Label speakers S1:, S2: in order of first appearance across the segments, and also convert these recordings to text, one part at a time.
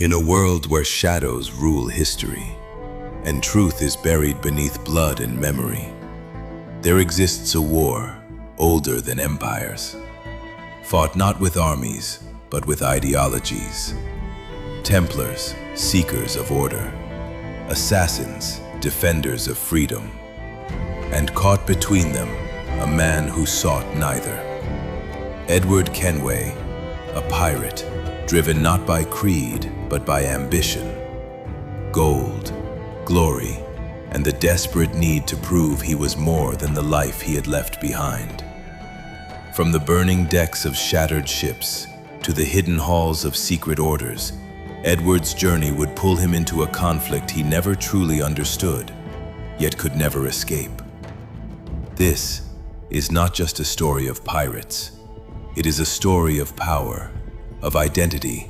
S1: In a world where shadows rule history, and truth is buried beneath blood and memory, there exists a war older than empires, fought not with armies, but with ideologies. Templars, seekers of order, assassins, defenders of freedom, and caught between them, a man who sought neither. Edward Kenway, a pirate, driven not by creed, but by ambition, gold, glory, and the desperate need to prove he was more than the life he had left behind. From the burning decks of shattered ships to the hidden halls of secret orders, Edward's journey would pull him into a conflict he never truly understood, yet could never escape. This is not just a story of pirates. It is a story of power, of identity,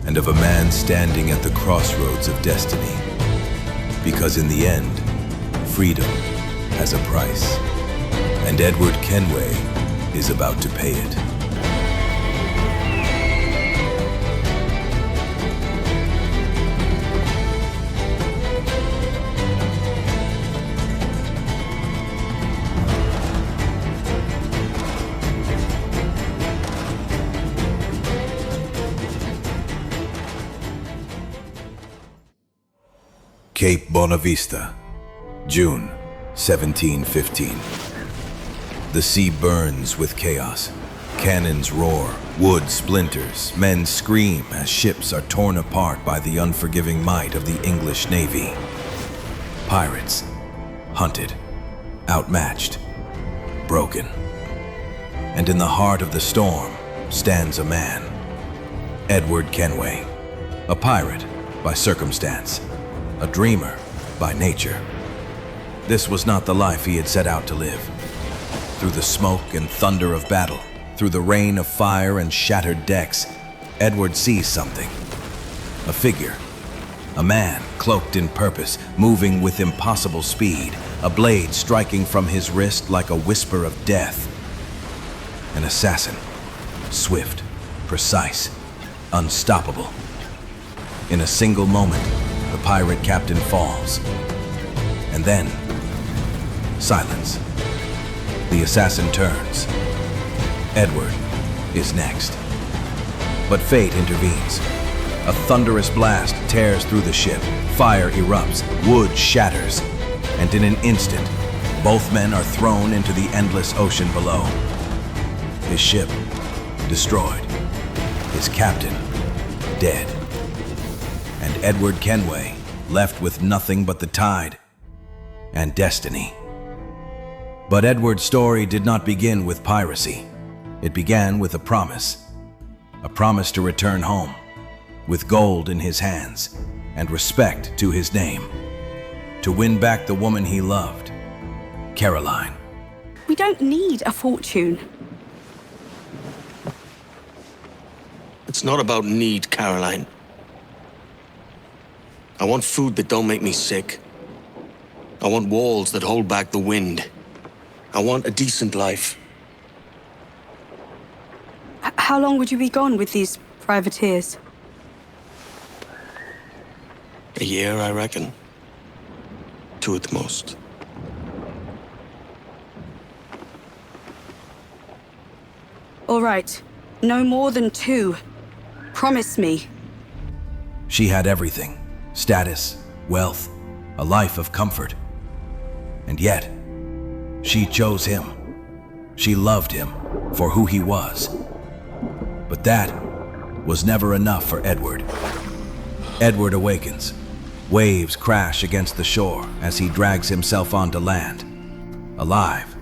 S1: and of a man standing at the crossroads of destiny. Because in the end, freedom has a price, and Edward Kenway is about to pay it. Cape Bonavista, June 1715. The sea burns with chaos. Cannons roar, wood splinters, men scream as ships are torn apart by the unforgiving might of the English Navy. Pirates, hunted, outmatched, broken. And in the heart of the storm stands a man, Edward Kenway, a pirate by circumstance, a dreamer by nature. This was not the life he had set out to live. Through the smoke and thunder of battle, through the rain of fire and shattered decks, Edward sees something. A figure, a man cloaked in purpose, moving with impossible speed, a blade striking from his wrist like a whisper of death. An assassin, swift, precise, unstoppable. In a single moment, the pirate captain falls. And then, silence. The assassin turns. Edward is next. But fate intervenes. A thunderous blast tears through the ship. Fire erupts, wood shatters, and in an instant, both men are thrown into the endless ocean below. His ship destroyed. His captain dead. And Edward Kenway left with nothing but the tide and destiny. But Edward's story did not begin with piracy. It began with a promise to return home, with gold in his hands and respect to his name, to win back the woman he loved, Caroline.
S2: We don't need a fortune.
S3: It's not about need, Caroline. I want food that don't make me sick. I want walls that hold back the wind. I want a decent life.
S2: How long would you be gone with these privateers?
S3: A year, I reckon. 2 at the most.
S2: All right. No more than 2. Promise me.
S1: She had everything. Status, wealth, a life of comfort. And yet, she chose him. She loved him for who he was. But that was never enough for Edward. Edward awakens. Waves crash against the shore as he drags himself onto land. Alive,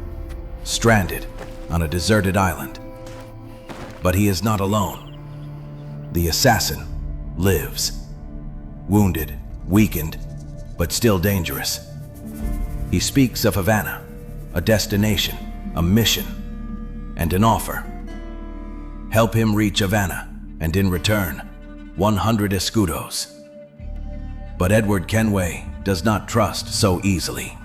S1: stranded on a deserted island. But he is not alone. The assassin lives. Wounded, weakened, but still dangerous. He speaks of Havana, a destination, a mission, and an offer. Help him reach Havana, and in return, 100 escudos. But Edward Kenway does not trust so easily.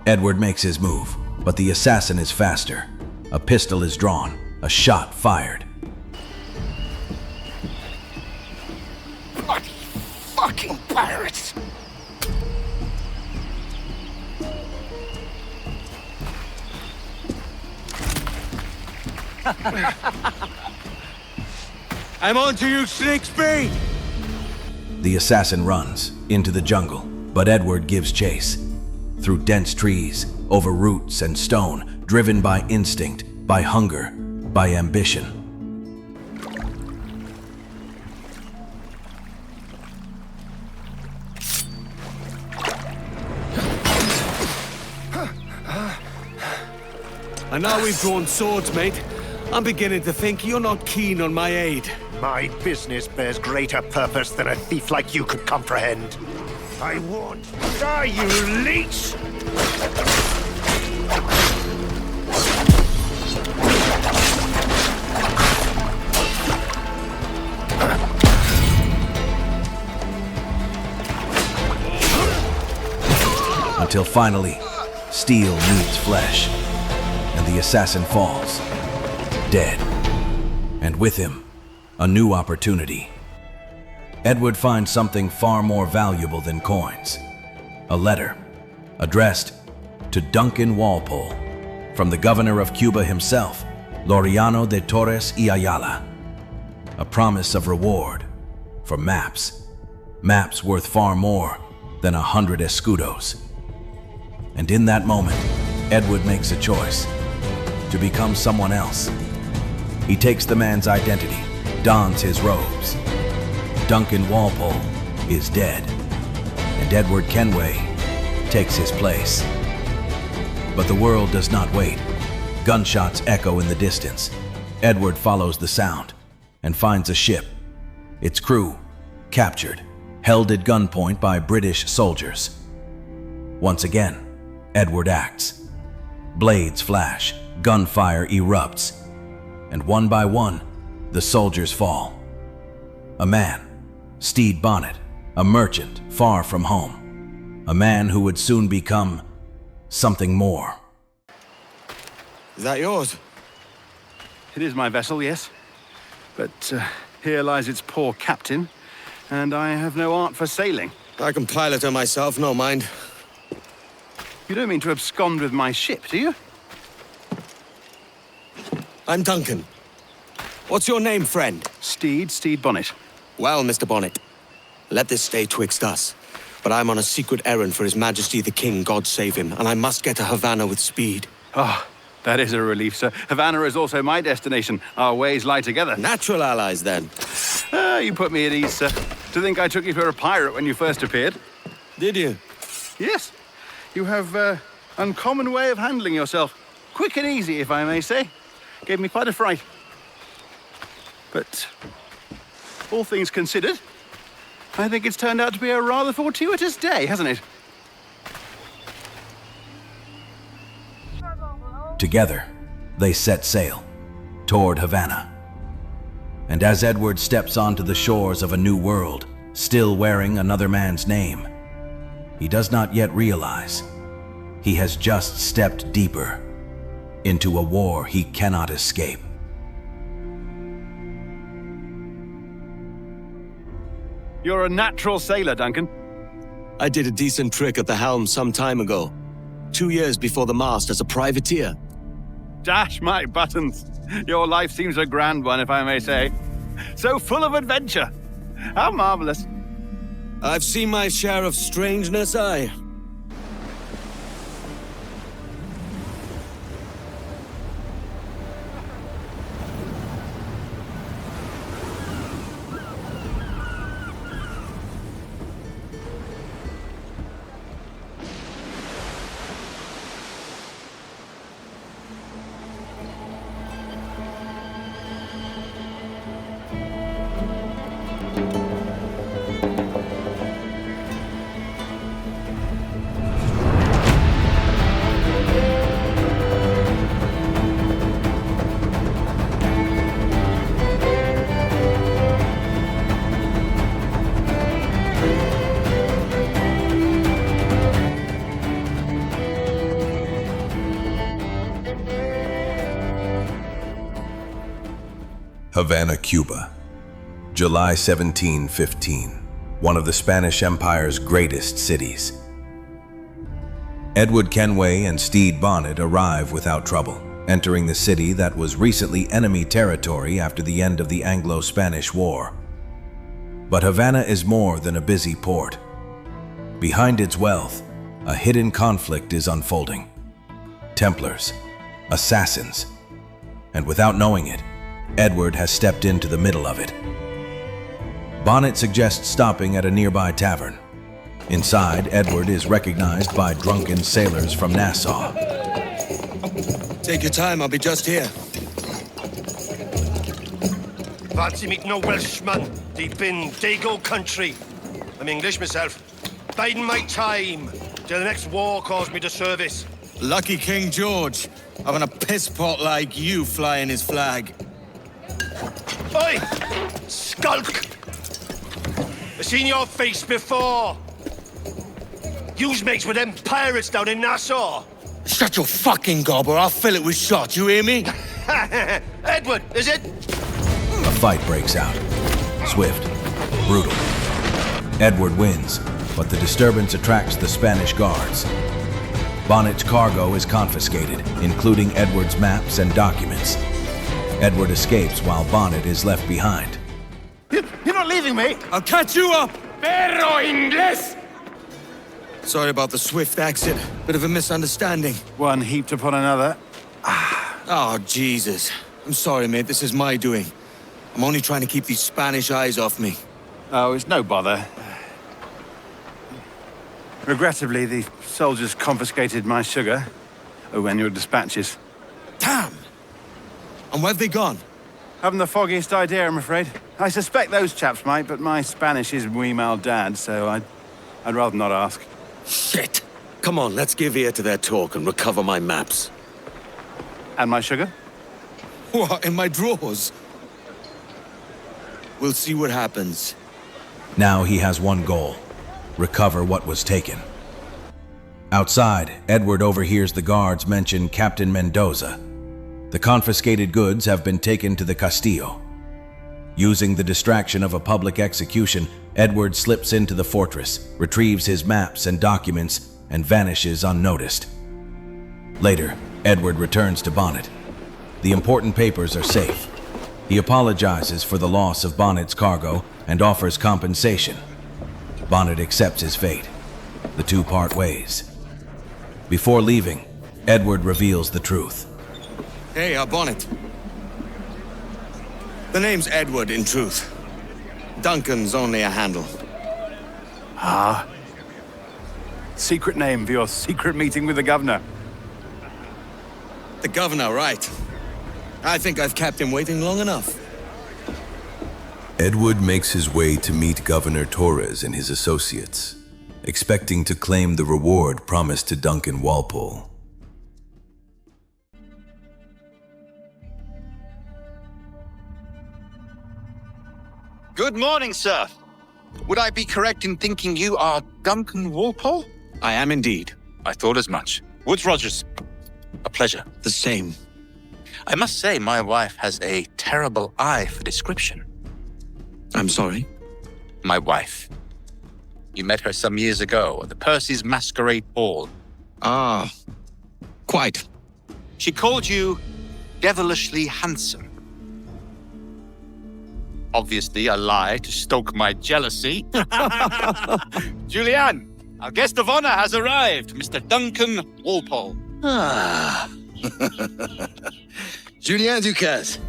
S1: Edward makes his move, but the assassin is faster. A pistol is drawn, a shot fired.
S4: pirates!
S3: I'm on to you, Snakesby!
S1: The assassin runs into the jungle, but Edward gives chase. Through dense trees, over roots and stone, driven by instinct, by hunger, by ambition.
S3: And now we've drawn swords, mate. I'm beginning to think you're not keen on my aid.
S4: My business bears greater purpose than a thief like you could comprehend. I won't die, you leech!
S1: Until finally, steel meets flesh, and the assassin falls, dead. And with him, a new opportunity. Edward finds something far more valuable than coins. A letter, addressed to Duncan Walpole, from the governor of Cuba himself, Laureano de Torres y Ayala. A promise of reward for maps. Maps worth far more than 100 escudos. And in that moment, Edward makes a choice to become someone else. He takes the man's identity, dons his robes. Duncan Walpole is dead, and Edward Kenway takes his place. But the world does not wait. Gunshots echo in the distance. Edward follows the sound and finds a ship. Its crew captured, held at gunpoint by British soldiers. Once again, Edward acts. Blades flash, gunfire erupts, and one by one, the soldiers fall. A man, Stede Bonnet, a merchant far from home. A man who would soon become something more.
S3: Is that yours?
S5: It is my vessel, yes. But here lies its poor captain, and I have no art for sailing.
S3: I can pilot her myself, no mind.
S5: You don't mean to abscond with my ship, do you?
S3: I'm Duncan. What's your name, friend?
S5: Stede Bonnet.
S3: Well, Mr. Bonnet, let this stay twixt us. But I'm on a secret errand for His Majesty the King, God save him, and I must get to Havana with speed.
S5: Ah, that is a relief, sir. Havana is also my destination. Our ways lie together.
S3: Natural allies, then.
S5: You put me at ease, sir. To think I took you for a pirate when you first appeared.
S3: Did you?
S5: Yes. You have uncommon way of handling yourself. Quick and easy, if I may say. Gave me quite a fright. But all things considered, I think it's turned out to be a rather fortuitous day, hasn't it?
S1: Together, they set sail toward Havana. And as Edward steps onto the shores of a new world, still wearing another man's name, he does not yet realize he has just stepped deeper into a war he cannot escape.
S5: You're a natural sailor, Duncan.
S3: I did a decent trick at the helm some time ago. 2 years before the mast as a privateer.
S5: Dash my buttons. Your life seems a grand one, if I may say. So full of adventure. How marvelous.
S3: I've seen my share of strangeness, aye. Havana, Cuba, July 1715,
S1: one of the Spanish Empire's greatest cities. Edward Kenway and Stede Bonnet arrive without trouble, entering the city that was recently enemy territory after the end of the Anglo-Spanish War. But Havana is more than a busy port. Behind its wealth, a hidden conflict is unfolding. Templars, assassins, and without knowing it, Edward has stepped into the middle of it. Bonnet suggests stopping at a nearby tavern. Inside, Edward is recognized by drunken sailors from Nassau.
S3: Take your time, I'll be just here.
S4: Fancy meeting no Welshman deep in Dago country. I'm English myself. Biding my time till the next war calls me to service.
S3: Lucky King George, having a piss pot like you flying his flag.
S4: Oi! Skulk! I've seen your face before. You's mates with them pirates down in Nassau.
S3: Shut your fucking gob or I'll fill it with shot, you hear me?
S4: Edward, is it?
S1: A fight breaks out. Swift, brutal. Edward wins, but the disturbance attracts the Spanish guards. Bonnet's cargo is confiscated, including Edward's maps and documents. Edward escapes while Bonnet is left behind.
S4: You're not leaving me!
S3: I'll catch you up!
S4: Pero Ingles!
S3: Sorry about the swift exit. Bit of a misunderstanding.
S5: One heaped upon another.
S3: Oh, Jesus. I'm sorry, mate. This is my doing. I'm only trying to keep these Spanish eyes off me.
S5: Oh, it's no bother. Regrettably, the soldiers confiscated my sugar and your dispatches.
S3: Damn! And where've they gone?
S5: Haven't the foggiest idea, I'm afraid. I suspect those chaps might, but my Spanish is muy mal dad, so I'd rather not ask.
S3: Shit! Come on, let's give ear to their talk and recover my maps.
S5: And my sugar?
S3: What, in my drawers? We'll see what happens.
S1: Now he has one goal: recover what was taken. Outside, Edward overhears the guards mention Captain Mendoza. The confiscated goods have been taken to the Castillo. Using the distraction of a public execution, Edward slips into the fortress, retrieves his maps and documents, and vanishes unnoticed. Later, Edward returns to Bonnet. The important papers are safe. He apologizes for the loss of Bonnet's cargo and offers compensation. Bonnet accepts his fate. The two part ways. Before leaving, Edward reveals the truth.
S3: Hey, Bonnet. The name's Edward, in truth. Duncan's only a handle.
S5: Ah. Secret name for your secret meeting with the governor.
S3: The governor, right. I think I've kept him waiting long enough.
S1: Edward makes his way to meet Governor Torres and his associates, expecting to claim the reward promised to Duncan Walpole.
S6: Good morning, sir. Would I be correct in thinking you are Duncan Walpole?
S3: I am indeed.
S6: I thought as much. Woods Rogers. A pleasure.
S3: The same.
S6: I must say, my wife has a terrible eye for description.
S3: I'm sorry?
S6: My wife. You met her some years ago at the Percy's Masquerade Ball.
S3: Ah, quite.
S6: She called you devilishly handsome. Obviously a lie to stoke my jealousy. Julianne, our guest of honor has arrived, Mr. Duncan Walpole.
S7: Ah. Julien Ducasse.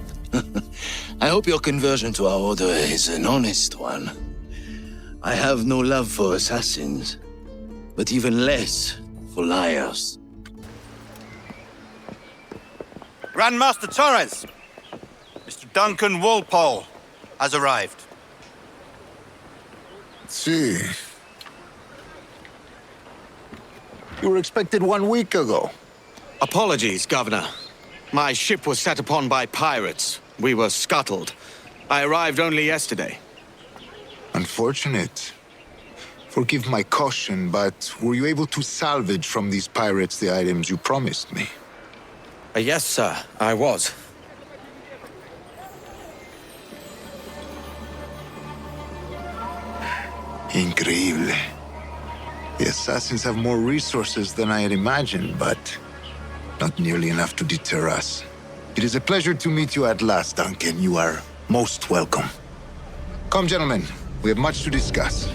S7: I hope your conversion to our order is an honest one. I have no love for assassins, but even less for liars.
S6: Grandmaster Torres, Mr. Duncan Walpole has arrived.
S8: See. You were expected 1 week ago.
S3: Apologies, Governor. My ship was set upon by pirates. We were scuttled. I arrived only yesterday.
S8: Unfortunate. Forgive my caution, but were you able to salvage from these pirates the items you promised me?
S3: Yes, sir, I was.
S8: Increíble. The assassins have more resources than I had imagined, but not nearly enough to deter us. It is a pleasure to meet you at last, Duncan. You are most welcome. Come, gentlemen. We have much to discuss.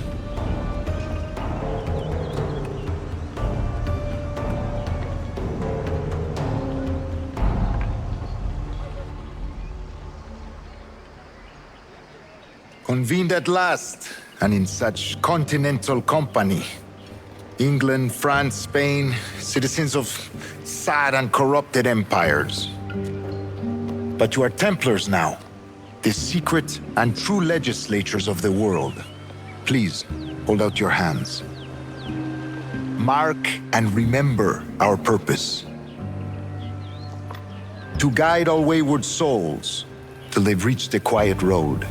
S8: Convened at last, and in such continental company. England, France, Spain, citizens of sad and corrupted empires. But you are Templars now, the secret and true legislators of the world. Please, hold out your hands. Mark and remember our purpose. To guide all wayward souls till they've reached the quiet road.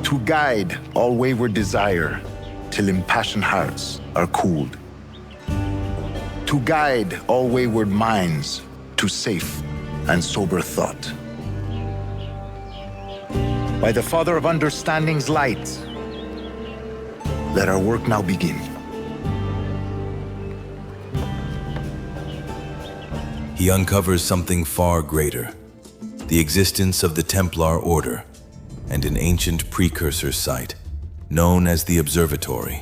S8: To guide all wayward desire till impassioned hearts are cooled. To guide all wayward minds to safe and sober thought. By the Father of Understanding's light, let our work now begin.
S1: He uncovers something far greater, the existence of the Templar Order, and an ancient precursor site, known as the Observatory.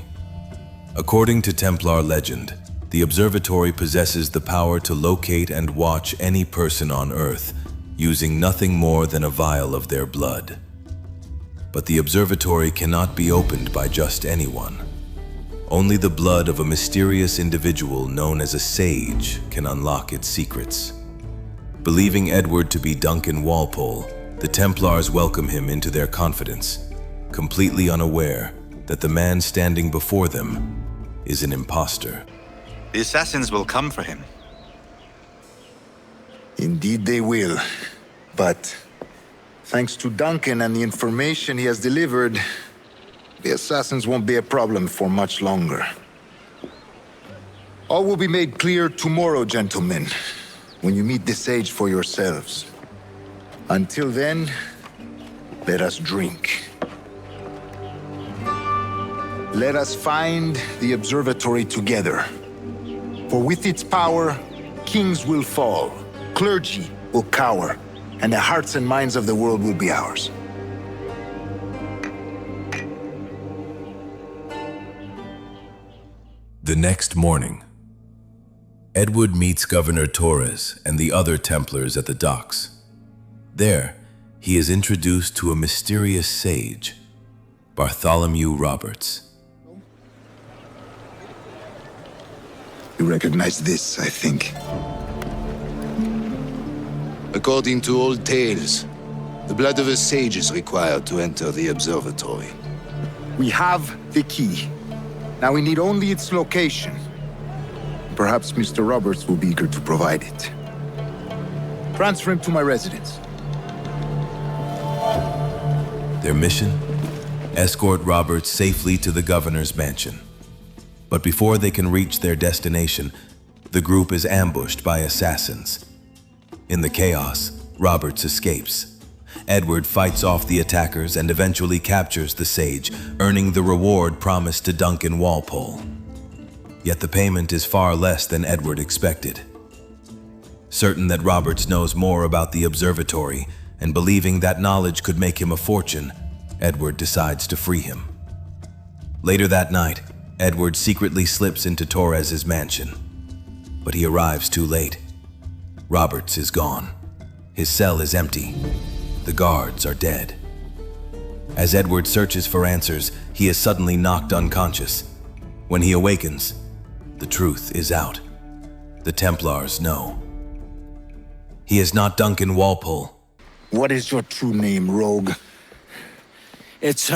S1: According to Templar legend, the Observatory possesses the power to locate and watch any person on Earth, using nothing more than a vial of their blood. But the Observatory cannot be opened by just anyone. Only the blood of a mysterious individual known as a sage can unlock its secrets. Believing Edward to be Duncan Walpole, the Templars welcome him into their confidence, completely unaware that the man standing before them is an imposter.
S6: The assassins will come for him.
S8: Indeed they will. But thanks to Duncan and the information he has delivered, the assassins won't be a problem for much longer. All will be made clear tomorrow, gentlemen, when you meet the sage for yourselves. Until then, let us drink. Let us find the observatory together. For with its power, kings will fall, clergy will cower, and the hearts and minds of the world will be ours.
S1: The next morning, Edward meets Governor Torres and the other Templars at the docks. There, he is introduced to a mysterious sage, Bartholomew Roberts.
S8: You recognize this, I think.
S7: According to old tales, the blood of a sage is required to enter the observatory.
S8: We have the key. Now we need only its location. Perhaps Mr. Roberts will be eager to provide it. Transfer him to my residence.
S1: Their mission? Escort Roberts safely to the governor's mansion. But before they can reach their destination, the group is ambushed by assassins. In the chaos, Roberts escapes. Edward fights off the attackers and eventually captures the sage, earning the reward promised to Duncan Walpole. Yet the payment is far less than Edward expected. Certain that Roberts knows more about the observatory, and believing that knowledge could make him a fortune, Edward decides to free him. Later that night, Edward secretly slips into Torres's mansion. But he arrives too late. Roberts is gone. His cell is empty. The guards are dead. As Edward searches for answers, he is suddenly knocked unconscious. When he awakens, the truth is out. The Templars know. He is not Duncan Walpole.
S8: What is your true name, rogue?
S3: It's,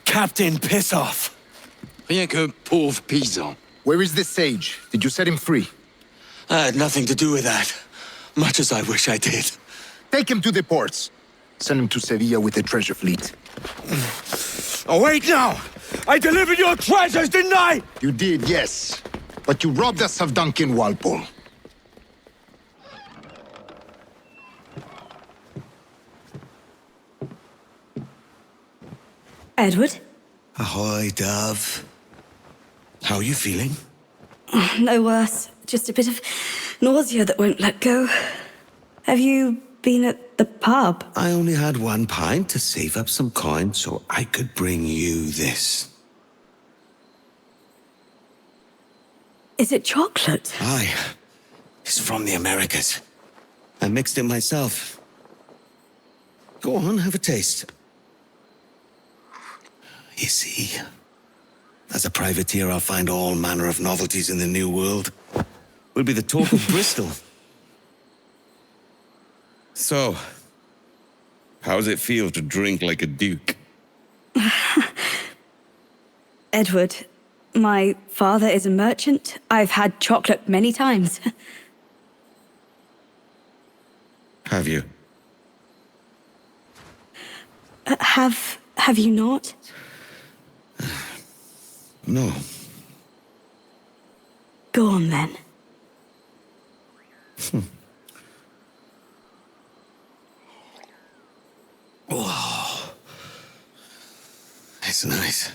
S3: Captain Pissoff.
S7: Rien qu'un pauvre paysan.
S8: Where is the sage? Did you set him free?
S3: I had nothing to do with that, much as I wish I did.
S8: Take him to the ports. Send him to Sevilla with the treasure fleet.
S3: Oh, wait now! I delivered your treasures, didn't I?
S8: You did, yes. But you robbed us of Duncan Walpole.
S2: Edward.
S3: Ahoy, Dove. How are you feeling?
S2: No worse. Just a bit of nausea that won't let go. Have you been at the pub?
S3: I only had 1 pint to save up some coin so I could bring you this.
S2: Is it chocolate?
S3: Aye. It's from the Americas. I mixed it myself. Go on, have a taste. You see, as a privateer, I'll find all manner of novelties in the New World. We'll be the talk of Bristol. So, how's it feel to drink like a duke?
S2: Edward, my father is a merchant. I've had chocolate many times.
S3: Have you?
S2: Have you not?
S3: No.
S2: Go on then.
S3: Oh, it's nice.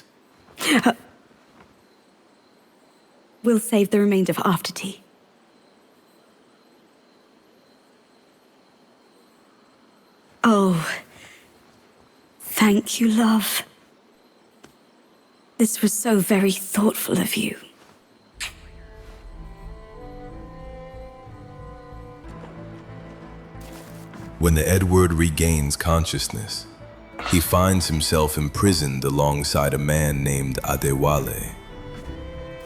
S2: We'll save the remainder for after tea. Oh, thank you, love. This was so very thoughtful of you.
S1: When the Edward regains consciousness, he finds himself imprisoned alongside a man named Adewale.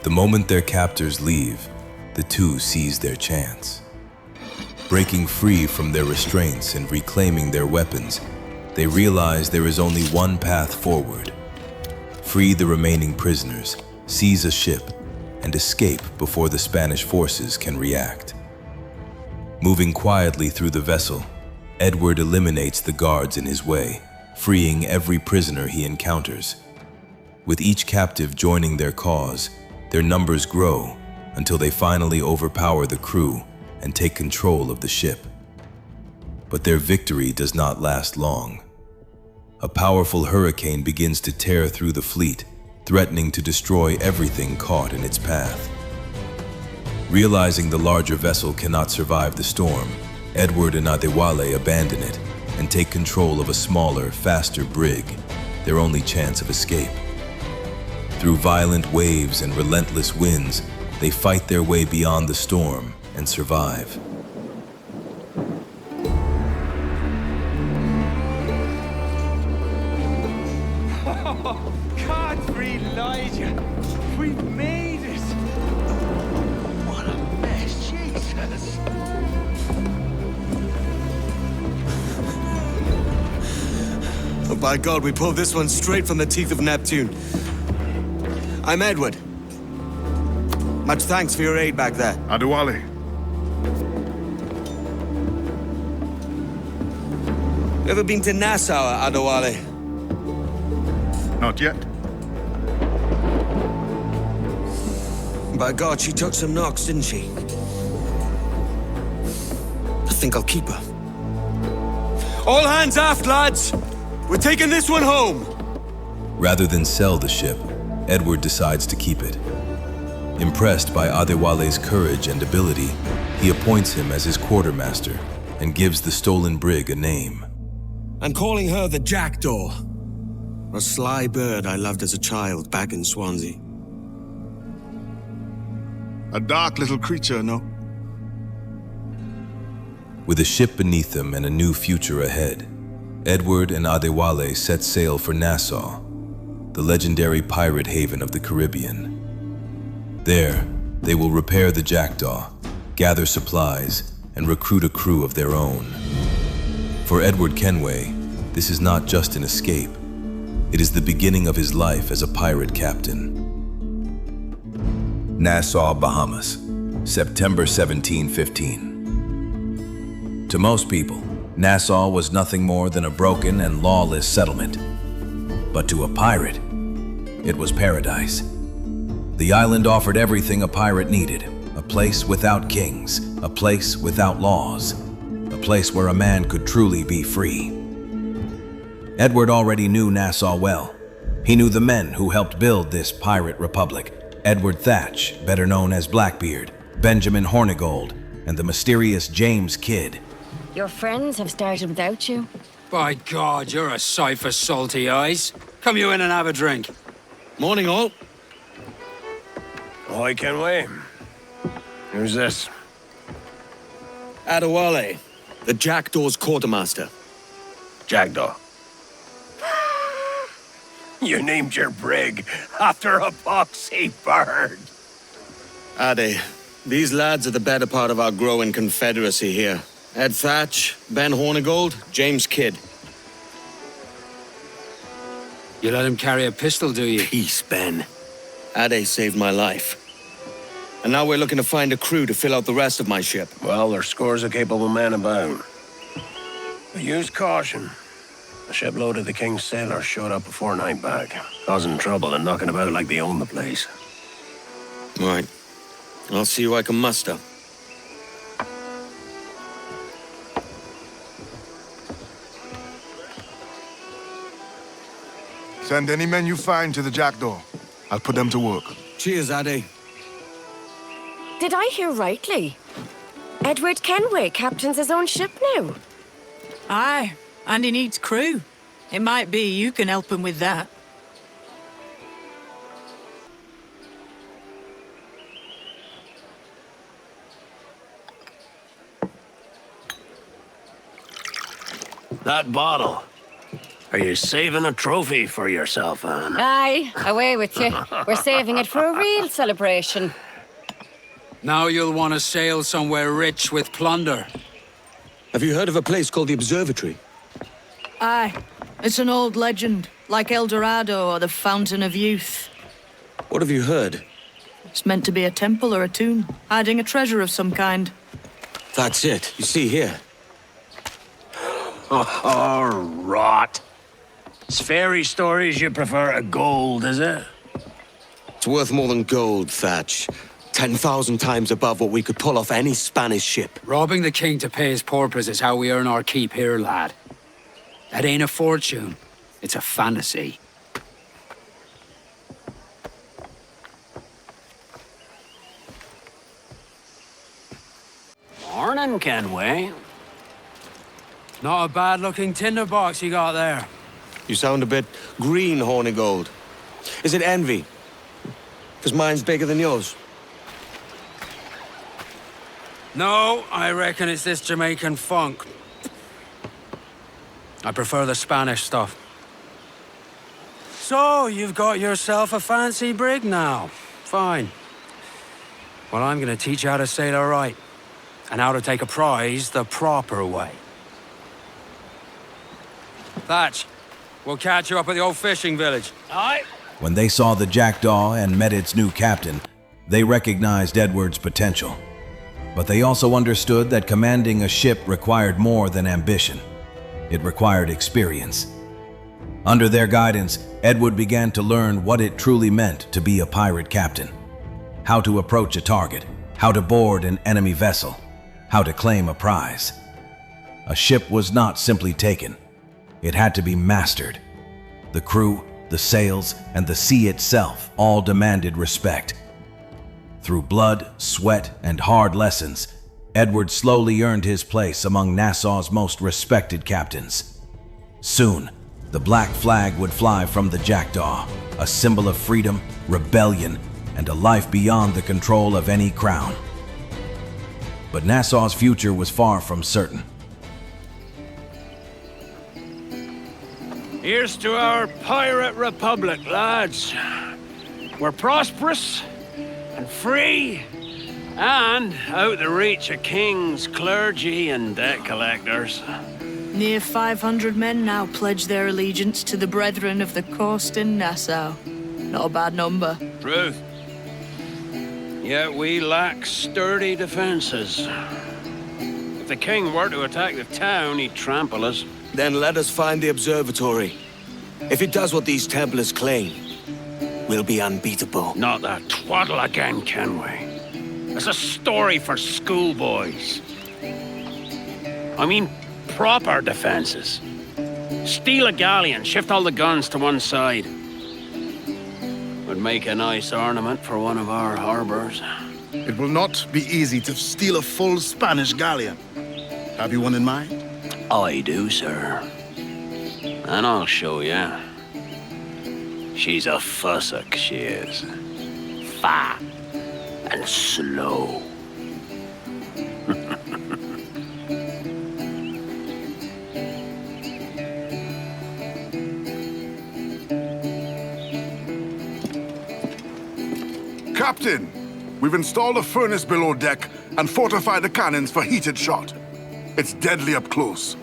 S1: The moment their captors leave, the two seize their chance. Breaking free from their restraints and reclaiming their weapons, they realize there is only one path forward. Free the remaining prisoners, seize a ship, and escape before the Spanish forces can react. Moving quietly through the vessel, Edward eliminates the guards in his way, freeing every prisoner he encounters. With each captive joining their cause, their numbers grow until they finally overpower the crew and take control of the ship. But their victory does not last long. A powerful hurricane begins to tear through the fleet, threatening to destroy everything caught in its path. Realizing the larger vessel cannot survive the storm, Edward and Adewale abandon it and take control of a smaller, faster brig, their only chance of escape. Through violent waves and relentless winds, they fight their way beyond the storm and survive.
S5: Can't realize you. We've made it.
S7: What a mess, Jesus.
S3: Oh, by God, we pulled this one straight from the teeth of Neptune. I'm Edward. Much thanks for your aid back there.
S5: Adewale.
S3: Ever been to Nassau, Adewale?
S5: Not yet.
S3: By God, she took some knocks, didn't she? I think I'll keep her. All hands aft, lads! We're taking this one home!
S1: Rather than sell the ship, Edward decides to keep it. Impressed by Adewale's courage and ability, he appoints him as his quartermaster and gives the stolen brig a name.
S3: I'm calling her the Jackdaw. A sly bird I loved as a child back in Swansea.
S5: A dark little creature, no?
S1: With a ship beneath them and a new future ahead, Edward and Adewale set sail for Nassau, the legendary pirate haven of the Caribbean. There, they will repair the Jackdaw, gather supplies, and recruit a crew of their own. For Edward Kenway, this is not just an escape. It is the beginning of his life as a pirate captain. Nassau, Bahamas, September 1715. To most people, Nassau was nothing more than a broken and lawless settlement. But to a pirate, it was paradise. The island offered everything a pirate needed: a place without kings, a place without laws, a place where a man could truly be free. Edward already knew Nassau well, He knew the men who helped build this pirate republic: Edward Thatch, better known as Blackbeard, Benjamin Hornigold, and the mysterious James Kidd.
S9: Your friends have started without you.
S10: By God, you're a sight for salty eyes. Come you in and have a drink.
S3: Morning, all.
S4: Ahoy, Kenway. Who's this?
S3: Adewale, the Jackdaw's quartermaster.
S4: Jackdaw. You named your brig after a poxy bird.
S3: Ade, these lads are the better part of our growing confederacy here. Ed Thatch, Ben Hornigold, James Kidd.
S10: You let him carry a pistol, do you?
S3: Peace, Ben. Ade saved my life. And now we're looking to find a crew to fill out the rest of my ship.
S4: Well, there's scores of capable men about. But use caution. A shipload of the King's sailors showed up before night back, causing trouble and knocking about like they own the place.
S3: Right. I'll see who I can muster.
S11: Send any men you find to the Jackdaw. I'll put them to work.
S3: Cheers, Ade.
S9: Did I hear rightly? Edward Kenway captains his own ship now.
S12: Aye, and he needs crew. It might be you can help him with that.
S4: That bottle. Are you saving a trophy for yourself, Anne?
S9: Aye, away with you. We're saving it for a real celebration.
S10: Now you'll want to sail somewhere rich with plunder.
S3: Have you heard of a place called the Observatory?
S12: Aye, it's an old legend, like El Dorado or the Fountain of Youth.
S3: What have you heard?
S12: It's meant to be a temple or a tomb, hiding a treasure of some kind.
S3: That's it. You see here.
S4: Oh, rot. It's fairy stories you prefer to gold, is it?
S3: It's worth more than gold, Thatch. 10,000 times above what we could pull off any Spanish ship.
S10: Robbing the king to pay his porpoise is how we earn our keep here, lad. That ain't a fortune. It's a fantasy.
S4: Morning, Kenway.
S10: Not a bad-looking tinderbox you got there.
S3: You sound a bit green, Hornigold. Is it envy? Because mine's bigger than yours.
S10: No, I reckon it's this Jamaican funk. I prefer the Spanish stuff. So, you've got yourself a fancy brig now. Fine. Well, I'm gonna teach you how to sail her right. And how to take a prize the proper way. Thatch, we'll catch you up at the old fishing village.
S4: Aye.
S1: When they saw the Jackdaw and met its new captain, they recognized Edward's potential. But they also understood that commanding a ship required more than ambition. It required experience. Under their guidance, Edward began to learn what it truly meant to be a pirate captain. How to approach a target, how to board an enemy vessel, how to claim a prize. A ship was not simply taken. It had to be mastered. The crew, the sails, and the sea itself all demanded respect. Through blood, sweat, and hard lessons, Edward slowly earned his place among Nassau's most respected captains. Soon, the black flag would fly from the Jackdaw, a symbol of freedom, rebellion, and a life beyond the control of any crown. But Nassau's future was far from certain.
S4: Here's to our pirate republic, lads. We're prosperous and free and out the reach of kings, clergy, and debt collectors.
S12: Near 500 men now pledge their allegiance to the Brethren of the Coast in Nassau. Not a bad number.
S4: Truth. Yet we lack sturdy defenses. If the king were to attack the town, he'd trample us.
S3: Then let us find the observatory. If it does what these Templars claim, we'll be unbeatable.
S4: Not that twaddle again, Kenway. It's a story for schoolboys. I mean, proper defenses. Steal a galleon, shift all the guns to one side. Would make a nice ornament for one of our harbors.
S11: It will not be easy to steal a full Spanish galleon. Have you one in mind?
S4: I do, sir. And I'll show you. She's a fussock, she is. Fat and slow.
S11: Captain, we've installed a furnace below deck and fortified the cannons for heated shot. It's deadly up close.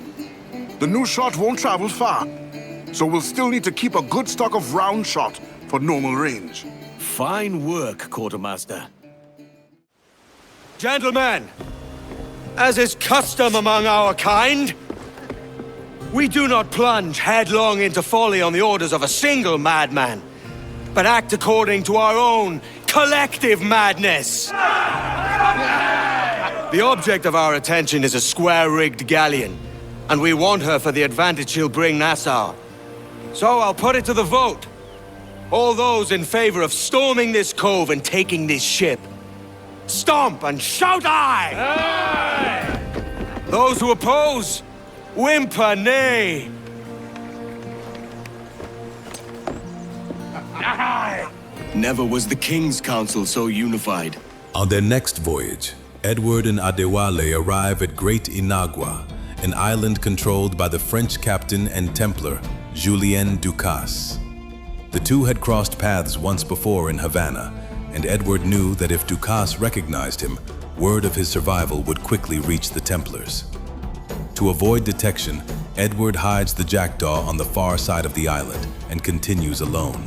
S11: The new shot won't travel far, so we'll still need to keep a good stock of round shot for normal range.
S3: Fine work, Quartermaster. Gentlemen, as is custom among our kind, we do not plunge headlong into folly on the orders of a single madman, but act according to our own collective madness. The object of our attention is a square-rigged galleon, and we want her for the advantage she'll bring Nassau. So I'll put it to the vote. All those in favor of storming this cove and taking this ship, stomp and shout aye! Aye! Those who oppose, whimper nay! Aye! Never was the King's Council so unified.
S1: On their next voyage, Edward and Adewale arrive at Great Inagua, an island controlled by the French captain and Templar, Julien Ducasse. The two had crossed paths once before in Havana, and Edward knew that if Ducasse recognized him, word of his survival would quickly reach the Templars. To avoid detection, Edward hides the Jackdaw on the far side of the island and continues alone.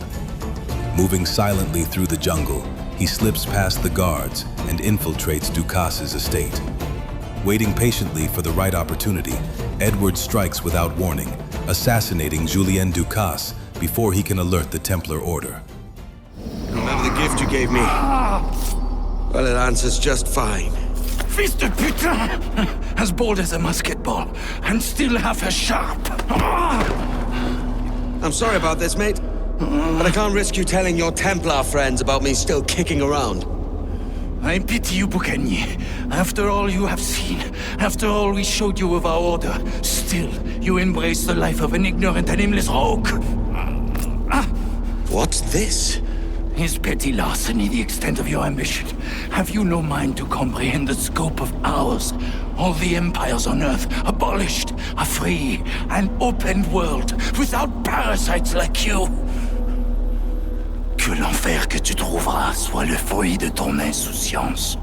S1: Moving silently through the jungle, he slips past the guards and infiltrates Ducasse's estate. Waiting patiently for the right opportunity, Edward strikes without warning, assassinating Julien Ducasse before he can alert the Templar Order.
S3: Remember the gift you gave me? Well, it answers just fine.
S13: Fils de putain! As bold as a musket ball, and still half as sharp.
S3: I'm sorry about this, mate. But I can't risk you telling your Templar friends about me still kicking around.
S13: I pity you, Boucanier. After all you have seen, after all we showed you of our order, still you embrace the life of an ignorant and aimless rogue.
S3: What's this?
S13: Is petty larceny the extent of your ambition? Have you no mind to comprehend the scope of ours? All the empires on Earth abolished, a free and open world without parasites like you. Que l'enfer que tu trouveras soit le fruit de ton insouciance.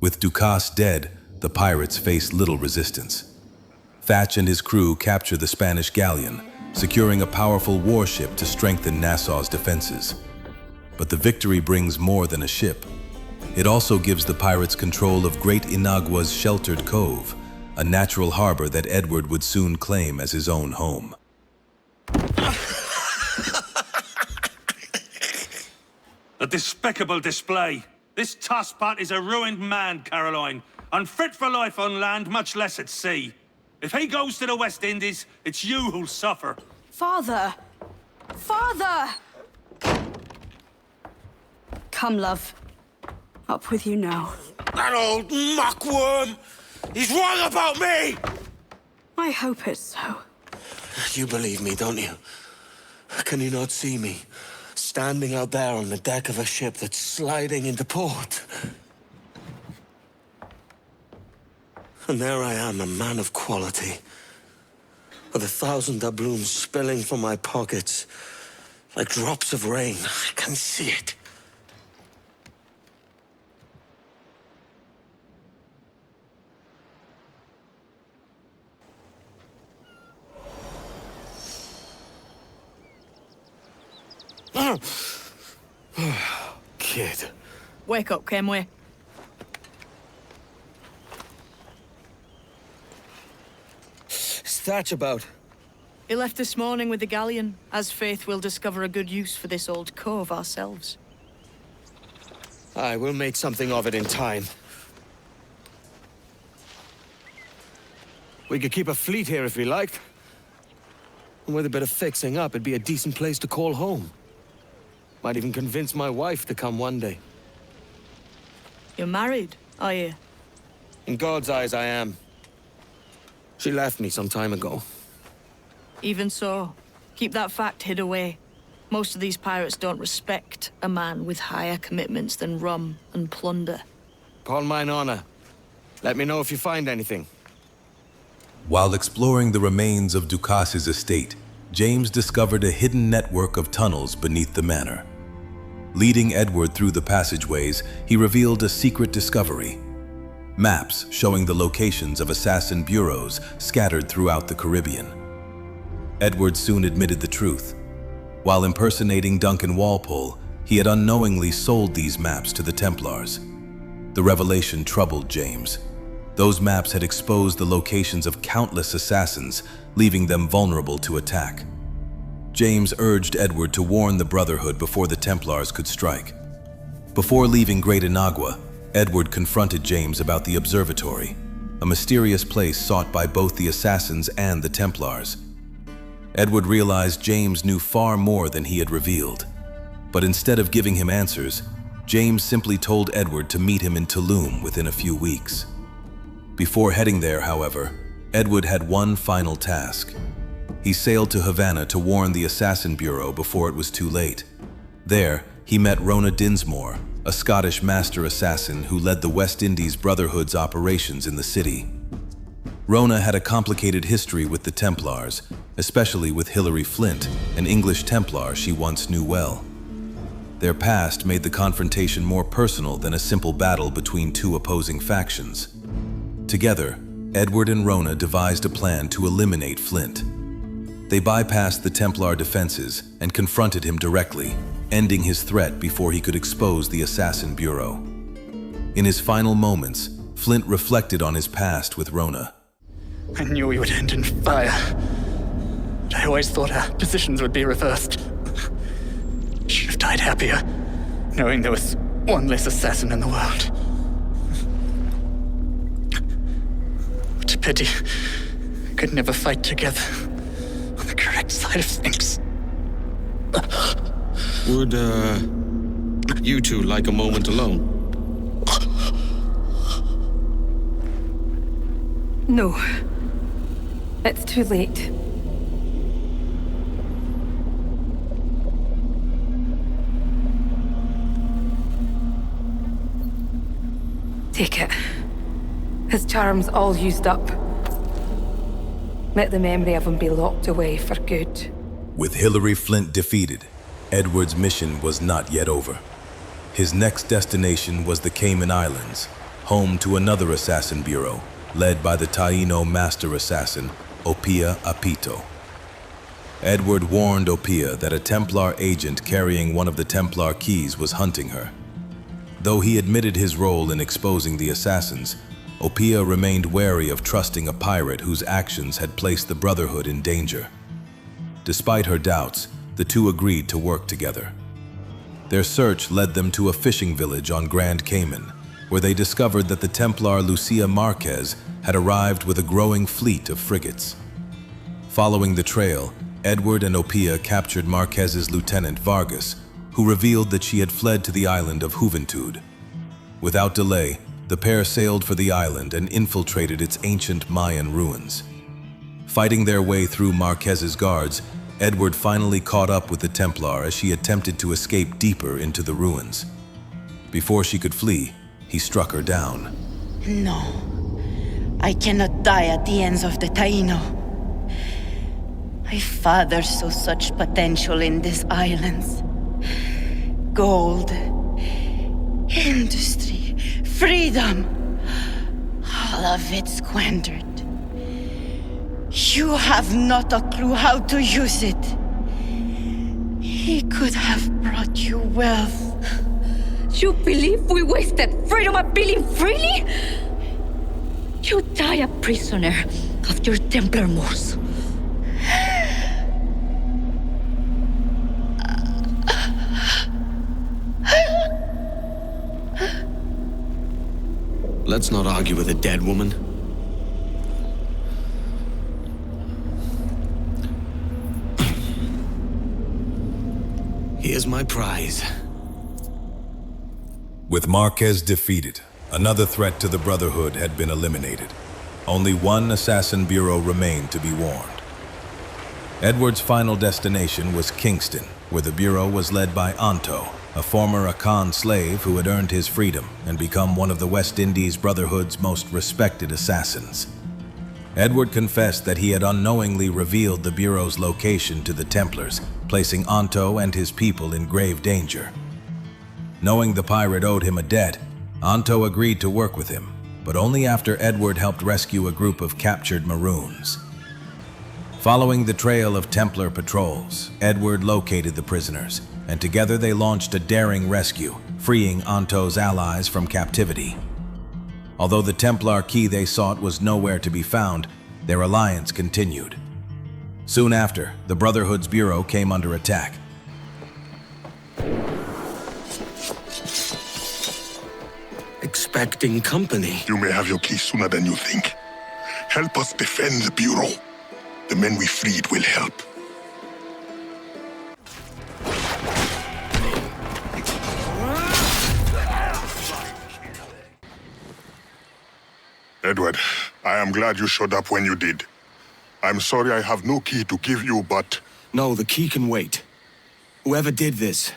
S1: With Ducasse dead, the pirates face little resistance. Thatch and his crew capture the Spanish galleon, securing a powerful warship to strengthen Nassau's defenses. But the victory brings more than a ship. It also gives the pirates control of Great Inagua's sheltered cove, a natural harbor that Edward would soon claim as his own home.
S14: A despicable display. This tosspot is a ruined man, Caroline. Unfit for life on land, much less at sea. If he goes to the West Indies, it's you who'll suffer.
S2: Father! Father! Come, love. Up with you now.
S3: That old muckworm! He's wrong about me!
S2: I hope it's so.
S3: You believe me, don't you? Can you not see me? Standing out there on the deck of a ship that's sliding into port. And there I am, a man of quality. With 1,000 doubloons spilling from my pockets. Like drops of rain. I can see it. Kid.
S12: Wake up, Kenway.
S3: What's Thatch about?
S12: He left this morning with the galleon. As faith, we'll discover a good use for this old cove ourselves.
S3: Aye, we'll make something of it in time. We could keep a fleet here if we liked. And with a bit of fixing up, it'd be a decent place to call home. Might even convince my wife to come one day.
S12: You're married, are you?
S3: In God's eyes, I am. She left me some time ago.
S12: Even so, keep that fact hid away. Most of these pirates don't respect a man with higher commitments than rum and plunder.
S3: Call mine honor. Let me know if you find anything.
S1: While exploring the remains of Ducas's estate, James discovered a hidden network of tunnels beneath the manor. Leading Edward through the passageways, he revealed a secret discovery: maps showing the locations of assassin bureaus scattered throughout the Caribbean. Edward soon admitted the truth. While impersonating Duncan Walpole, he had unknowingly sold these maps to the Templars. The revelation troubled James. Those maps had exposed the locations of countless assassins, leaving them vulnerable to attack. James urged Edward to warn the Brotherhood before the Templars could strike. Before leaving Great Inagua, Edward confronted James about the Observatory, a mysterious place sought by both the assassins and the Templars. Edward realized James knew far more than he had revealed. But instead of giving him answers, James simply told Edward to meet him in Tulum within a few weeks. Before heading there, however, Edward had one final task. He sailed to Havana to warn the Assassin Bureau before it was too late. There, he met Rona Dinsmore, a Scottish master assassin who led the West Indies Brotherhood's operations in the city. Rona had a complicated history with the Templars, especially with Hilary Flint, an English Templar she once knew well. Their past made the confrontation more personal than a simple battle between two opposing factions. Together, Edward and Rona devised a plan to eliminate Flint. They bypassed the Templar defenses and confronted him directly, ending his threat before he could expose the Assassin Bureau. In his final moments, Flint reflected on his past with Rona.
S15: I knew we would end in fire. But I always thought our positions would be reversed. Should have died happier, knowing there was one less assassin in the world. What a pity. Could never fight together on the correct side of things.
S16: Would, you two like a moment alone?
S17: No. It's too late. Take it. His charm's all used up. Let the memory of him be locked away for good.
S1: With Hilary Flint defeated, Edward's mission was not yet over. His next destination was the Cayman Islands, home to another assassin bureau, led by the Taino master assassin, Opia Apito. Edward warned Opia that a Templar agent carrying one of the Templar keys was hunting her. Though he admitted his role in exposing the assassins, Opia remained wary of trusting a pirate whose actions had placed the Brotherhood in danger. Despite her doubts, the two agreed to work together. Their search led them to a fishing village on Grand Cayman, where they discovered that the Templar Lucia Marquez had arrived with a growing fleet of frigates. Following the trail, Edward and Opia captured Marquez's lieutenant Vargas, who revealed that she had fled to the island of Juventud. Without delay, the pair sailed for the island and infiltrated its ancient Mayan ruins. Fighting their way through Marquez's guards, Edward finally caught up with the Templar as she attempted to escape deeper into the ruins. Before she could flee, he struck her down.
S18: No. I cannot die at the hands of the Taino. My father saw such potential in these islands. Gold, industry, freedom. All of it squandered. You have not a clue how to use it. He could have brought you wealth.
S17: You believe we wasted freedom of feeling freely? You die a prisoner of your Templar Moors.
S16: Let's not argue with a dead woman.
S3: Here's my prize.
S1: With Marquez defeated, another threat to the Brotherhood had been eliminated. Only one assassin bureau remained to be warned. Edward's final destination was Kingston, where the bureau was led by Anto, a former Akan slave who had earned his freedom and become one of the West Indies Brotherhood's most respected assassins. Edward confessed that he had unknowingly revealed the bureau's location to the Templars, placing Anto and his people in grave danger. Knowing the pirate owed him a debt, Anto agreed to work with him, but only after Edward helped rescue a group of captured Maroons. Following the trail of Templar patrols, Edward located the prisoners, and together they launched a daring rescue, freeing Anto's allies from captivity. Although the Templar key they sought was nowhere to be found, their alliance continued. Soon after, the Brotherhood's bureau came under attack.
S3: Expecting company.
S11: You may have your key sooner than you think. Help us defend the Bureau. The men we freed will help. Edward, I am glad you showed up when you did. I'm sorry I have no key to give you, but...
S3: No, the key can wait. Whoever did this,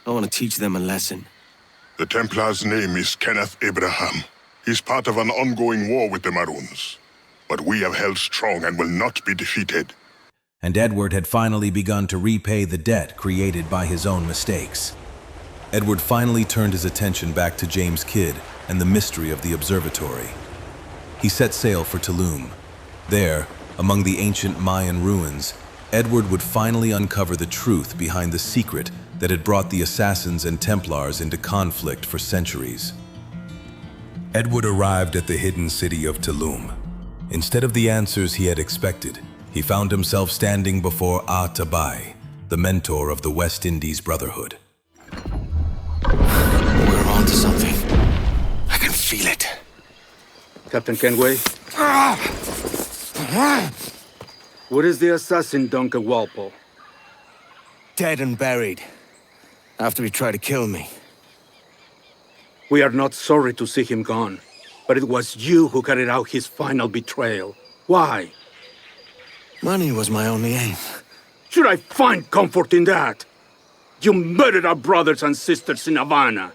S3: I want to teach them a lesson.
S11: The Templar's name is Kenneth Abraham. He's part of an ongoing war with the Maroons. But we have held strong and will not be defeated.
S1: And Edward had finally begun to repay the debt created by his own mistakes. Edward finally turned his attention back to James Kidd and the mystery of the observatory. He set sail for Tulum. There, among the ancient Mayan ruins, Edward would finally uncover the truth behind the secret that had brought the Assassins and Templars into conflict for centuries. Edward arrived at the hidden city of Tulum. Instead of the answers he had expected, he found himself standing before Tabai, the mentor of the West Indies Brotherhood.
S3: We're onto something. I can feel it.
S10: Captain Kenway? What is the assassin, Duncan Walpole?
S3: Dead and buried. After he tried to kill me.
S10: We are not sorry to see him gone, but it was you who carried out his final betrayal. Why?
S3: Money was my only aim.
S10: Should I find comfort in that? You murdered our brothers and sisters in Havana.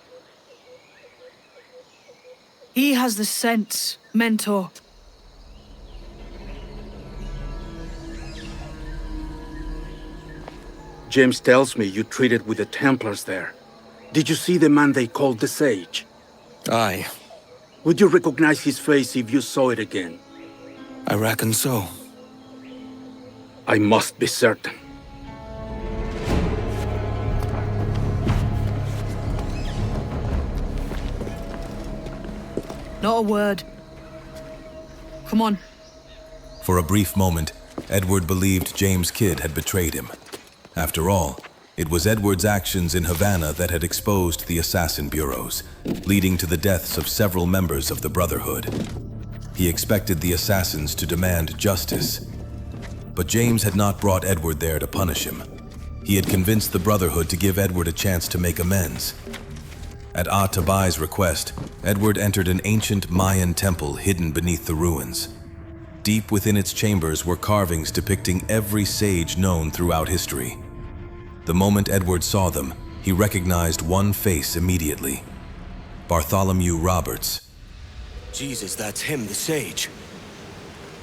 S12: He has the sense, Mentor.
S10: James tells me you treated with the Templars there. Did you see the man they called the Sage?
S3: Aye.
S10: Would you recognize his face if you saw it again?
S3: I reckon so.
S10: I must be certain.
S12: Not a word. Come on.
S1: For a brief moment, Edward believed James Kidd had betrayed him. After all, it was Edward's actions in Havana that had exposed the assassin bureaus, leading to the deaths of several members of the Brotherhood. He expected the assassins to demand justice. But James had not brought Edward there to punish him. He had convinced the Brotherhood to give Edward a chance to make amends. At Tabai's request, Edward entered an ancient Mayan temple hidden beneath the ruins. Deep within its chambers were carvings depicting every sage known throughout history. The moment Edward saw them, he recognized one face immediately: Bartholomew Roberts.
S3: Jesus, that's him, the sage.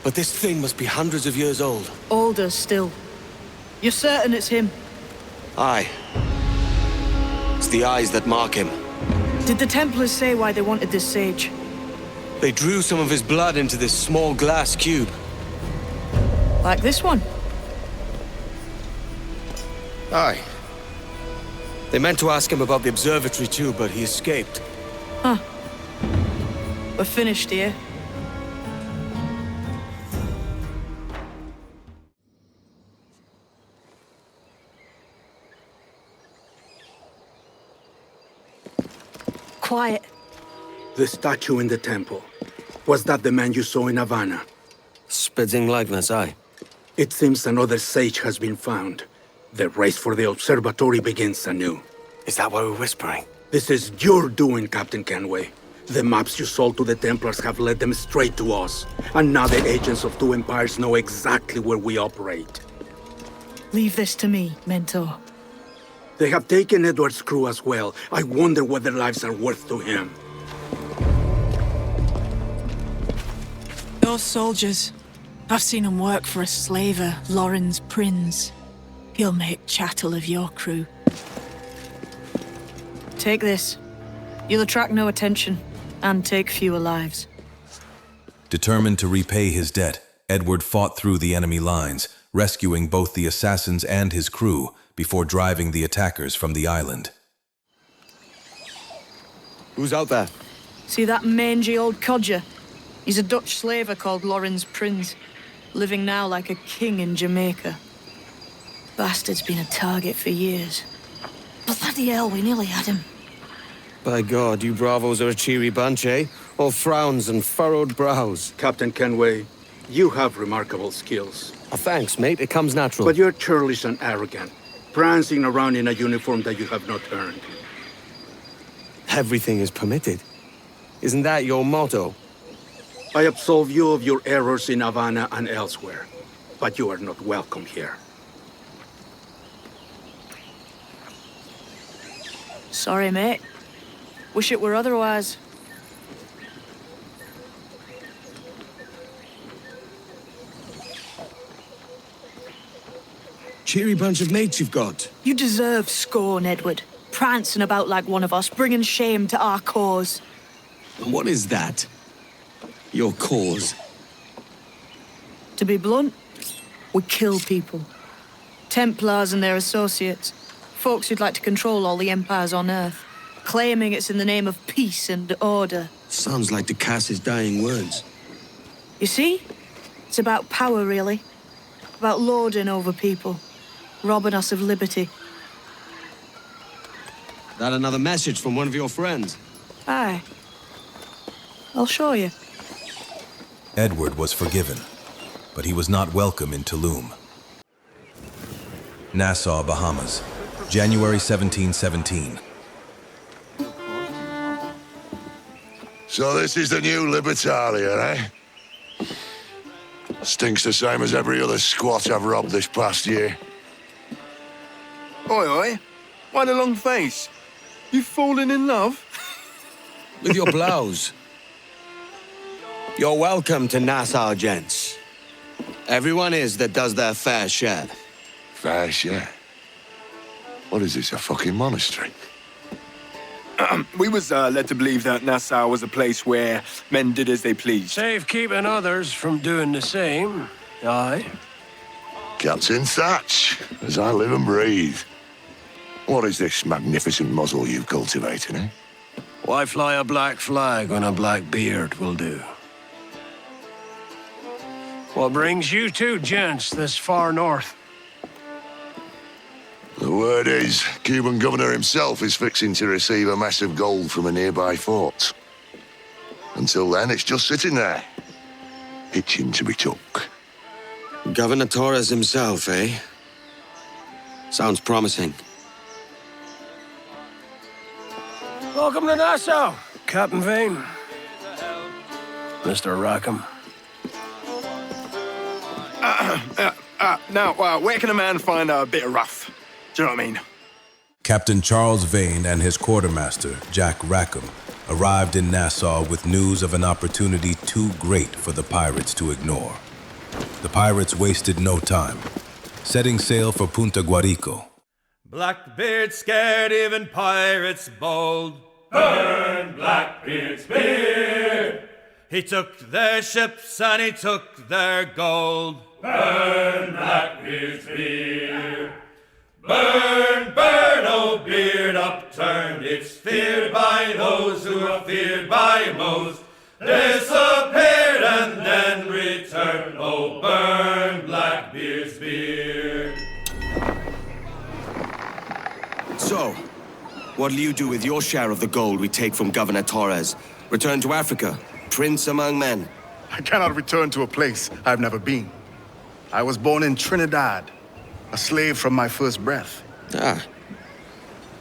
S3: But this thing must be hundreds of years old.
S12: Older still. You're certain it's him?
S3: Aye. It's the eyes that mark him.
S12: Did the Templars say why they wanted this sage?
S3: They drew some of his blood into this small glass cube.
S12: Like this one?
S3: Aye. They meant to ask him about the observatory too, but he escaped.
S12: Huh. We're finished here. Quiet.
S10: The statue in the temple. Was that the man you saw in Havana?
S3: Spitting likeness, aye.
S10: It seems another sage has been found. The race for the observatory begins anew.
S3: Is that why we're whispering?
S10: This is your doing, Captain Kenway. The maps you sold to the Templars have led them straight to us. And now the agents of two empires know exactly where we operate.
S12: Leave this to me, Mentor.
S10: They have taken Edward's crew as well. I wonder what their lives are worth to him.
S12: Those soldiers. I've seen them work for a slaver, Lorenz Prinz. He'll make chattel of your crew. Take this. You'll attract no attention, and take fewer lives.
S1: Determined to repay his debt, Edward fought through the enemy lines, rescuing both the assassins and his crew before driving the attackers from the island.
S3: Who's out there?
S12: See that mangy old codger? He's a Dutch slaver called Lorenz Prinz, living now like a king in Jamaica. Bastard's been a target for years. Bloody hell, we nearly had him.
S3: By God, you bravos are a cheery bunch, eh? All frowns and furrowed brows.
S10: Captain Kenway, you have remarkable skills.
S3: Thanks, mate. It comes natural.
S10: But you're churlish and arrogant, prancing around in a uniform that you have not earned.
S3: Everything is permitted. Isn't that your motto?
S10: I absolve you of your errors in Havana and elsewhere, but you are not welcome here.
S12: Sorry, mate. Wish it were otherwise.
S3: Cheery bunch of mates you've got.
S12: You deserve scorn, Edward. Prancing about like one of us, bringing shame to our cause.
S3: What is that? Your cause?
S12: To be blunt, we kill people. Templars and their associates. Folks who'd like to control all the empires on Earth. Claiming it's in the name of peace and order.
S3: Sounds like to cast his dying words.
S12: You see? It's about power, really. About lording over people. Robbing us of liberty.
S3: That another message from one of your friends?
S12: Aye. I'll show you.
S1: Edward was forgiven, but he was not welcome in Tulum. Nassau, Bahamas, January 1717.
S19: So this is the new Libertalia, eh? Stinks the same as every other squat I've robbed this past year.
S20: Oi, oi. Why the long face? You've fallen in love?
S3: With your blouse. You're welcome to Nassau, gents. Everyone is that does their fair share.
S19: Fair share? What is this, a fucking monastery?
S20: We was led to believe that Nassau was a place where men did as they pleased.
S4: Safe keeping others from doing the same. Aye.
S19: Captain Thatch, as I live and breathe. What is this magnificent muzzle you've cultivated, eh?
S4: Why fly a black flag when a black beard will do? What brings you two gents this far north?
S19: The word is, Cuban governor himself is fixing to receive a mass of gold from a nearby fort. Until then, it's just sitting there, itching to be took.
S3: Governor Torres himself, eh? Sounds promising.
S4: Welcome to Nassau, Captain Vane. Mr. Rackham.
S20: Now, where can a man find a bit of rough? Do you know what I mean?
S1: Captain Charles Vane and his quartermaster, Jack Rackham, arrived in Nassau with news of an opportunity too great for the pirates to ignore. The pirates wasted no time, setting sail for Punta Guarico.
S21: Blackbeard scared even pirates bold. Burn Blackbeard's beard! He took their ships and he took their gold. Burn Blackbeard's beard! Burn, burn, oh beard upturned, it's feared by those who are feared by most. Disappeared and then returned, oh burn Blackbeard's beard.
S3: So, what'll you do with your share of the gold we take from Governor Torres? Return to Africa, prince among men?
S11: I cannot return to a place I've never been. I was born in Trinidad. A slave from my first breath.
S3: Ah.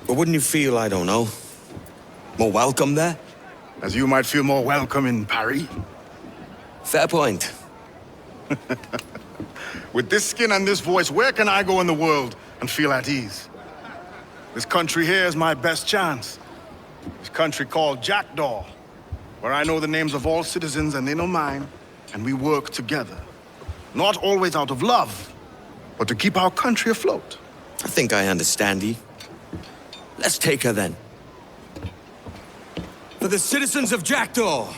S3: But wouldn't you feel, I don't know, more welcome there?
S11: As you might feel more welcome in Paris.
S3: Fair point.
S11: With this skin and this voice, where can I go in the world and feel at ease? This country here is my best chance. This country called Jackdaw, where I know the names of all citizens and they know mine, and we work together. Not always out of love, but to keep our country afloat.
S3: I think I understand ye. Let's take her then. For the citizens of Jackdaw!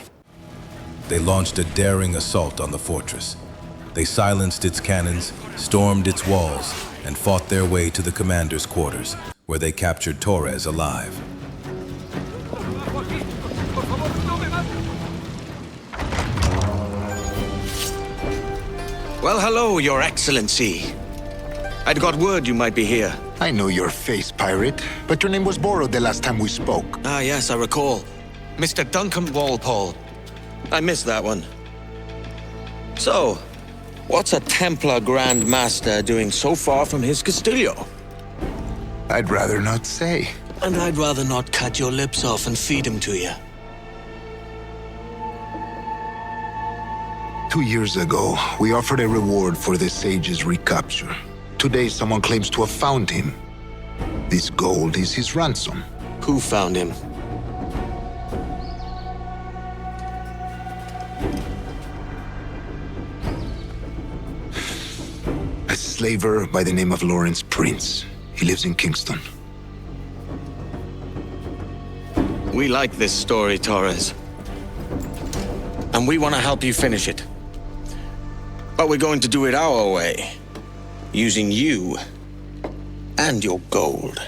S1: They launched a daring assault on the fortress. They silenced its cannons, stormed its walls, and fought their way to the commander's quarters, where they captured Torres alive.
S3: Well, hello, Your Excellency. I'd got word you might be here.
S8: I know your face, pirate, but your name was borrowed the last time we spoke.
S3: Ah, yes, I recall. Mr. Duncan Walpole. I missed that one. So, what's a Templar Grand Master doing so far from his Castillo?
S8: I'd rather not say.
S7: And I'd rather not cut your lips off and feed him to you.
S8: 2 years ago, we offered a reward for the sage's recapture. Today, someone claims to have found him. This gold is his ransom.
S3: Who found him?
S8: A slaver by the name of Lawrence Prince. He lives in Kingston.
S3: We like this story, Torres. And we want to help you finish it. But we're going to do it our way. Using you and your gold.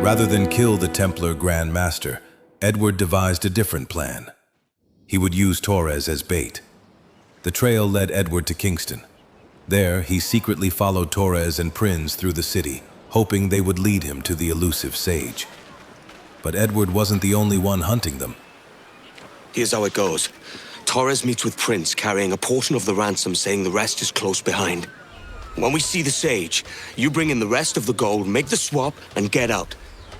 S1: Rather than kill the Templar Grand Master, Edward devised a different plan. He would use Torres as bait. The trail led Edward to Kingston. There, he secretly followed Torres and Prinz through the city, hoping they would lead him to the elusive sage. But Edward wasn't the only one hunting them.
S3: Here's how it goes. Torres meets with Prinz, carrying a portion of the ransom, saying the rest is close behind. When we see the sage, you bring in the rest of the gold, make the swap, and get out.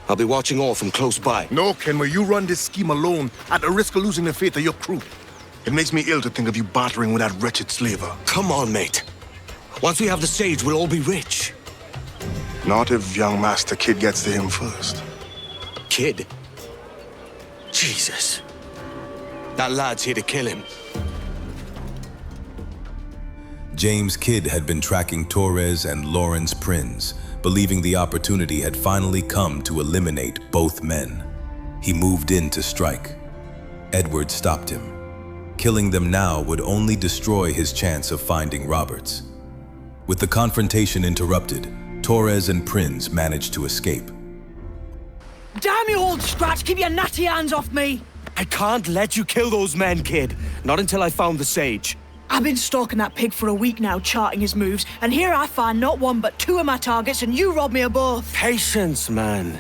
S3: I'll be watching all from close by.
S11: No, Kenway, you run this scheme alone, at the risk of losing the faith of your crew. It makes me ill to think of you bartering with that wretched slaver.
S3: Come on, mate. Once we have the sage, we'll all be rich.
S11: Not if young Master Kidd gets to him first.
S3: Kidd? Jesus. That lad's here to kill him.
S1: James Kidd had been tracking Torres and Lawrence Prinz, believing the opportunity had finally come to eliminate both men. He moved in to strike. Edward stopped him. Killing them now would only destroy his chance of finding Roberts. With the confrontation interrupted, Torres and Prinz managed to escape.
S12: Damn you, old scratch! Keep your natty hands off me!
S3: I can't let you kill those men, kid. Not until I found the sage.
S12: I've been stalking that pig for a week now, charting his moves, and here I find not one but two of my targets, and you rob me of both.
S3: Patience, man.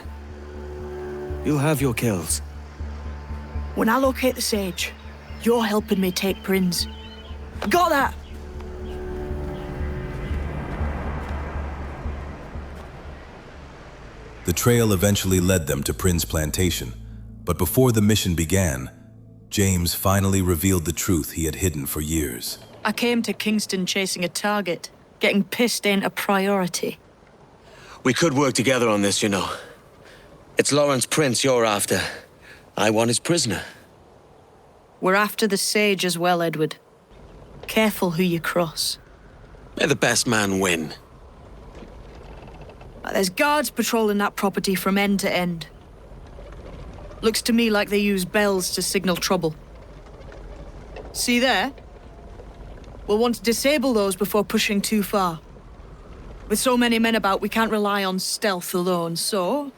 S3: You'll have your kills.
S12: When I locate the sage, you're helping me take Prinz. Got that?
S1: The trail eventually led them to Prinz Plantation, but before the mission began, James finally revealed the truth he had hidden for years.
S12: I came to Kingston chasing a target. Getting pissed ain't a priority.
S3: We could work together on this, you know. It's Lawrence Prince you're after. I want his prisoner.
S12: We're after the sage as well, Edward. Careful who you cross.
S3: May the best man win.
S12: There's guards patrolling that property from end to end. Looks to me like they use bells to signal trouble. See there? We'll want to disable those before pushing too far. With so many men about, we can't rely on stealth alone, so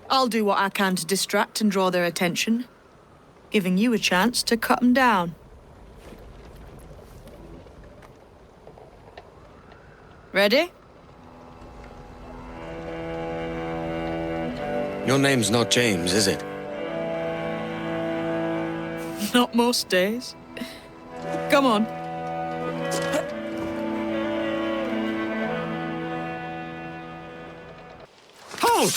S12: I'll do what I can to distract and draw their attention, giving you a chance to cut them down. Ready?
S3: Your name's not James, is it?
S12: Not most days. Come on.
S4: Hold!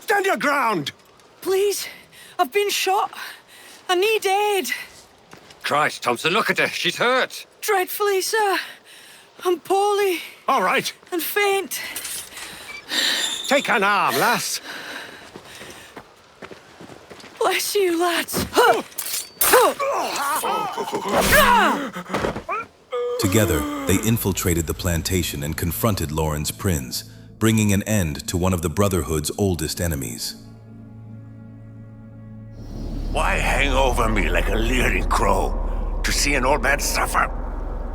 S4: Stand your ground!
S12: Please, I've been shot. I need aid.
S4: Christ, Thompson, look at her. She's hurt.
S12: Dreadfully, sir. I'm poorly.
S4: All right.
S12: And faint.
S4: Take an arm, lass.
S12: Bless you, lads.
S1: Together, they infiltrated the plantation and confronted Lawrence Prinz, bringing an end to one of the Brotherhood's oldest enemies.
S6: Why hang over me like a leering crow? To see an old man suffer?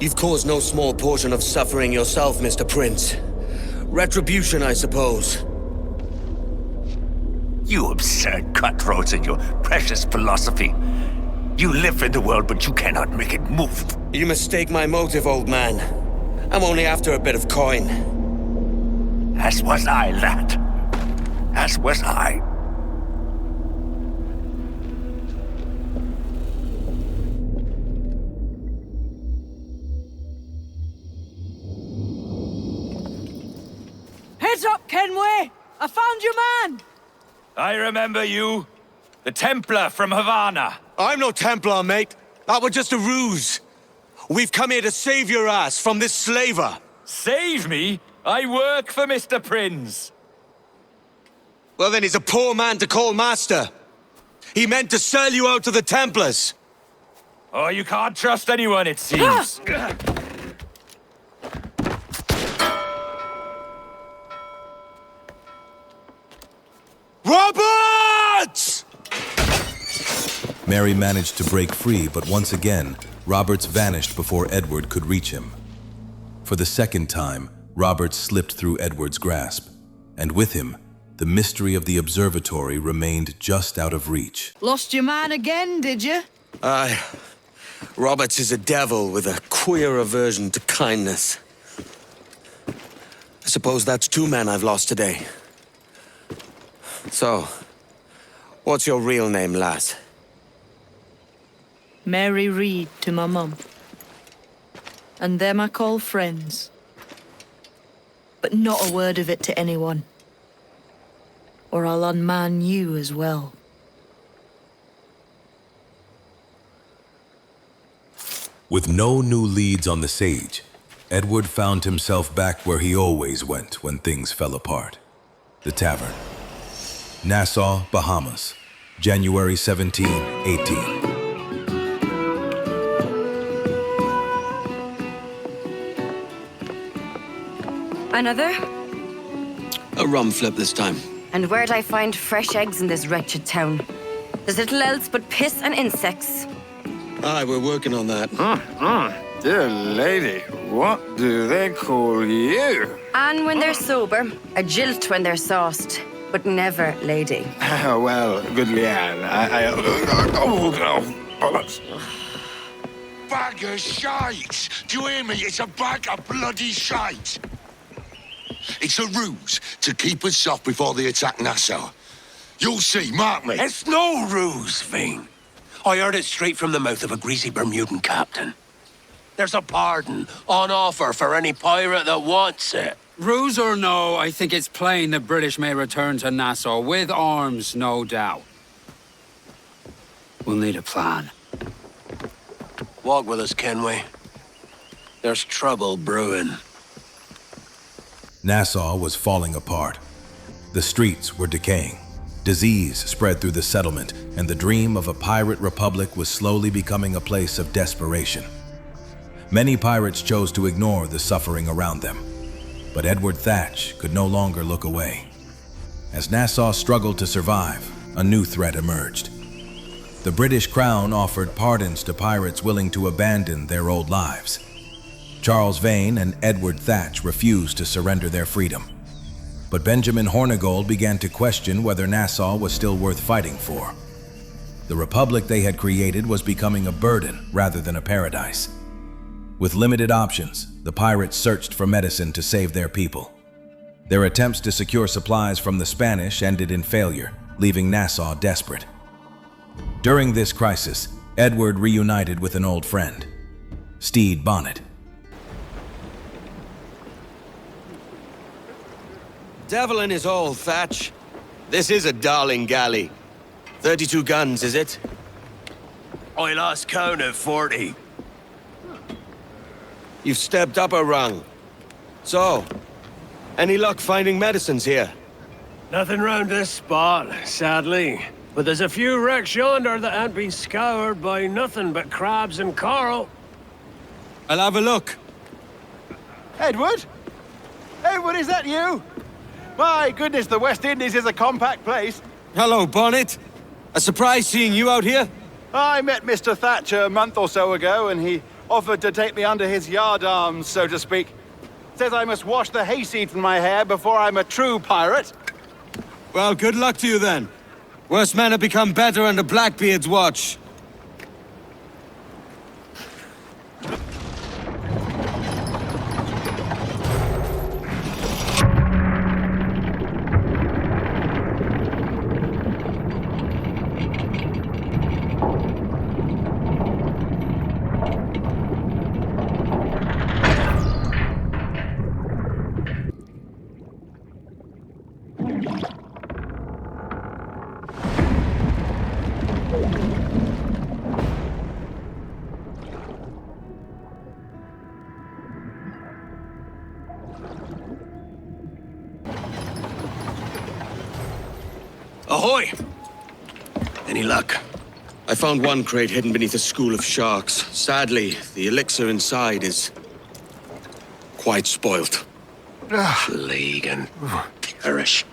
S3: You've caused no small portion of suffering yourself, Mr. Prince. Retribution, I suppose.
S6: You absurd cutthroats and your precious philosophy. You live in the world, but you cannot make it move.
S3: You mistake my motive, old man. I'm only after a bit of coin.
S6: As was I, lad. As was I.
S12: Heads up, Kenway! I found your man!
S6: I remember you. The Templar from Havana.
S3: I'm no Templar, mate. That was just a ruse. We've come here to save your ass from this slaver.
S6: Save me? I work for Mr. Prinz.
S3: Well, then he's a poor man to call master. He meant to sell you out to the Templars.
S6: Oh, you can't trust anyone, it seems.
S3: Roberts!
S1: Mary managed to break free, but once again, Roberts vanished before Edward could reach him. For the second time, Roberts slipped through Edward's grasp, and with him, the mystery of the observatory remained just out of reach.
S12: Lost your man again, did you?
S3: Aye. Roberts is a devil with a queer aversion to kindness. I suppose that's two men I've lost today. So, what's your real name, lass?
S12: Mary Reed to my mum. And them I call friends. But not a word of it to anyone. Or I'll unman you as well.
S1: With no new leads on the Sage, Edward found himself back where he always went when things fell apart. The tavern. Nassau, Bahamas, January 17, 18.
S9: Another?
S3: A rum flip this time.
S9: And where'd I find fresh eggs in this wretched town? There's little else but piss and insects.
S3: Aye, we're working on that.
S20: Dear lady, what do they call you?
S9: And when they're sober, a jilt when they're sauced, but never lady.
S20: Well, good Leanne, bollocks.
S19: Bag of shite! Do you hear me? It's a bag of bloody shite! It's a ruse to keep us soft before they attack Nassau. You'll see, mark me.
S6: It's no ruse, Ving. I heard it straight from the mouth of a greasy Bermudan captain. There's a pardon on offer for any pirate that wants it.
S10: Ruse or no, I think it's plain the British may return to Nassau with arms, no doubt. We'll need a plan.
S6: Walk with us, Kenway. There's trouble brewing.
S1: Nassau was falling apart. The streets were decaying. Disease spread through the settlement, and the dream of a pirate republic was slowly becoming a place of desperation. Many pirates chose to ignore the suffering around them, but Edward Thatch could no longer look away. As Nassau struggled to survive, a new threat emerged. The British Crown offered pardons to pirates willing to abandon their old lives. Charles Vane and Edward Thatch refused to surrender their freedom. But Benjamin Hornigold began to question whether Nassau was still worth fighting for. The republic they had created was becoming a burden rather than a paradise. With limited options, the pirates searched for medicine to save their people. Their attempts to secure supplies from the Spanish ended in failure, leaving Nassau desperate. During this crisis, Edward reunited with an old friend, Stede Bonnet.
S3: Devil in his hole, Thatch. This is a darling galley. 32 guns, is it?
S6: I lost count at 40.
S3: You've stepped up a rung. So, any luck finding medicines here?
S4: Nothing round this spot, sadly. But there's a few wrecks yonder that ain't been scoured by nothing but crabs and coral.
S3: I'll have a look.
S5: Edward? Edward, is that you? My goodness, the West Indies is a compact place.
S3: Hello, Bonnet. A surprise seeing you out here?
S5: I met Mr. Thatcher a month or so ago, and he offered to take me under his yardarms, so to speak. Says I must wash the hayseed from my hair before I'm a true pirate.
S3: Well, good luck to you then. Worse men have become better under Blackbeard's watch.
S6: Ahoy! Any luck?
S3: I found one crate hidden beneath a school of sharks. Sadly, the elixir inside is quite spoilt.
S6: Plague and perish.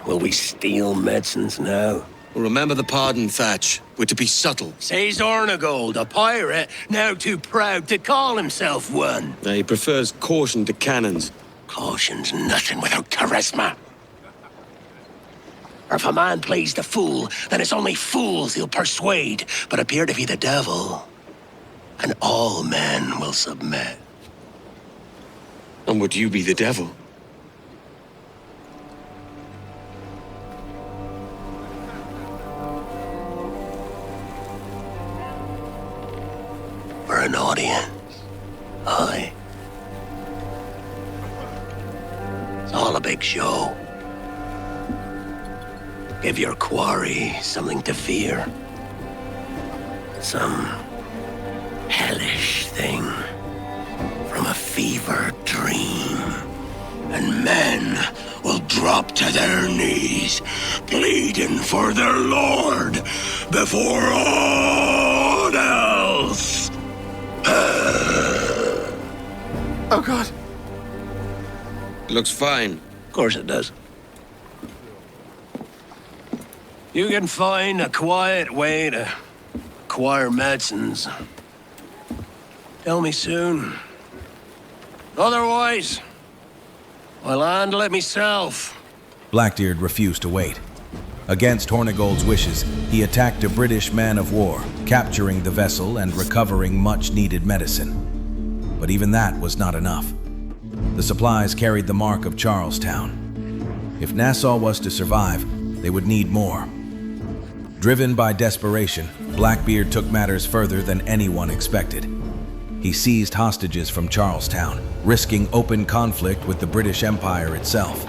S6: Will we steal medicines now?
S3: Well, remember the pardon, Thatch. We're to be subtle.
S6: Says Ornegold, a pirate, now too proud to call himself one.
S3: He prefers caution to cannons.
S6: Caution's nothing without charisma. Or if a man plays the fool, then it's only fools he'll persuade, but appear to be the devil. And all men will submit.
S3: And would you be the devil?
S6: For an audience, aye. It's all a big show. Give your quarry something to fear. Some hellish thing from a fever dream. And men will drop to their knees, pleading for their lord before all else.
S5: Oh, God.
S3: Looks fine.
S6: Of course it does. You can find a quiet way to acquire medicines. Tell me soon. Otherwise, I'll handle it myself.
S1: Blackbeard refused to wait. Against Hornigold's wishes, he attacked a British man-of-war, capturing the vessel and recovering much-needed medicine. But even that was not enough. The supplies carried the mark of Charlestown. If Nassau was to survive, they would need more. Driven by desperation, Blackbeard took matters further than anyone expected. He seized hostages from Charlestown, risking open conflict with the British Empire itself.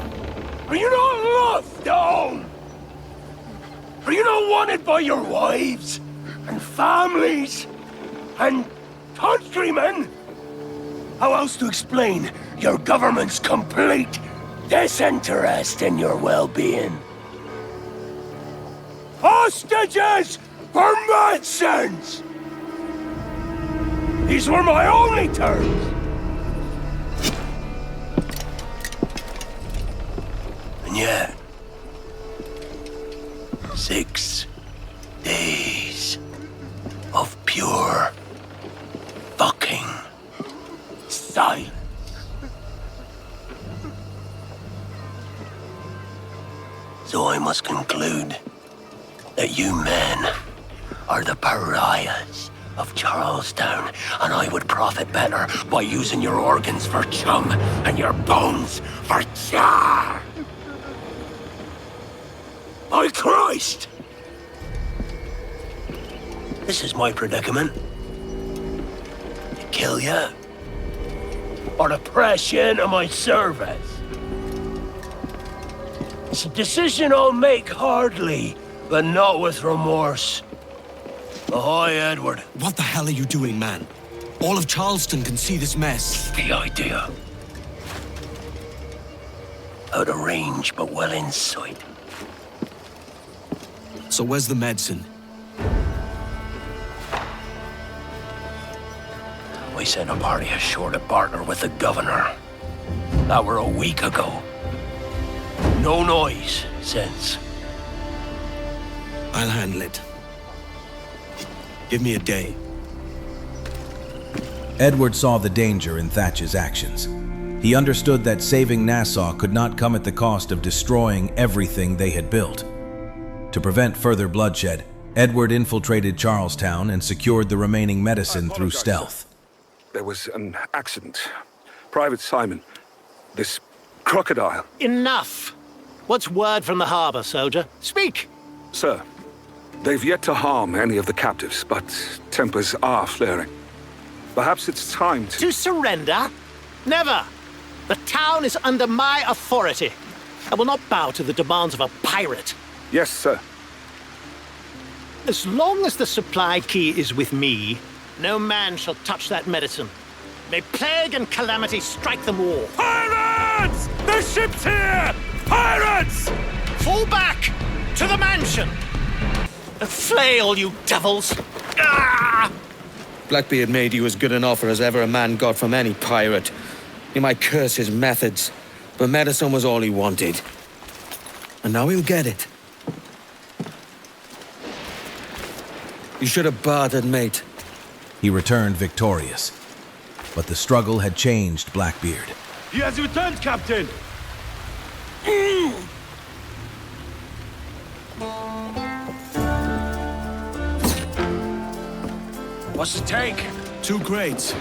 S6: Are you not loved, Dawn? Are you not wanted by your wives and families and countrymen? How else to explain your government's complete disinterest in your well-being? Hostages for medicines! These were my only terms. And yet, 6 days of pure fucking silence. So I must conclude that you men are the pariahs of Charlestown, and I would profit better by using your organs for chum and your bones for char. Oh, Christ! This is my predicament. To kill you, or to press you into my service. It's a decision I'll make hardly, but not with remorse. Ahoy, Edward.
S13: What the hell are you doing, man? All of Charleston can see this mess.
S6: The idea. Out of range, but well in sight.
S13: So where's the medicine?
S6: We sent a party ashore to partner with the governor. That were a week ago. No noise since.
S13: I'll handle it. Give me a day.
S1: Edward saw the danger in Thatch's actions. He understood that saving Nassau could not come at the cost of destroying everything they had built. To prevent further bloodshed, Edward infiltrated Charlestown and secured the remaining medicine through stealth.
S22: There was an accident. Private Simon. This crocodile.
S23: Enough! What's word from the harbor, soldier? Speak!
S22: Sir, they've yet to harm any of the captives, but tempers are flaring. Perhaps it's time to...
S23: To surrender? Never! The town is under my authority. I will not bow to the demands of a pirate.
S22: Yes, sir.
S23: As long as the supply key is with me, no man shall touch that medicine. May plague and calamity strike them all.
S6: Pirates! The ship's here! Pirates!
S23: Fall back! To the mansion! A flail, you devils! Ah!
S13: Blackbeard made you as good an offer as ever a man got from any pirate. You might curse his methods, but medicine was all he wanted. And now he'll get it. You should have bartered, mate.
S1: He returned victorious, but the struggle had changed Blackbeard.
S6: He has returned, Captain! What's the take?
S13: 2 crates,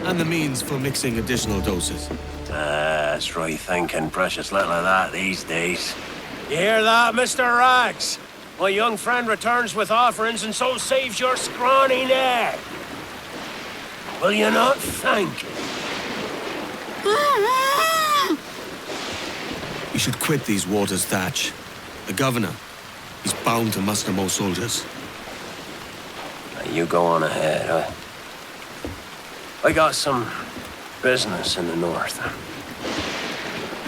S13: and the means for mixing additional doses.
S6: That's right thinking, precious little of that these days. You hear that, Mr. Rags? My young friend returns with offerings and so saves your scrawny neck. Will you not thank him?
S13: You should quit these waters, Thatch. The governor, he's bound to muster more soldiers.
S6: You go on ahead. I got some business in the north.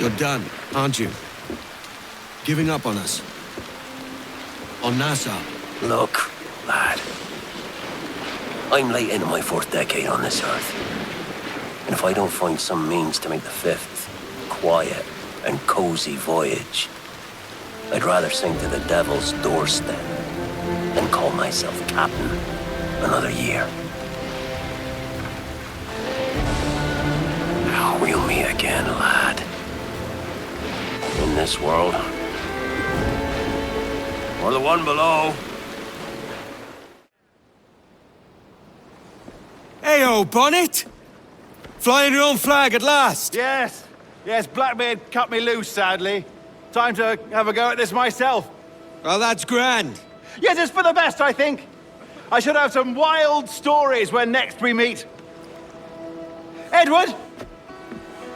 S13: You're done, aren't you? Giving up on us? On Nassau?
S6: Look, lad. I'm late into my 4th decade on this earth. And if I don't find some means to make the 5th quiet and cozy voyage, I'd rather sink to the devil's doorstep than call myself captain another year. We'll meet again, lad. In this world. Or the one below.
S21: Hey-o, Bonnet! Flying your own flag at last!
S5: Yes. Yes, Blackbeard cut me loose, sadly. Time to have a go at this myself.
S21: Well, that's grand.
S5: Yes, it's for the best, I think. I should have some wild stories when next we meet. Edward!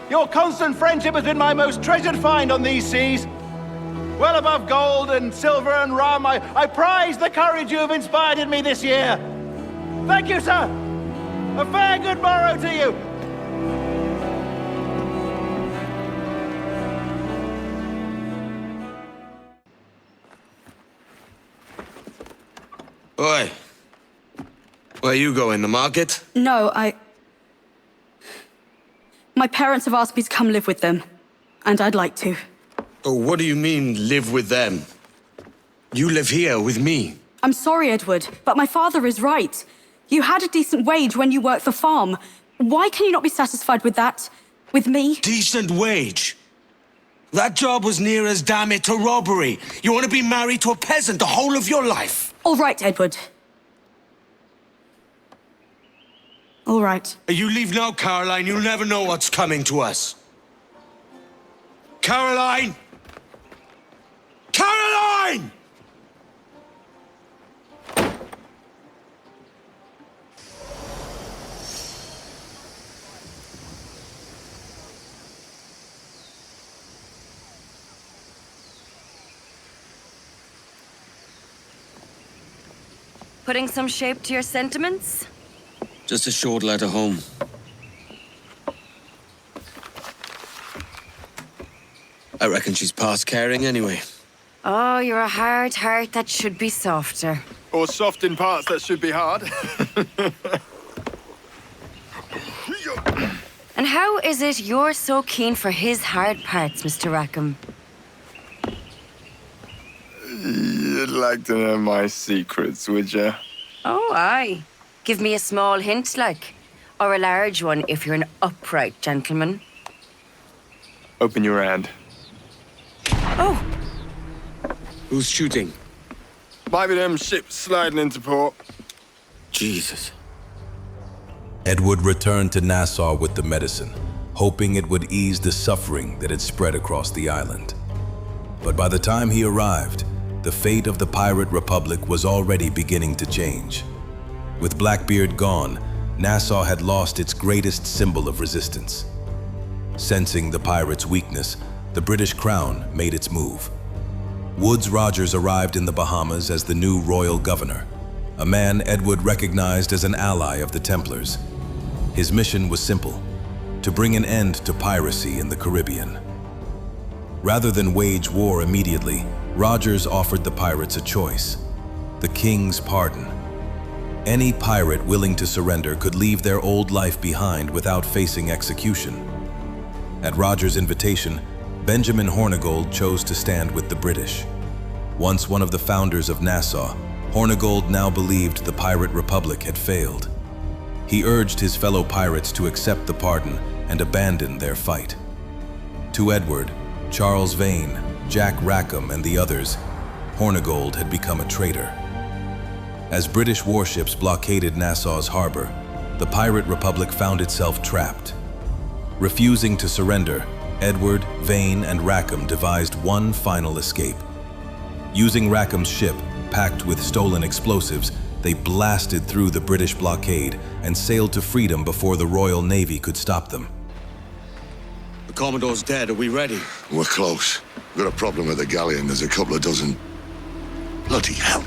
S5: Your constant friendship has been my most treasured find on these seas. Well above gold and silver and rum, I prize the courage you have inspired in me this year. Thank you, sir. A fair good morrow to you.
S13: Oi. Where you going, the market?
S2: No, My parents have asked me to come live with them, and I'd like to.
S13: Oh, what do you mean, live with them? You live here with me.
S2: I'm sorry, Edward, but my father is right. You had a decent wage when you worked the farm. Why can you not be satisfied with that? With me?
S13: Decent wage? That job was near as, damn it, to robbery. You want to be married to a peasant the whole of your life?
S2: All right, Edward. All right.
S13: You leave now, Caroline. You'll never know what's coming to us. Caroline! Caroline!
S11: mine!
S9: Putting some shape to your sentiments?
S13: Just a short letter home. I reckon she's past caring anyway.
S9: Oh, you're a hard heart that should be softer.
S20: Or soft in parts that should be hard.
S9: And how is it you're so keen for his hard parts, Mr. Rackham?
S20: You'd like to know my secrets, would you?
S9: Oh, aye. Give me a small hint, like. Or a large one if you're an upright gentleman.
S20: Open your hand.
S9: Oh!
S13: Who's shooting?
S20: Might be them ships sliding into port.
S13: Jesus.
S1: Edward returned to Nassau with the medicine, hoping it would ease the suffering that had spread across the island. But by the time he arrived, the fate of the Pirate Republic was already beginning to change. With Blackbeard gone, Nassau had lost its greatest symbol of resistance. Sensing the pirates' weakness, the British Crown made its move. Woodes Rogers arrived in the Bahamas as the new royal governor, a man Edward recognized as an ally of the Templars. His mission was simple: to bring an end to piracy in the Caribbean. Rather than wage war immediately, Rogers offered the pirates a choice: the king's pardon. Any pirate willing to surrender could leave their old life behind without facing execution. At Rogers' invitation, Benjamin Hornigold chose to stand with the British. Once one of the founders of Nassau, Hornigold now believed the Pirate Republic had failed. He urged his fellow pirates to accept the pardon and abandon their fight. To Edward, Charles Vane, Jack Rackham, and the others, Hornigold had become a traitor. As British warships blockaded Nassau's harbor, the Pirate Republic found itself trapped. Refusing to surrender, Edward, Vane, and Rackham devised one final escape. Using Rackham's ship, packed with stolen explosives, they blasted through the British blockade and sailed to freedom before the Royal Navy could stop them.
S13: The Commodore's dead. Are we ready?
S19: We're close. We've got a problem with the galleon. There's a couple of dozen... Bloody hell.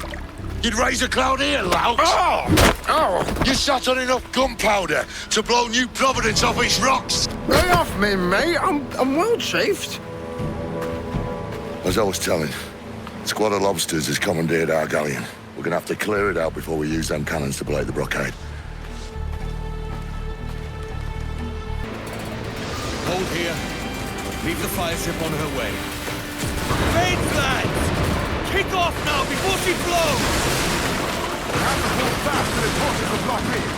S19: You'd raise a cloud here, lout! Oh! You sat on enough gunpowder to blow New Providence off its rocks!
S8: Lay off me, mate. I'm well chafed.
S19: As I was telling, a squad of lobsters has commandeered our galleon. We're gonna have to clear it out before we use them cannons to blow the blockade.
S21: Hold here. Leave the fire ship on her way. Faith, lads! Kick off now before she blows!
S11: We have to hold fast to the forces of blockade.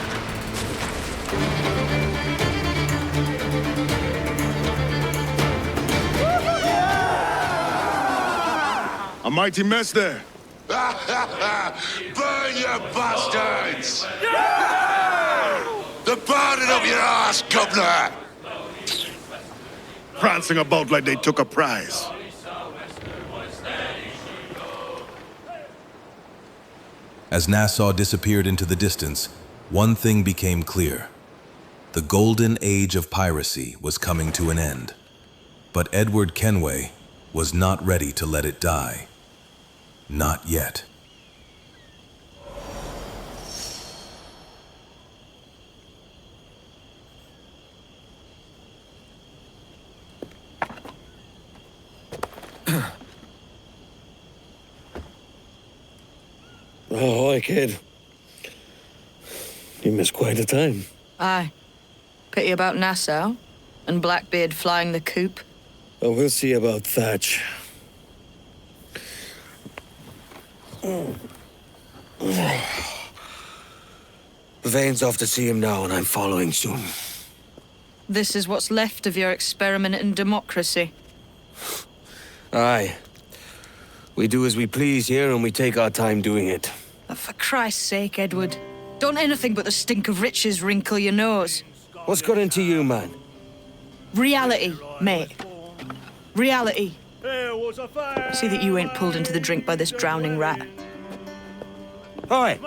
S11: A mighty mess there.
S19: Burn, you bastards! The pardon of your ass, governor!
S11: Prancing about like they took a prize.
S1: As Nassau disappeared into the distance, one thing became clear. The Golden Age of Piracy was coming to an end. But Edward Kenway was not ready to let it die. Not yet.
S13: Oh, hi, kid. You missed quite a time.
S12: Aye. Pity about Nassau and Blackbeard flying the coop.
S13: Oh, we'll see about Thatch. Vane's off to see him now, and I'm following soon.
S12: This is what's left of your experiment in democracy.
S13: Aye. We do as we please here, and we take our time doing it.
S12: For Christ's sake, Edward. Don't anything but the stink of riches wrinkle your nose.
S13: What's got into you, man?
S12: Reality, mate. Reality. There was a fire. See that you ain't pulled into the drink by this drowning rat.
S21: Oi!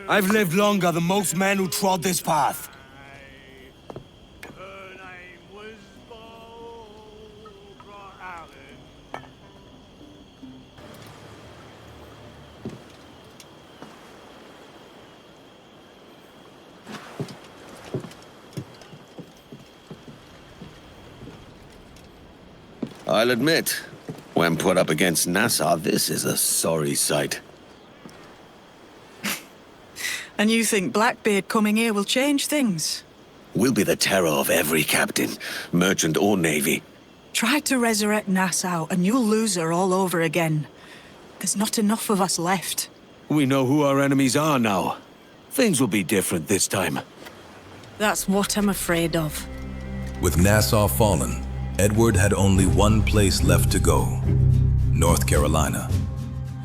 S21: I've lived longer than most men who trod this path.
S14: I'll admit, when put up against Nassau, this is a sorry sight.
S12: And you think Blackbeard coming here will change things?
S14: We'll be the terror of every captain, merchant or navy.
S12: Try to resurrect Nassau and you'll lose her all over again. There's not enough of us left.
S21: We know who our enemies are now. Things will be different this time.
S12: That's what I'm afraid of.
S1: With Nassau fallen, Edward had only one place left to go: North Carolina.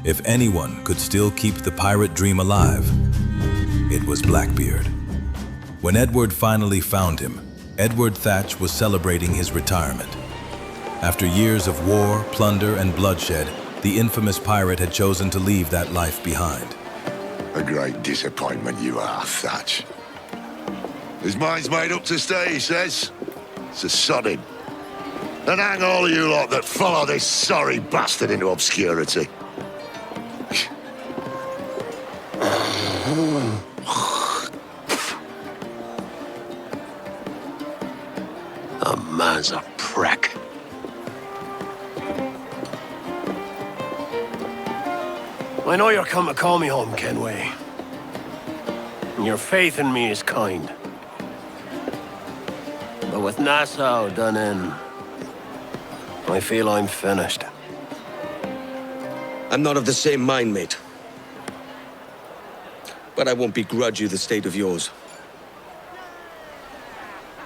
S1: If anyone could still keep the pirate dream alive, it was Blackbeard. When Edward finally found him, Edward Thatch was celebrating his retirement. After years of war, plunder, and bloodshed, the infamous pirate had chosen to leave that life behind.
S19: A great disappointment you are, Thatch. His mind's made up to stay, he says. It's a sodding. And hang all of you lot that follow this sorry bastard into obscurity.
S6: A man's a prick. I know you're come to call me home, Kenway. And your faith in me is kind. But with Nassau done in, I feel I'm finished.
S14: I'm not of the same mind, mate. But I won't begrudge you the state of yours.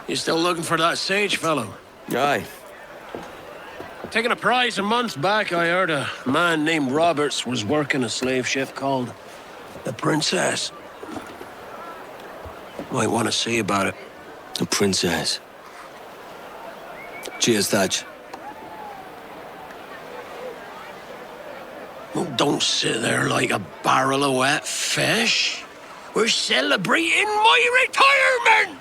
S6: You still looking for that sage fellow?
S14: Aye.
S6: Taking a prize a month back, I heard a man named Roberts was working a slave ship called the Princess. Might want to see about it.
S14: The Princess. Cheers, Thatch.
S6: Oh, don't sit there like a barrel of wet fish. We're celebrating my retirement!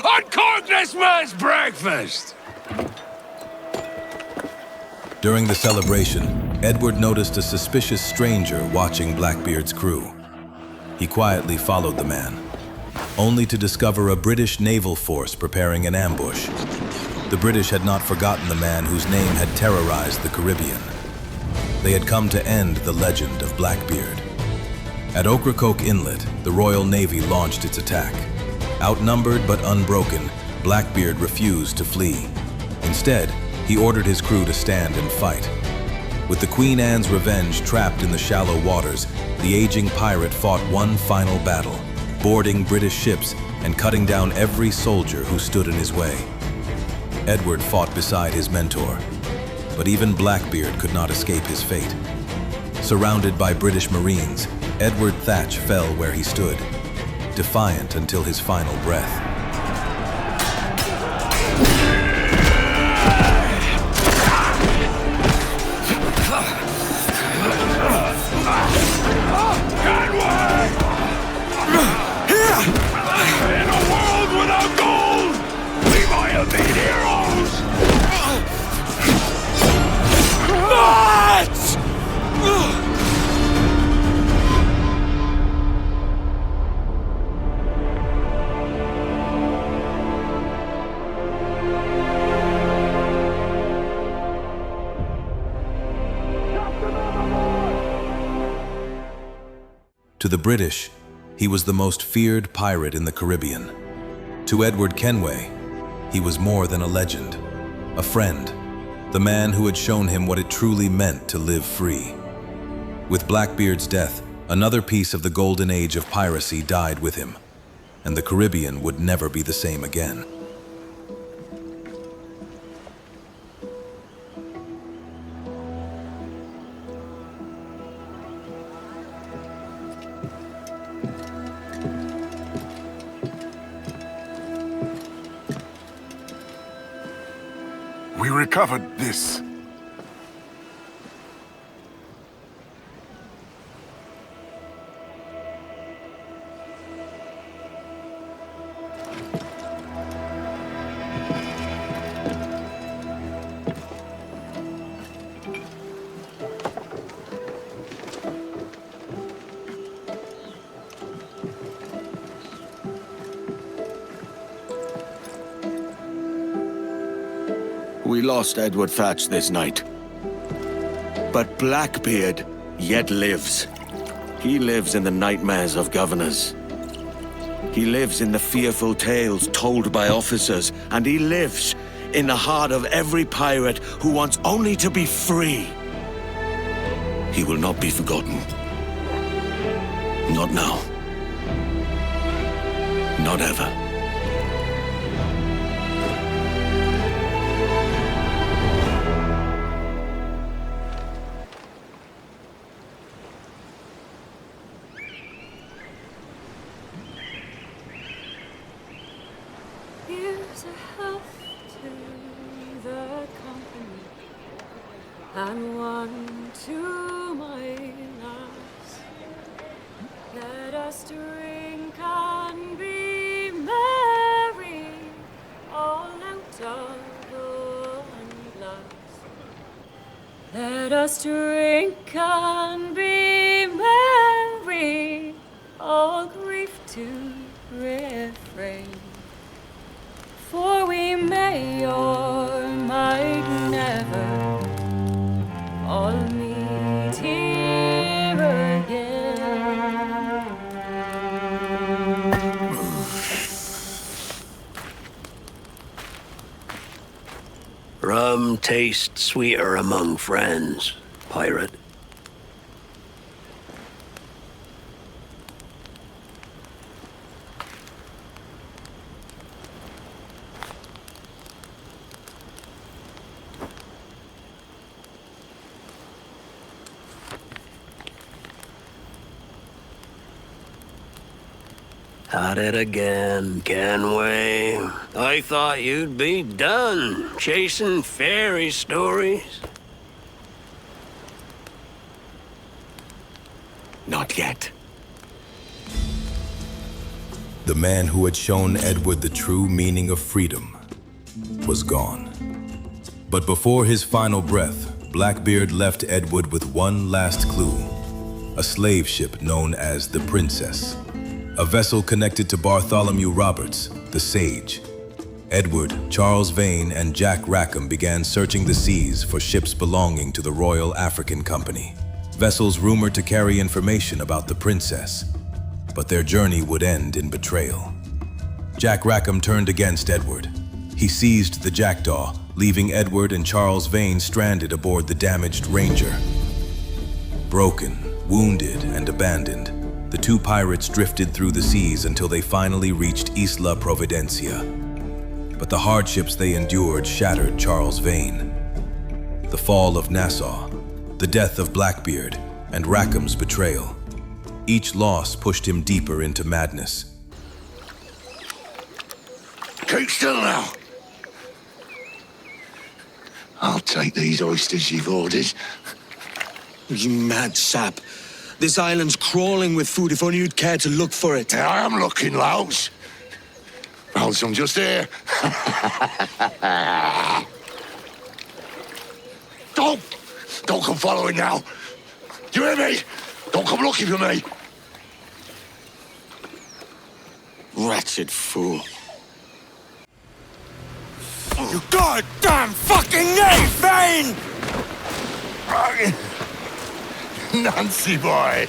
S6: Uncork this man's breakfast!
S1: During the celebration, Edward noticed a suspicious stranger watching Blackbeard's crew. He quietly followed the man, only to discover a British naval force preparing an ambush. The British had not forgotten the man whose name had terrorized the Caribbean. They had come to end the legend of Blackbeard. At Ocracoke Inlet, the Royal Navy launched its attack. Outnumbered but unbroken, Blackbeard refused to flee. Instead, he ordered his crew to stand and fight. With the Queen Anne's Revenge trapped in the shallow waters, the aging pirate fought one final battle, boarding British ships and cutting down every soldier who stood in his way. Edward fought beside his mentor, but even Blackbeard could not escape his fate. Surrounded by British Marines, Edward Thatch fell where he stood, defiant until his final breath.
S6: In a world without gold, we might have been heroes!
S1: To the British, he was the most feared pirate in the Caribbean. To Edward Kenway, he was more than a legend, a friend, the man who had shown him what it truly meant to live free. With Blackbeard's death, another piece of the Golden Age of Piracy died with him, and the Caribbean would never be the same again.
S11: recovered this.
S14: We lost Edward Thatch this night. But Blackbeard yet lives. He lives in the nightmares of governors. He lives in the fearful tales told by officers, and he lives in the heart of every pirate who wants only to be free. He will not be forgotten. Not now. Not ever.
S15: Here's a health to the company, and one to my lass. Let us drink and be merry, all out of one glass. Let us drink and be merry, all grief to refrain. For we may or might never all meet here again.
S6: Rum tastes sweeter among friends, pirate. At it again, Kenway. I thought you'd be done chasing fairy stories.
S14: Not yet.
S1: The man who had shown Edward the true meaning of freedom was gone. But before his final breath, Blackbeard left Edward with one last clue: a slave ship known as the Princess. A vessel connected to Bartholomew Roberts, the Sage. Edward, Charles Vane, and Jack Rackham began searching the seas for ships belonging to the Royal African Company. Vessels rumored to carry information about the princess, but their journey would end in betrayal. Jack Rackham turned against Edward. He seized the Jackdaw, leaving Edward and Charles Vane stranded aboard the damaged Ranger. Broken, wounded, and abandoned, the two pirates drifted through the seas until they finally reached Isla Providencia. But the hardships they endured shattered Charles Vane. The fall of Nassau, the death of Blackbeard, and Rackham's betrayal. Each loss pushed him deeper into madness.
S19: Keep still now. I'll take these oysters you've ordered.
S14: You mad sap. This island's crawling with food if only you'd care to look for it.
S19: I am looking, Laos. Found some just here. Don't come following now. Do you hear me? Don't come looking for me.
S14: Wretched fool.
S19: You goddamn fucking knave, Vane! Nancy boy,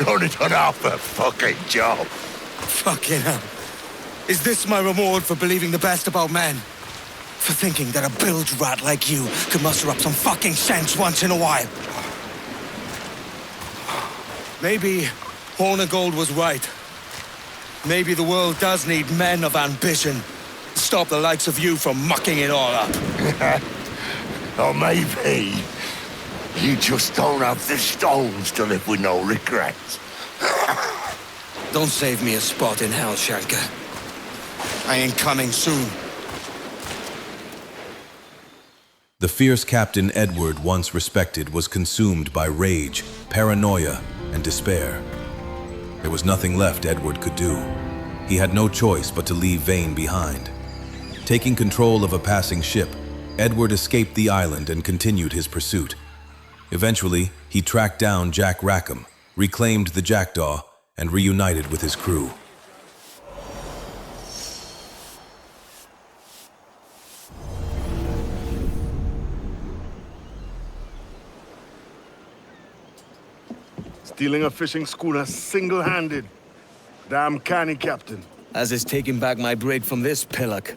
S19: only done half a fucking job.
S13: Fucking hell. Is this my reward for believing the best about men? For thinking that a bilge rat like you could muster up some fucking sense once in a while? Maybe Horn of Gold was right. Maybe the world does need men of ambition. Stop the likes of you from mucking it all up.
S19: Or maybe you just don't have the stones to live with no regrets.
S13: Don't save me a spot in hell, Shanker. I ain't coming soon.
S1: The fierce Captain Edward, once respected, was consumed by rage, paranoia, and despair. There was nothing left Edward could do. He had no choice but to leave Vane behind. Taking control of a passing ship, Edward escaped the island and continued his pursuit. Eventually, he tracked down Jack Rackham, reclaimed the Jackdaw, and reunited with his crew.
S11: Stealing a fishing schooner single-handed. Damn canny, Captain.
S13: As is taking back my brig from this pillock.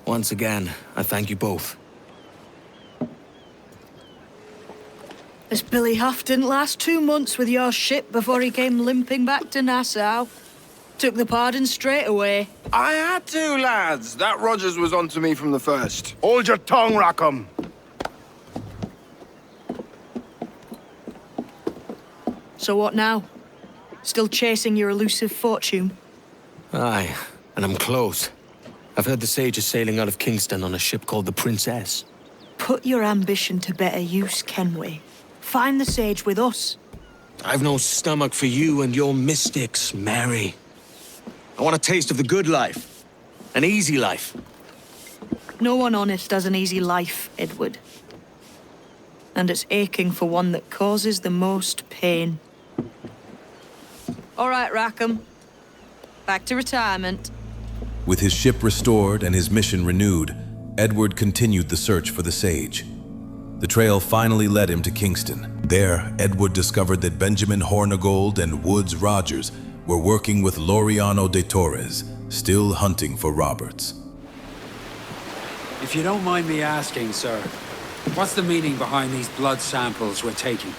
S13: Once again, I thank you both.
S12: This Billy Huff didn't last 2 months with your ship before he came limping back to Nassau. Took the pardon straight away.
S20: I had to, lads. That Rogers was onto me from the first.
S11: Hold your tongue, Rackham.
S12: So what now? Still chasing your elusive fortune?
S13: Aye, and I'm close. I've heard the Sage is sailing out of Kingston on a ship called the Princess.
S12: Put your ambition to better use, Kenway. Find the Sage with us.
S13: I've no stomach for you and your mystics, Mary. I want a taste of the good life. An easy life.
S12: No one honest has an easy life, Edward. And it's aching for one that causes the most pain. All right, Rackham. Back to retirement.
S1: With his ship restored and his mission renewed, Edward continued the search for the Sage. The trail finally led him to Kingston. There, Edward discovered that Benjamin Hornigold and Woods Rogers were working with Laureano de Torres, still hunting for Roberts.
S10: If you don't mind me asking, sir, what's the meaning behind these blood samples we're taking?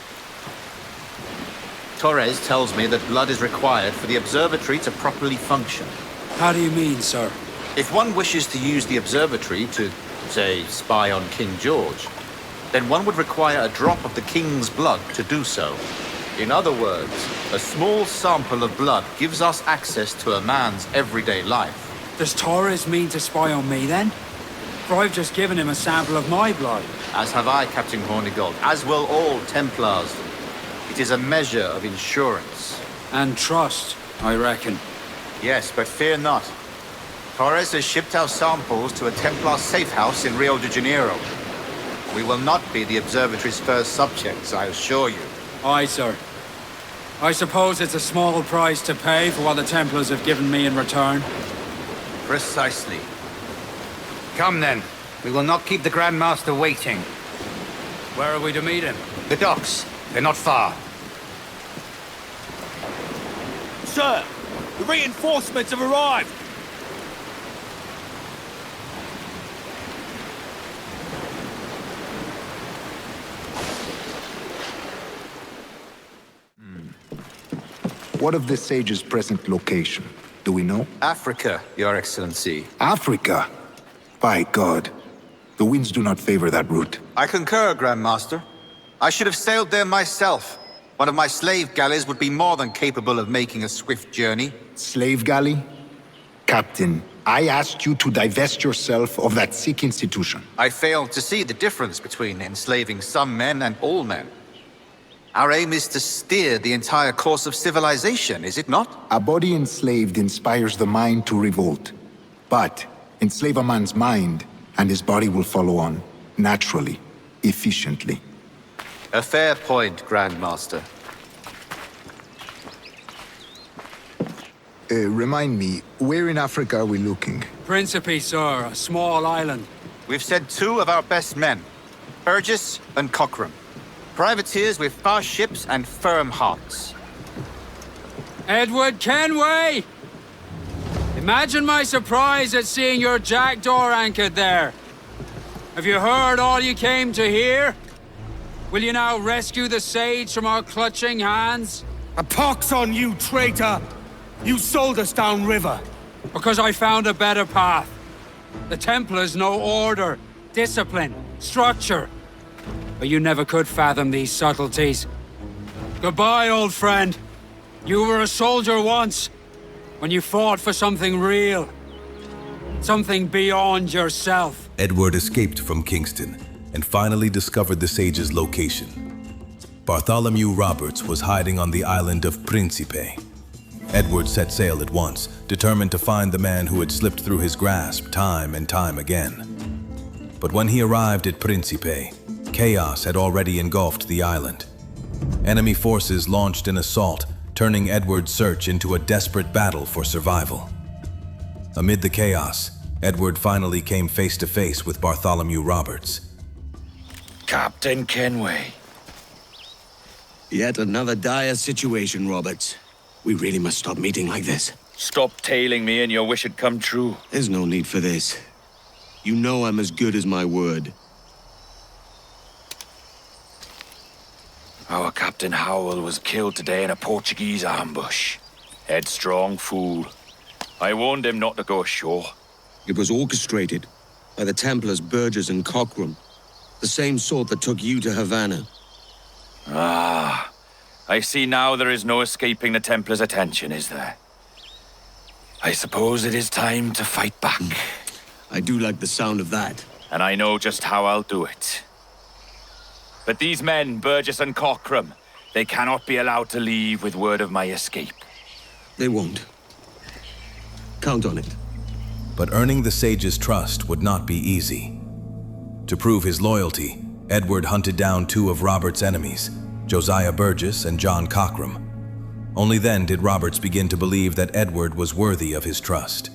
S16: Torres tells me that blood is required for the observatory to properly function.
S10: How do you mean, sir?
S16: If one wishes to use the observatory to, say, spy on King George, then one would require a drop of the King's blood to do so. In other words, a small sample of blood gives us access to a man's everyday life.
S10: Does Torres mean to spy on me, then? For I've just given him a sample of my blood.
S16: As have I, Captain Hornigold, as will all Templars. It is a measure of insurance.
S10: And trust, I reckon.
S16: Yes, but fear not. Torres has shipped our samples to a Templar safe house in Rio de Janeiro. We will not be the observatory's first subjects, I assure you.
S10: Aye, sir. I suppose it's a small price to pay for what the Templars have given me in return.
S16: Precisely. Come then. We will not keep the Grand Master waiting.
S10: Where are we to meet him?
S16: The docks. They're not far.
S6: Sir, the reinforcements have arrived.
S8: What of the Sage's present location? Do we know?
S16: Africa, Your Excellency.
S8: Africa? By God. The winds do not favor that route.
S16: I concur, Grand Master. I should have sailed there myself. One of my slave galleys would be more than capable of making a swift journey.
S8: Slave galley? Captain, I asked you to divest yourself of that sick institution.
S16: I failed to see the difference between enslaving some men and all men. Our aim is to steer the entire course of civilization, is it not?
S8: A body enslaved inspires the mind to revolt. But enslave a man's mind, and his body will follow on, naturally, efficiently.
S16: A fair point, Grand Master.
S8: Remind me, where in Africa are we looking?
S10: Principe, sir, a small island.
S16: We've sent 2 of our best men, Burgess and Cochrane. Privateers with fast ships and firm hearts.
S10: Edward Kenway! Imagine my surprise at seeing your Jackdaw anchored there. Have you heard all you came to hear? Will you now rescue the Sage from our clutching hands?
S6: A pox on you, traitor! You sold us downriver.
S10: Because I found a better path. The Templars know order, discipline, structure. But you never could fathom these subtleties. Goodbye, old friend. You were a soldier once, when you fought for something real. Something beyond yourself.
S1: Edward escaped from Kingston, and finally discovered the sage's location. Bartholomew Roberts was hiding on the island of Principe. Edward set sail at once, determined to find the man who had slipped through his grasp time and time again. But when he arrived at Principe, chaos had already engulfed the island. Enemy forces launched an assault, turning Edward's search into a desperate battle for survival. Amid the chaos, Edward finally came face to face with Bartholomew Roberts.
S14: Captain Kenway.
S3: Yet another dire situation, Roberts. We really must stop meeting like this.
S14: Stop tailing me and your wish had come true.
S3: There's no need for this. You know I'm as good as my word.
S14: Our Captain Howell was killed today in a Portuguese ambush. Headstrong fool. I warned him not to go ashore.
S3: It was orchestrated by the Templars Burgess and Cockram. The same sort that took you to Havana.
S14: Ah, I see now there is no escaping the Templars' attention, is there? I suppose it is time to fight back.
S3: I do like the sound of that.
S14: And I know just how I'll do it. But these men, Burgess and Cockram, they cannot be allowed to leave with word of my escape.
S3: They won't. Count on it.
S1: But earning the sage's trust would not be easy. To prove his loyalty, Edward hunted down two of Robert's enemies, Josiah Burgess and John Cockram. Only then did Roberts begin to believe that Edward was worthy of his trust.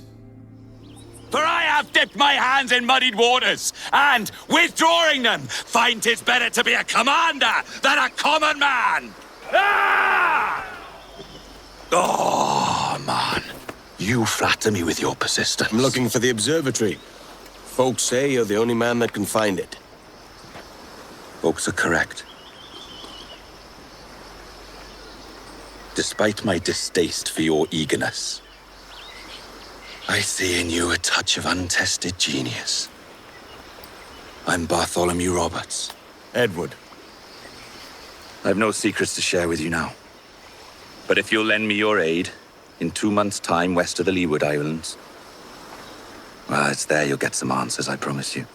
S14: For I have dipped my hands in muddied waters, and, withdrawing them, find 'tis better to be a commander than a common man! Ah!
S16: Oh, man. You flatter me with your persistence.
S3: I'm looking for the observatory. Folks say you're the only man that can find it.
S16: Folks are correct. Despite my distaste for your eagerness, I see in you a touch of untested genius. I'm Bartholomew Roberts.
S3: Edward.
S16: I've no secrets to share with you now. But if you'll lend me your aid, in 2 months' time west of the Leeward Islands, well, it's there you'll get some answers, I promise you.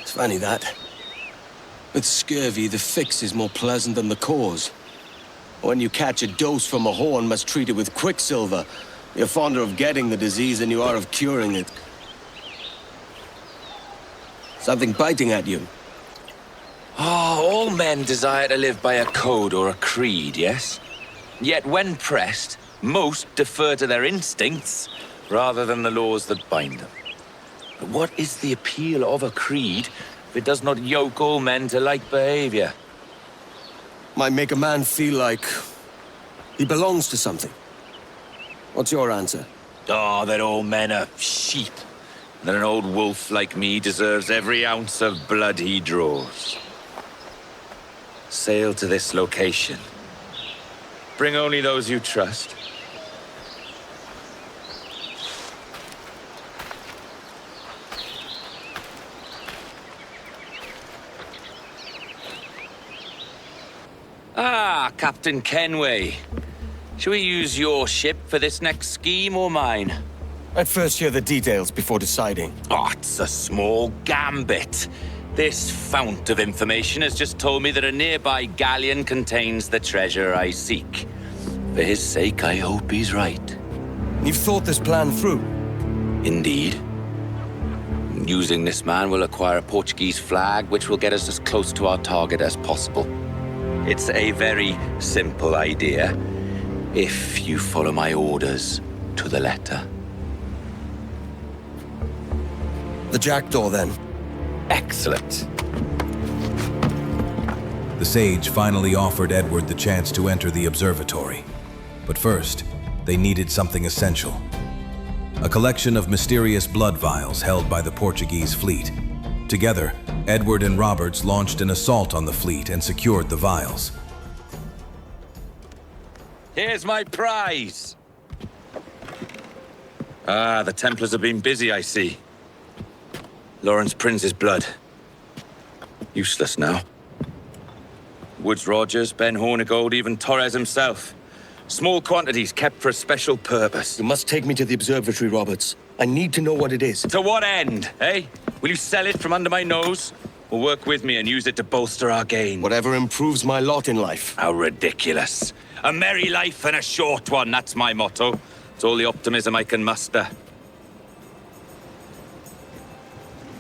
S3: It's funny that. With scurvy, the fix is more pleasant than the cause. When you catch a dose from a horn, must treat it with quicksilver. You're fonder of getting the disease than you are of curing it. Something biting at you.
S16: All men desire to live by a code or a creed, yes? Yet when pressed, most defer to their instincts rather than the laws that bind them. But what is the appeal of a creed if it does not yoke all men to like behavior?
S3: Might make a man feel like he belongs to something. What's your answer?
S16: Oh, that all men are sheep. And that an old wolf like me deserves every ounce of blood he draws. Sail to this location. Bring only those you trust. Ah, Captain Kenway. Shall we use your ship for this next scheme or mine?
S3: I'd first hear the details before deciding.
S16: Oh, it's a small gambit. This fount of information has just told me that a nearby galleon contains the treasure I seek. For his sake, I hope he's right.
S3: You've thought this plan through?
S16: Indeed. Using this man, we'll acquire a Portuguese flag, which will get us as close to our target as possible. It's a very simple idea, if you follow my orders to the letter.
S3: The Jackdaw, then.
S16: Excellent.
S1: The sage finally offered Edward the chance to enter the observatory. But first, they needed something essential. A collection of mysterious blood vials held by the Portuguese fleet. Together, Edward and Roberts launched an assault on the fleet and secured the vials.
S16: Here's my prize! Ah, the Templars have been busy, I see. Lawrence Prince's blood.
S7: Useless now. Woods Rogers, Ben Hornigold, even Torres himself. Small quantities kept for a special purpose.
S14: You must take me to the observatory, Roberts. I need to know what it is.
S7: To what end, eh? Will you sell it from under my nose? Or work with me and use it to bolster our gain?
S14: Whatever improves my lot in life.
S7: How ridiculous. A merry life and a short one, that's my motto. It's all the optimism I can muster.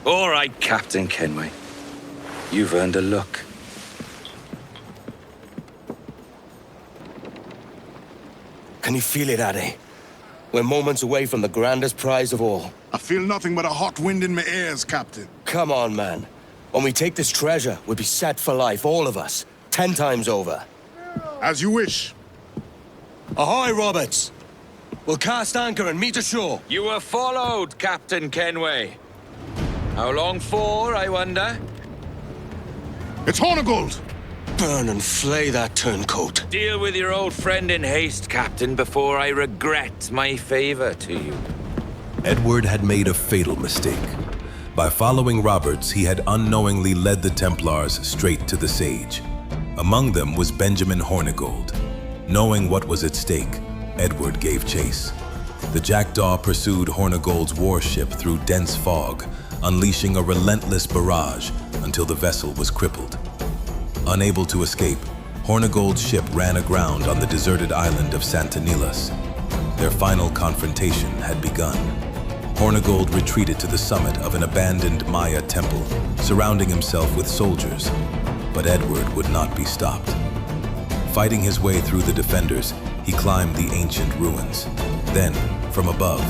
S7: All right, Captain Kenway. You've earned a look.
S14: Can you feel it, Addy? We're moments away from the grandest prize of all.
S11: I feel nothing but a hot wind in my ears, Captain.
S14: Come on, man. When we take this treasure, we'll be set for life, all of us. 10 times over.
S11: As you wish.
S14: Ahoy, Roberts! We'll cast anchor and meet ashore.
S7: You were followed, Captain Kenway. How long for, I wonder?
S11: It's Hornigold!
S14: Burn and flay that turncoat.
S7: Deal with your old friend in haste, Captain, before I regret my favor to you.
S1: Edward had made a fatal mistake. By following Roberts, he had unknowingly led the Templars straight to the Sage. Among them was Benjamin Hornigold. Knowing what was at stake, Edward gave chase. The Jackdaw pursued Hornigold's warship through dense fog, unleashing a relentless barrage until the vessel was crippled. Unable to escape, Hornigold's ship ran aground on the deserted island of Santanilas. Their final confrontation had begun. Hornigold retreated to the summit of an abandoned Maya temple, surrounding himself with soldiers. But Edward would not be stopped. Fighting his way through the defenders, he climbed the ancient ruins. Then, from above,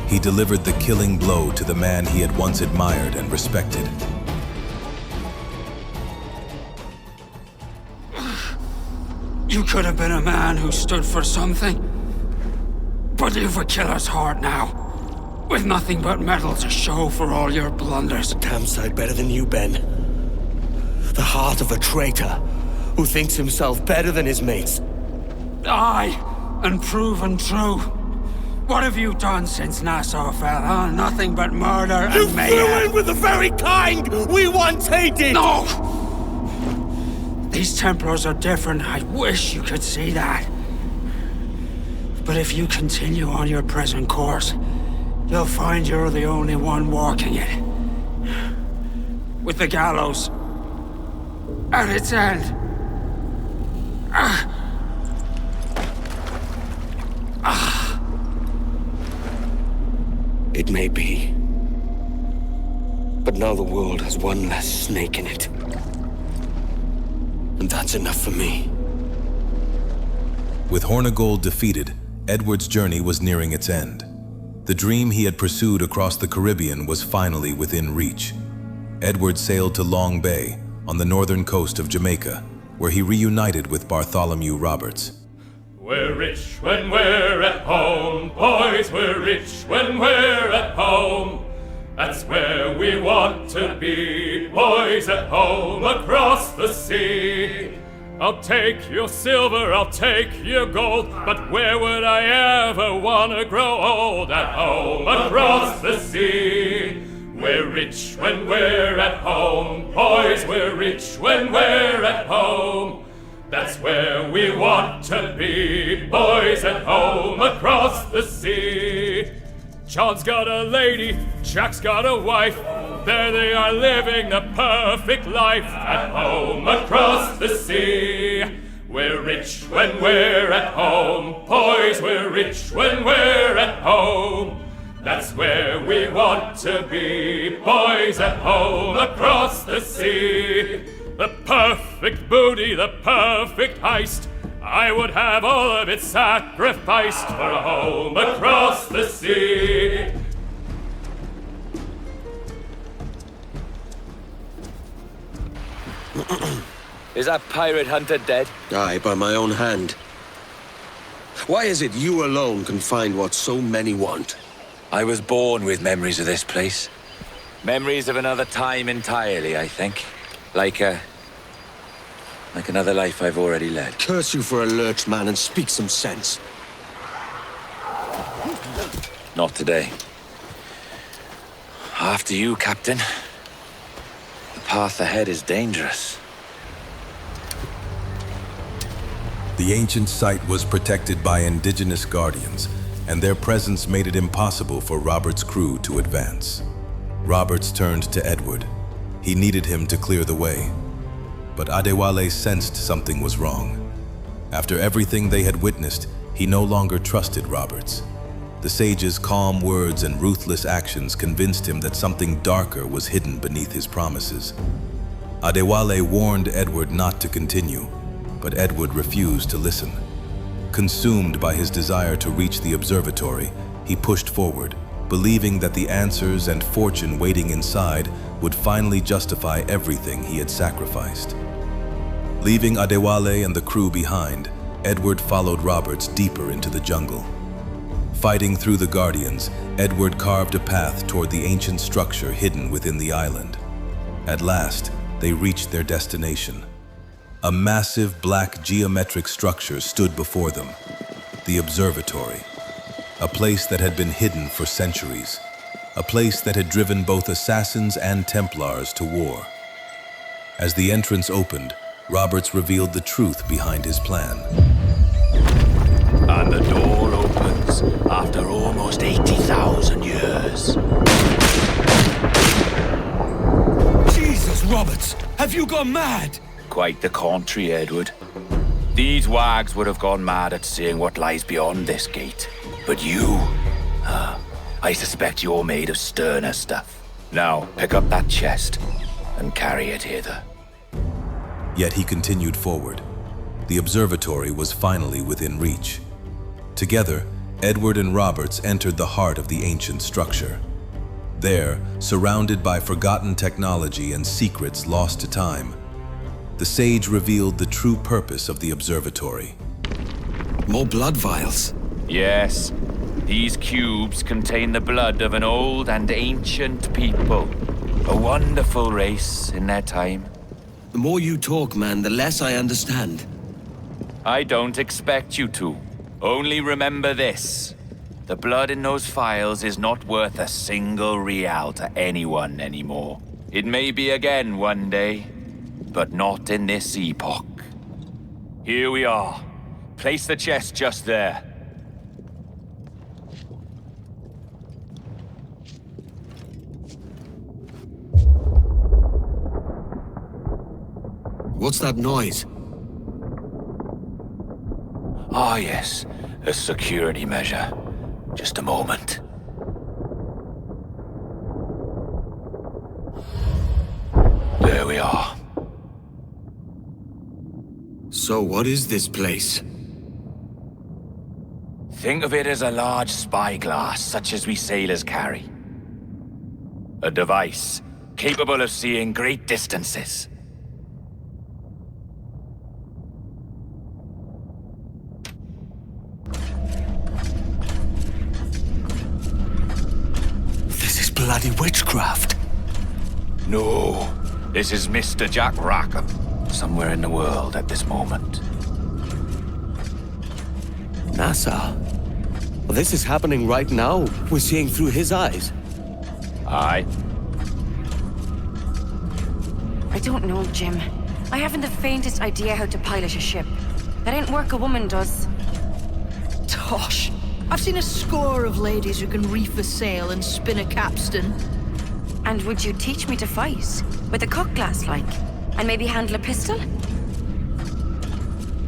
S1: he delivered the killing blow to the man he had once admired and respected.
S10: You could have been a man who stood for something. But you've a killer's heart now. With nothing but metal to show for all your blunders.
S14: Damn sight better than you, Ben. The heart of a traitor who thinks himself better than his mates.
S10: Aye, and proven true. What have you done since Nassau fell, huh? Nothing but murder and mayhem.
S14: You flew in with the very kind we once hated!
S10: No! These Templars are different. I wish you could see that. But if you continue on your present course, you'll find you're the only one walking it. With the gallows at its end.
S14: It may be. But now the world has one less snake in it. And that's enough for me.
S1: With Hornigold defeated, Edward's journey was nearing its end. The dream he had pursued across the Caribbean was finally within reach. Edward sailed to Long Bay, on the northern coast of Jamaica, where he reunited with Bartholomew Roberts.
S17: We're rich when we're at home, boys, we're rich when we're at home. That's where we want to be, boys at home across the sea. I'll take your silver, I'll take your gold, but where would I ever want to grow old? At home across the sea. We're rich when we're at home, boys, we're rich when we're at home. That's where we want to be, boys at home across the sea. John's got a lady, Jack's got a wife. There they are living the perfect life at home across the sea. We're rich when we're at home, boys, we're rich when we're at home. That's where we want to be, boys at home across the sea. The perfect booty, the perfect heist. I would have all of it sacrificed for a home across the sea.
S7: Is that pirate hunter dead?
S14: Aye, by my own hand. Why is it you alone can find what so many want?
S7: I was born with memories of this place. Memories of another time entirely, I think. Like another life I've already led.
S14: Curse you for a lurch, man, and speak some sense.
S7: Not today. After you, Captain. The path ahead is dangerous.
S1: The ancient site was protected by indigenous guardians, and their presence made it impossible for Robert's crew to advance. Roberts turned to Edward. He needed him to clear the way. But Adewale sensed something was wrong. After everything they had witnessed, he no longer trusted Roberts. The sage's calm words and ruthless actions convinced him that something darker was hidden beneath his promises. Adewale warned Edward not to continue, but Edward refused to listen. Consumed by his desire to reach the observatory, he pushed forward, believing that the answers and fortune waiting inside would finally justify everything he had sacrificed. Leaving Adewale and the crew behind, Edward followed Roberts deeper into the jungle. Fighting through the Guardians, Edward carved a path toward the ancient structure hidden within the island. At last, they reached their destination. A massive black geometric structure stood before them, the observatory, a place that had been hidden for centuries, a place that had driven both assassins and Templars to war. As the entrance opened, Roberts revealed the truth behind his plan.
S7: And the door opens after almost 80,000 years.
S10: Jesus, Roberts! Have you gone mad?
S7: Quite the contrary, Edward. These wags would have gone mad at seeing what lies beyond this gate. But you... I suspect you're made of sterner stuff. Now, pick up that chest and carry it hither.
S1: Yet he continued forward. The observatory was finally within reach. Together, Edward and Roberts entered the heart of the ancient structure. There, surrounded by forgotten technology and secrets lost to time, the sage revealed the true purpose of the observatory.
S4: More blood vials.
S7: Yes, these cubes contain the blood of an old and ancient people. A wonderful race in their time.
S4: The more you talk, man, the less I understand.
S7: I don't expect you to. Only remember this. The blood in those files is not worth a single real to anyone anymore. It may be again one day, but not in this epoch. Here we are. Place the chest just there.
S4: What's that noise?
S7: Ah, yes. A security measure. Just a moment. There we are.
S4: So what is this place?
S7: Think of it as a large spyglass, such as we sailors carry. A device capable of seeing great distances.
S4: Bloody witchcraft.
S7: No, this is Mr. Jack Rackham, somewhere in the world at this moment.
S4: Nassau? Well, this is happening right now. We're seeing through his eyes.
S7: Aye.
S9: I don't know, Jim. I haven't the faintest idea how to pilot a ship. That ain't work a woman does.
S12: Tosh. I've seen a score of ladies who can reef a sail and spin a capstan.
S9: And would you teach me to fight? With a cutlass, like? And maybe handle a pistol?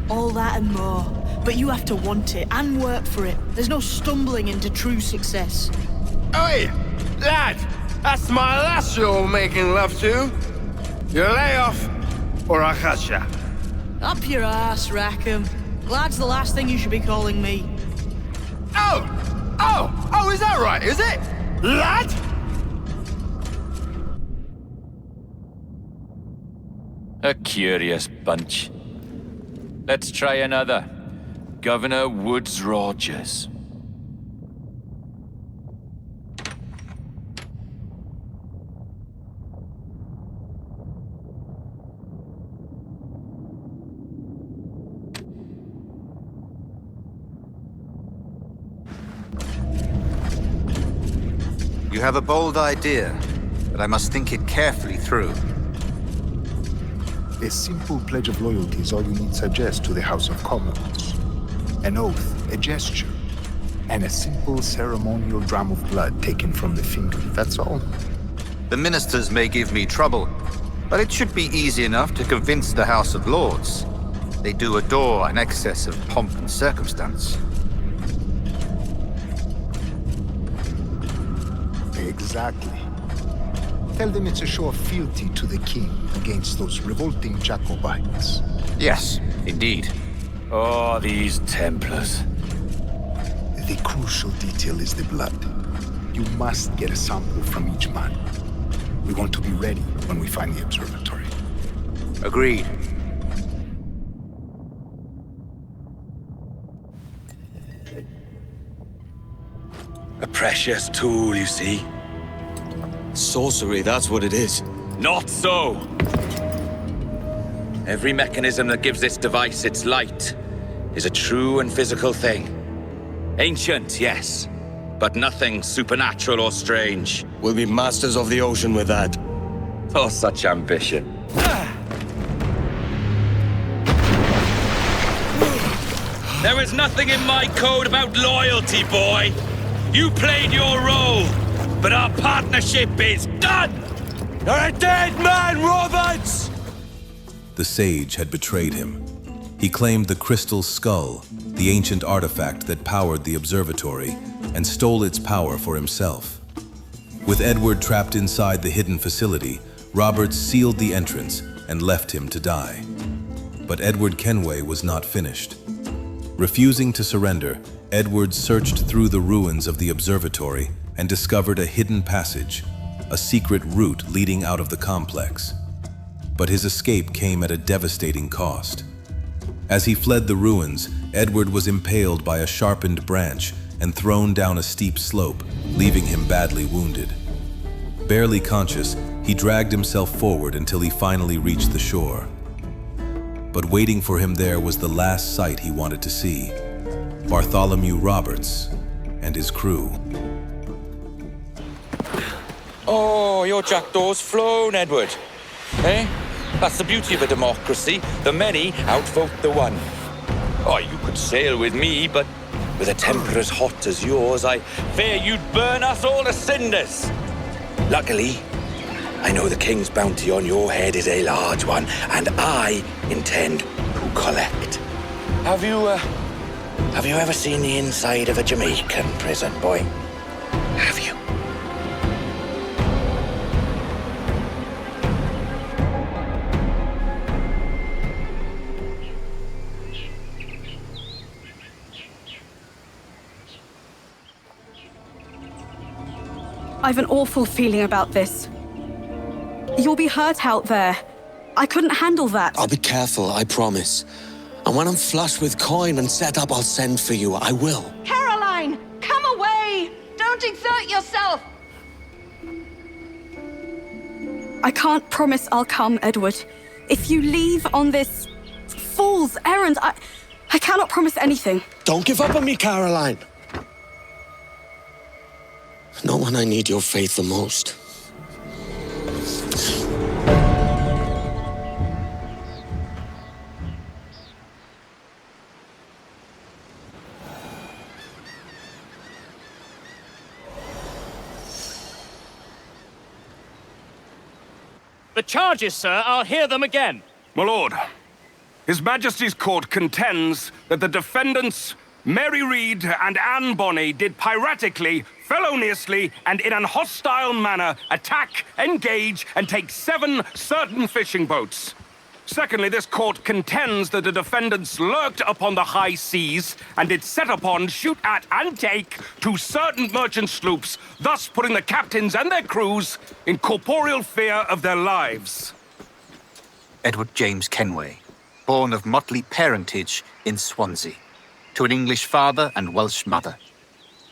S12: All that and more. But you have to want it and work for it. There's no stumbling into true success.
S18: Oi! Lad! That's my lass you're making love to. You lay off, or I'll catch ya.
S12: Up your ass, Rackham. Lad's the last thing you should be calling me.
S18: Oh, is that right, is it? Lad?
S7: A curious bunch. Let's try another. Governor Woods Rogers.
S16: You have a bold idea, but I must think it carefully through.
S8: A simple pledge of loyalty is all you need suggest to the House of Commons. An oath, a gesture, and a simple ceremonial dram of blood taken from the finger. That's all.
S16: The ministers may give me trouble, but it should be easy enough to convince the House of Lords. They do adore an excess of pomp and circumstance.
S8: Exactly. Tell them it's a show of fealty to the king against those revolting Jacobites.
S16: Yes, indeed.
S7: Oh, these Templars.
S8: The crucial detail is the blood. You must get a sample from each man. We want to be ready when we find the observatory.
S16: Agreed.
S7: A precious tool, you see.
S13: Sorcery, that's what it is.
S7: Not so! Every mechanism that gives this device its light is a true and physical thing. Ancient, yes, but nothing supernatural or strange.
S13: We'll be masters of the ocean with that.
S7: Oh, such ambition. There is nothing in my code about loyalty, boy. You played your role, but our partnership is done!
S6: You're a dead man, Roberts!
S1: The sage had betrayed him. He claimed the crystal skull, the ancient artifact that powered the observatory, and stole its power for himself. With Edward trapped inside the hidden facility, Roberts sealed the entrance and left him to die. But Edward Kenway was not finished. Refusing to surrender, Edward searched through the ruins of the observatory and discovered a hidden passage, a secret route leading out of the complex. But his escape came at a devastating cost. As he fled the ruins, Edward was impaled by a sharpened branch and thrown down a steep slope, leaving him badly wounded. Barely conscious, he dragged himself forward until he finally reached the shore. But waiting for him there was the last sight he wanted to see: Bartholomew Roberts and his crew.
S7: Oh, your Jackdaw's flown, Edward. Eh? That's the beauty of a democracy. The many outvote the one. Oh, you could sail with me, but with a temper as hot as yours, I fear you'd burn us all to cinders. Luckily, I know the king's bounty on your head is a large one, and I intend to collect. Have you ever seen the inside of a Jamaican prison, boy? Have you?
S2: I've an awful feeling about this. You'll be hurt out there. I couldn't handle that.
S13: I'll be careful, I promise. And when I'm flush with coin and set up, I'll send for you. I will.
S5: Caroline, come away! Don't exert yourself!
S2: I can't promise I'll come, Edward. If you leave on this fool's errand, I cannot promise anything.
S13: Don't give up on me, Caroline. Not when I need your faith the most.
S22: The charges, sir, I'll hear them again.
S6: My lord, His Majesty's court contends that the defendants, Mary Reed and Anne Bonny, did piratically, feloniously, and in an hostile manner attack, engage, and take 7 certain fishing boats. Secondly, this court contends that the defendants lurked upon the high seas and did set upon, shoot at, and take 2 certain merchant sloops, thus putting the captains and their crews in corporeal fear of their lives.
S16: Edward James Kenway, born of motley parentage in Swansea, to an English father and Welsh mother.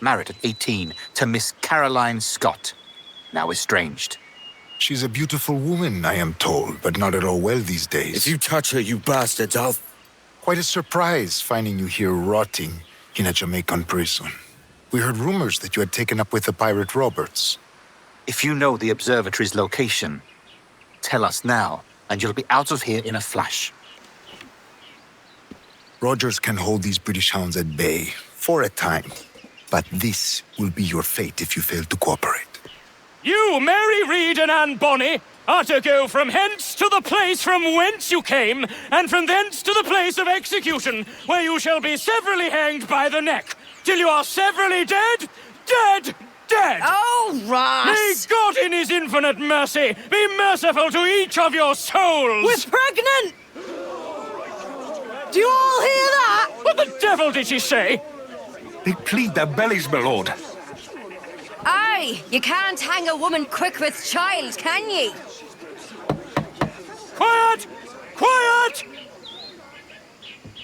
S16: Married at 18 to Miss Caroline Scott, now estranged.
S8: She's a beautiful woman, I am told, but not at all well these days.
S13: If you touch her, you bastards, I'll...
S8: Quite a surprise finding you here rotting in a Jamaican prison. We heard rumors that you had taken up with the pirate Roberts.
S16: If you know the observatory's location, tell us now,
S15: and you'll be out of here in a flash.
S8: Rogers can hold these British hounds at bay for a time, but this will be your fate if you fail to cooperate.
S22: You, Mary Reed and Anne Bonny, are to go from hence to the place from whence you came, and from thence to the place of execution, where you shall be severally hanged by the neck, till you are severally dead, dead, dead!
S9: Oh, Ross!
S22: May God in his infinite mercy be merciful to each of your souls!
S12: We're pregnant! Do you all hear that?
S22: What the devil did she say?
S6: They plead their bellies, my lord.
S9: Aye, you can't hang a woman quick with child, can ye?
S22: Quiet! Quiet!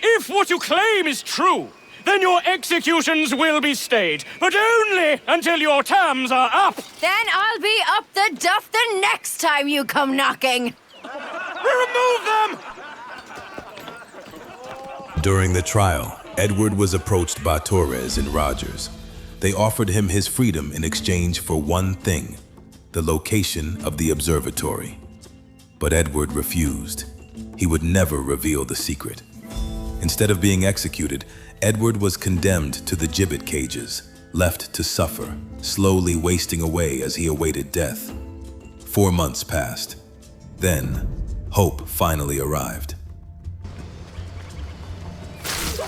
S22: If what you claim is true, then your executions will be stayed, but only until your terms are up.
S9: Then I'll be up the duff the next time you come knocking.
S22: Remove them!
S1: During the trial, Edward was approached by Torres and Rogers. They offered him his freedom in exchange for one thing, the location of the observatory. But Edward refused. He would never reveal the secret. Instead of being executed, Edward was condemned to the gibbet cages, left to suffer, slowly wasting away as he awaited death. 4 months passed. Then, hope finally arrived.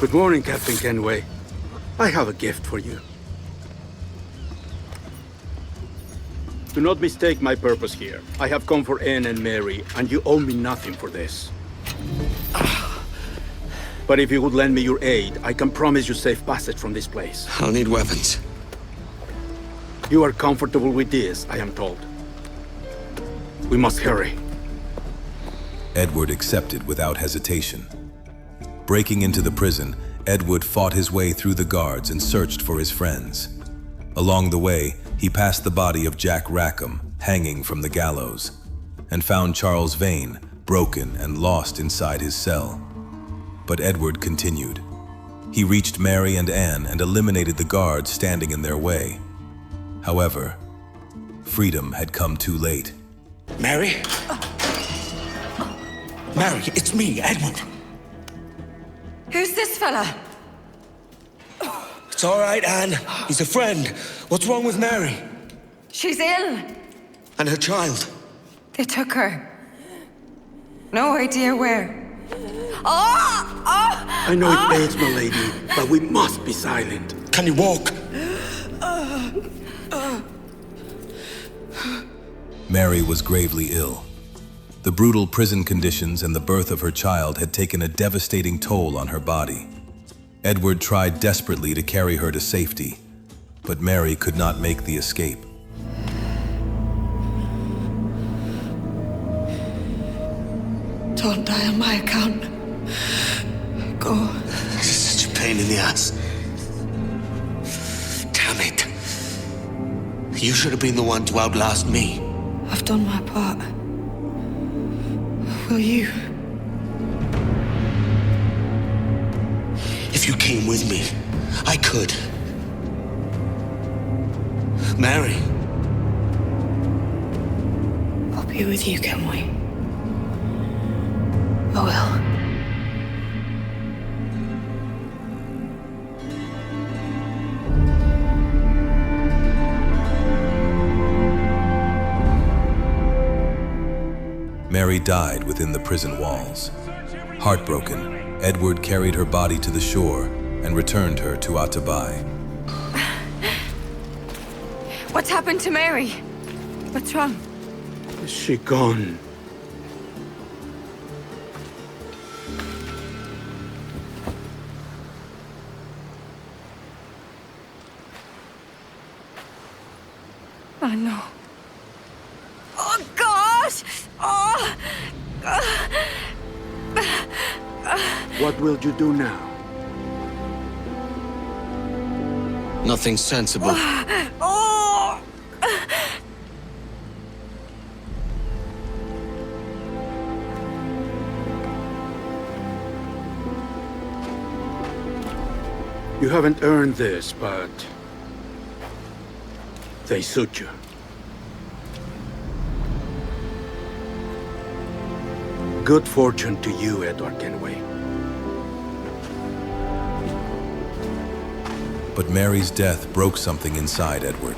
S10: Good morning, Captain Kenway. I have a gift for you. Do not mistake my purpose here. I have come for Anne and Mary, and you owe me nothing for this. But if you would lend me your aid, I can promise you safe passage from this place.
S4: I'll need weapons.
S10: You are comfortable with this, I am told. We must hurry.
S1: Edward accepted without hesitation. Breaking into the prison, Edward fought his way through the guards and searched for his friends. Along the way, he passed the body of Jack Rackham, hanging from the gallows, and found Charles Vane, broken and lost inside his cell. But Edward continued. He reached Mary and Anne and eliminated the guards standing in their way. However, freedom had come too late.
S14: Mary? Mary, it's me, Edward.
S9: Who's this fella?
S14: It's all right, Anne. He's a friend. What's wrong with Mary?
S5: She's ill.
S14: And her child?
S5: They took her. No idea where.
S10: I know it pains, my lady, but we must be silent.
S14: Can you walk?
S1: Mary was gravely ill. The brutal prison conditions and the birth of her child had taken a devastating toll on her body. Edward tried desperately to carry her to safety, but Mary could not make the escape.
S12: Don't die on my account. Go.
S14: This is such a pain in the ass. Damn it. You should have been the one to outlast me.
S12: I've done my part. Will you?
S14: If you came with me, I could. Mary.
S12: I'll be with you, Kenway. I will.
S1: Mary died within the prison walls. Heartbroken, Edward carried her body to the shore and returned her to Atabai.
S5: What's happened to Mary? What's wrong?
S10: Is she gone?
S5: Oh no. Oh God! Oh!
S10: What will you do now?
S4: Nothing sensible.
S5: Oh!
S10: You haven't earned this, but they suit you.
S6: Good fortune to you, Edward Kenway.
S1: But Mary's death broke something inside Edward.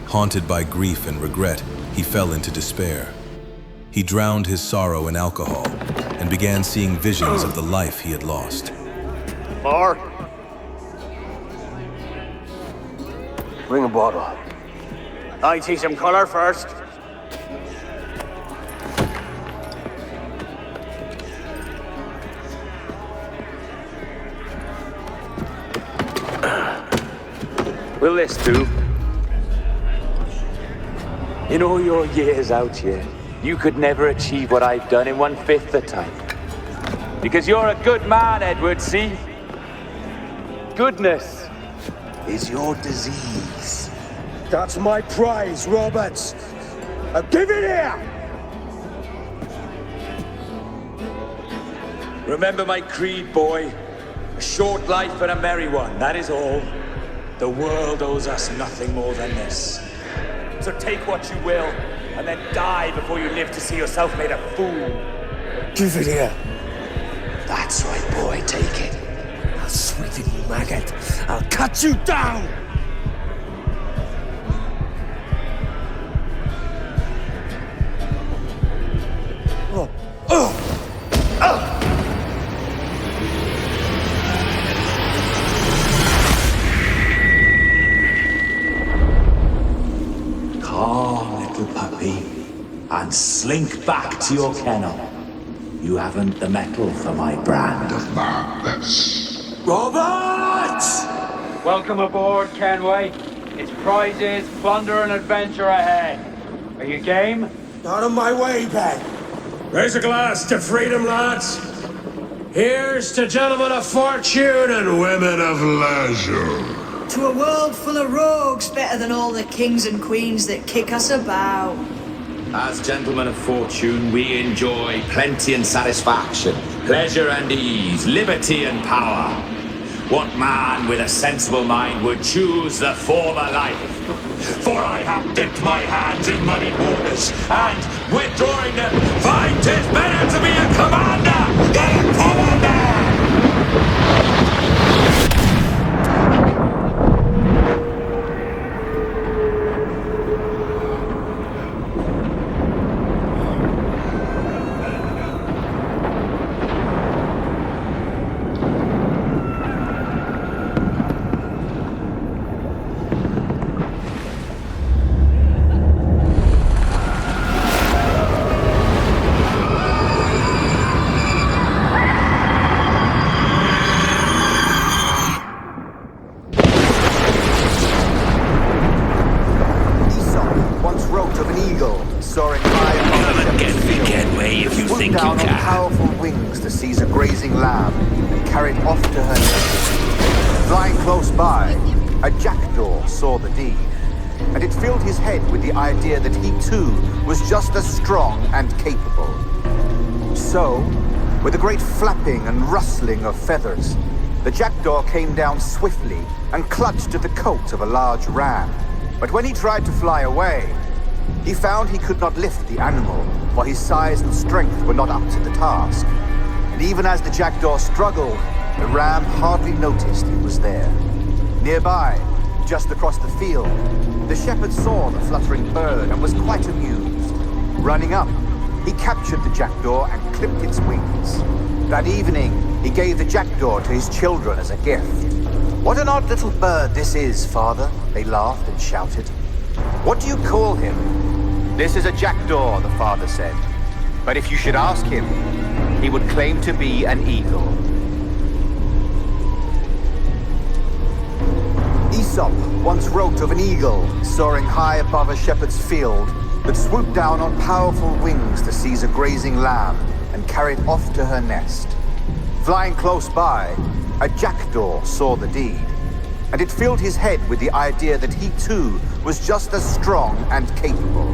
S1: Haunted by grief and regret, he fell into despair. He drowned his sorrow in alcohol and began seeing visions of the life he had lost.
S6: More? Bring a bottle.
S18: I see some color first.
S7: Will this do? In all your years out here, you could never achieve what I've done in 1/5 the time. Because you're a good man, Edward, see? Goodness is your disease.
S6: That's my prize, Roberts. Now give it here!
S7: Remember my creed, boy. A short life and a merry one, that is all. The world owes us nothing more than this. So take what you will, and then die before you live to see yourself made a fool.
S6: Give it here.
S7: That's right, boy, take it.
S6: I'll sweeten you, maggot. I'll cut you down!
S7: Calm, little puppy, and slink back to your kennel. You haven't the mettle for my brand of madness. Robert!
S10: Welcome aboard, Kenway. It's prizes, plunder, and adventure ahead. Are you game?
S6: Out of my way, Ben.
S18: Raise a glass to freedom, lads. Here's to gentlemen of fortune and women of leisure.
S12: To a world full of rogues, better than all the kings and queens that kick us about.
S7: As gentlemen of fortune, we enjoy plenty and satisfaction, pleasure and ease, liberty and power. What man with a sensible mind would choose the former life? For I have dipped my hands in muddy waters, and withdrawing them, find 'tis better to be a commander than a commander!
S19: A jackdaw saw the deed, and it filled his head with the idea that he too was just as strong and capable. So, with a great flapping and rustling of feathers, the jackdaw came down swiftly and clutched at the coat of a large ram. But when he tried to fly away, he found he could not lift the animal, for his size and strength were not up to the task. And even as the jackdaw struggled, the ram hardly noticed he was there. Nearby, just across the field, the shepherd saw the fluttering bird and was quite amused. Running up, he captured the jackdaw and clipped its wings. That evening, he gave the jackdaw to his children as a gift. "What an odd little bird this is, father," they laughed and shouted. "What do you call him?" "This is a jackdaw," the father said. "But if you should ask him, he would claim to be an eagle." Aesop once wrote of an eagle soaring high above a shepherd's field that swooped down on powerful wings to seize a grazing lamb and carry it off to her nest. Flying close by, a jackdaw saw the deed, and it filled his head with the idea that he too was just as strong and capable.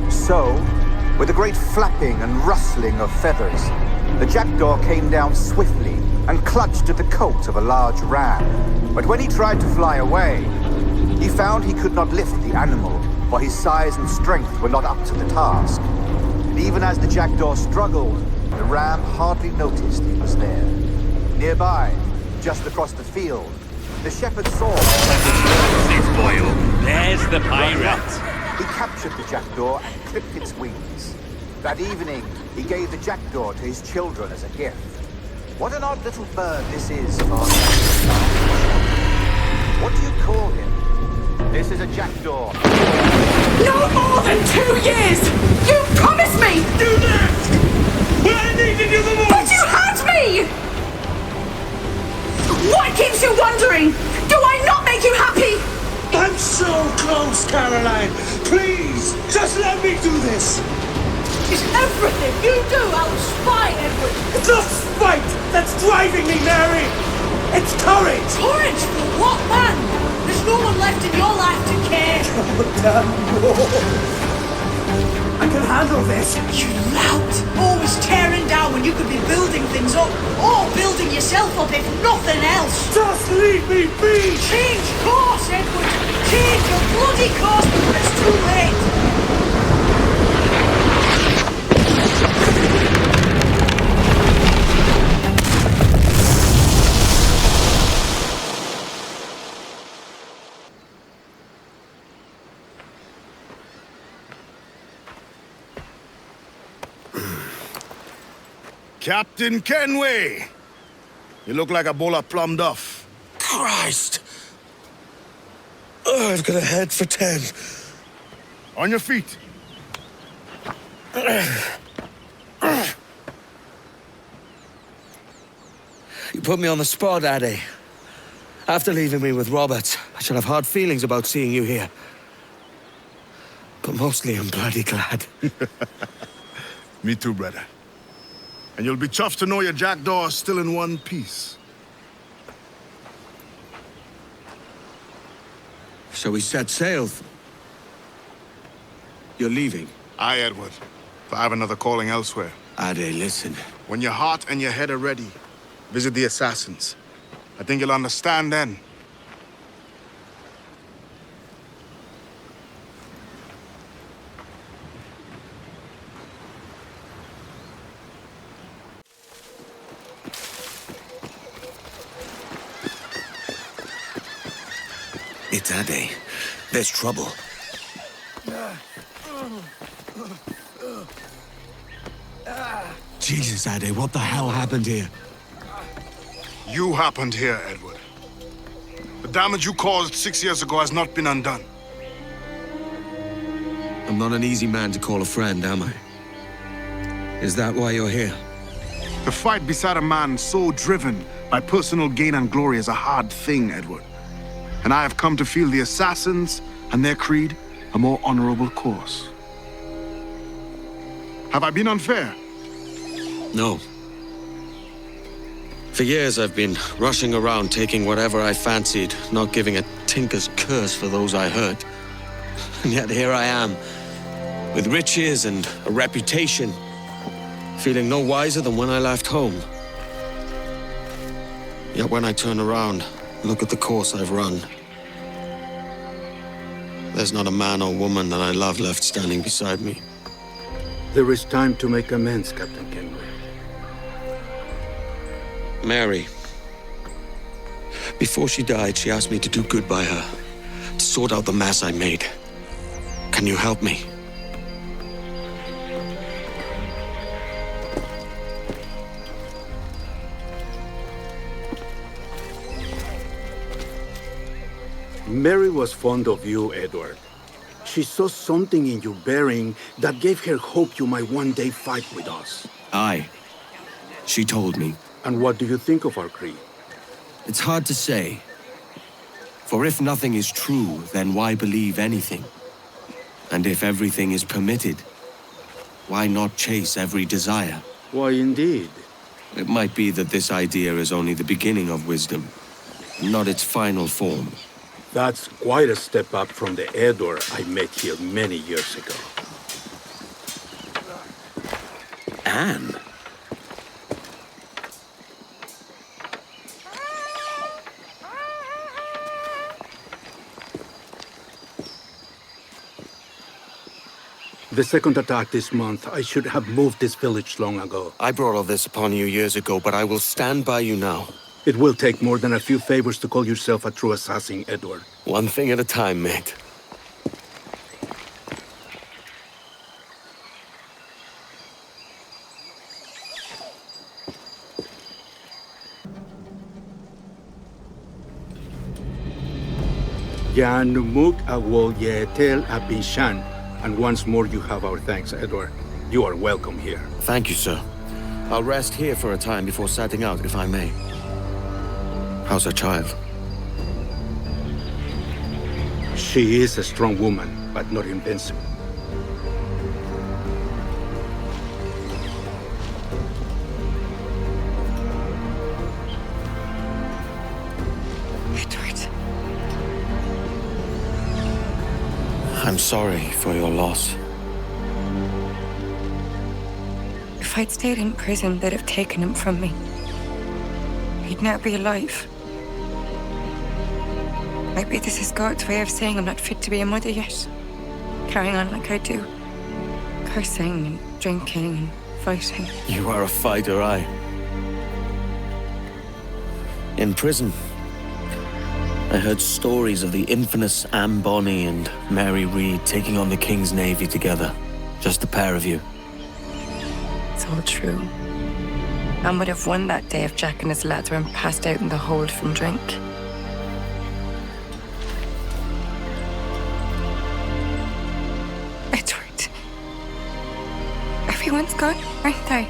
S19: So, with a great flapping and rustling of feathers, the jackdaw came down swiftly and clutched at the coat of a large ram. But when he tried to fly away, he found he could not lift the animal, for his size and strength were not up to the task. And And even as the Jackdaw struggled, the ram hardly noticed he was there. Nearby, just across the field, the shepherd saw...
S7: There's the pirate.
S19: He captured the Jackdaw and clipped its wings. That evening, he gave the Jackdaw to his children as a gift. What an odd little bird this is, Father. What do you call him? This is a Jackdaw.
S2: No more than 2 years! You promised me!
S6: Do that! When I needed you the most!
S2: But you had me! What keeps you wondering? Do I not make you happy?
S6: I'm so close, Caroline! Please, just let me do this!
S12: Is everything you do out of spite, Edward?
S6: It's not spite that's driving me, Mary! It's courage!
S12: Courage for what, man? There's no one left in your life to care.
S6: Oh, damn no! I can handle this!
S12: You lout! Always tearing down when you could be building things up, or building yourself up if nothing else!
S6: Just leave me be!
S12: Change course, Edward! Change your bloody course before it's too late!
S11: Captain Kenway! You look like a bowl of plum duff.
S13: Christ! Oh, I've got a head for 10.
S11: On your feet.
S13: You put me on the spot, Addy. After leaving me with Robert, I shall have hard feelings about seeing you here. But mostly I'm bloody glad.
S11: Me too, brother. And you'll be chuffed to know your Jackdaw is still in one piece.
S13: Shall we set sail? You're leaving?
S11: Aye, Edward. But I have another calling elsewhere.
S13: Ade, listen.
S11: When your heart and your head are ready, visit the assassins. I think you'll understand then.
S13: It's Ade. There's trouble. Jesus, Ade, what the hell happened here?
S11: You happened here, Edward. The damage you caused 6 years ago has not been undone.
S13: I'm not an easy man to call a friend, am I? Is that why you're here?
S11: To fight beside a man so driven by personal gain and glory is a hard thing, Edward. And I have come to feel the assassins and their creed a more honorable course. Have I been unfair?
S13: No. For years I've been rushing around taking whatever I fancied, not giving a tinker's curse for those I hurt. And yet here I am, with riches and a reputation, feeling no wiser than when I left home. Yet when I turn around, look at the course I've run. There's not a man or woman that I love left standing beside me.
S20: There is time to make amends, Captain Kenway.
S13: Mary. Before she died, she asked me to do good by her, to sort out the mess I made. Can you help me?
S20: Mary was fond of you, Edward. She saw something in your bearing that gave her hope you might one day fight with us.
S13: Aye. She told me.
S20: And what do you think of our creed?
S13: It's hard to say. For if nothing is true, then why believe anything? And if everything is permitted, why not chase every desire?
S20: Why, indeed.
S13: It might be that this idea is only the beginning of wisdom, not its final form.
S20: That's quite a step up from the Edward I met here many years ago.
S13: Anne?
S20: The second attack this month, I should have moved this village long ago.
S13: I brought all this upon you years ago, but I will stand by you now.
S20: It will take more than a few favors to call yourself a true assassin, Edward.
S13: One thing at a time, mate.
S20: Yanumuk awol yetel abishan. And once more you have our thanks, Edward. You are welcome here.
S13: Thank you, sir. I'll rest here for a time before setting out, if I may. How's our child?
S20: She is a strong woman, but not invincible.
S9: Edward.
S13: I'm sorry for your loss.
S9: If I'd stayed in prison, they'd have taken him from me. He'd now be alive. Maybe this is God's way of saying I'm not fit to be a mother yet. Carrying on like I do. Cursing and drinking and fighting.
S13: You are a fighter, aye. In prison, I heard stories of the infamous Anne Bonny and Mary Read taking on the King's Navy together. Just the pair of you.
S9: It's all true. Anne would have won that day if Jack and his lads weren't passed out in the hold from drink. Edward. Everyone's gone, aren't they?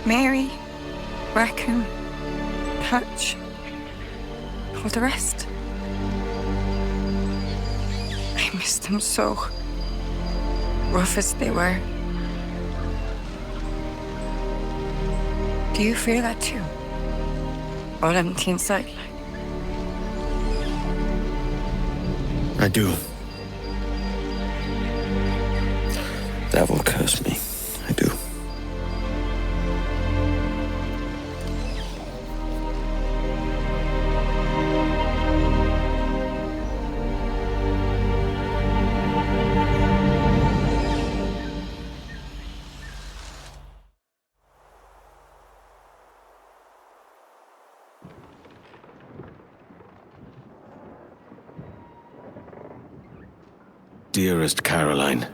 S9: Mary, Raccoon, Patch, all the rest. I miss them so. Rough as they were. Do you feel that too? All empty inside?
S13: I do. Devil curse me. I do. Dearest Caroline,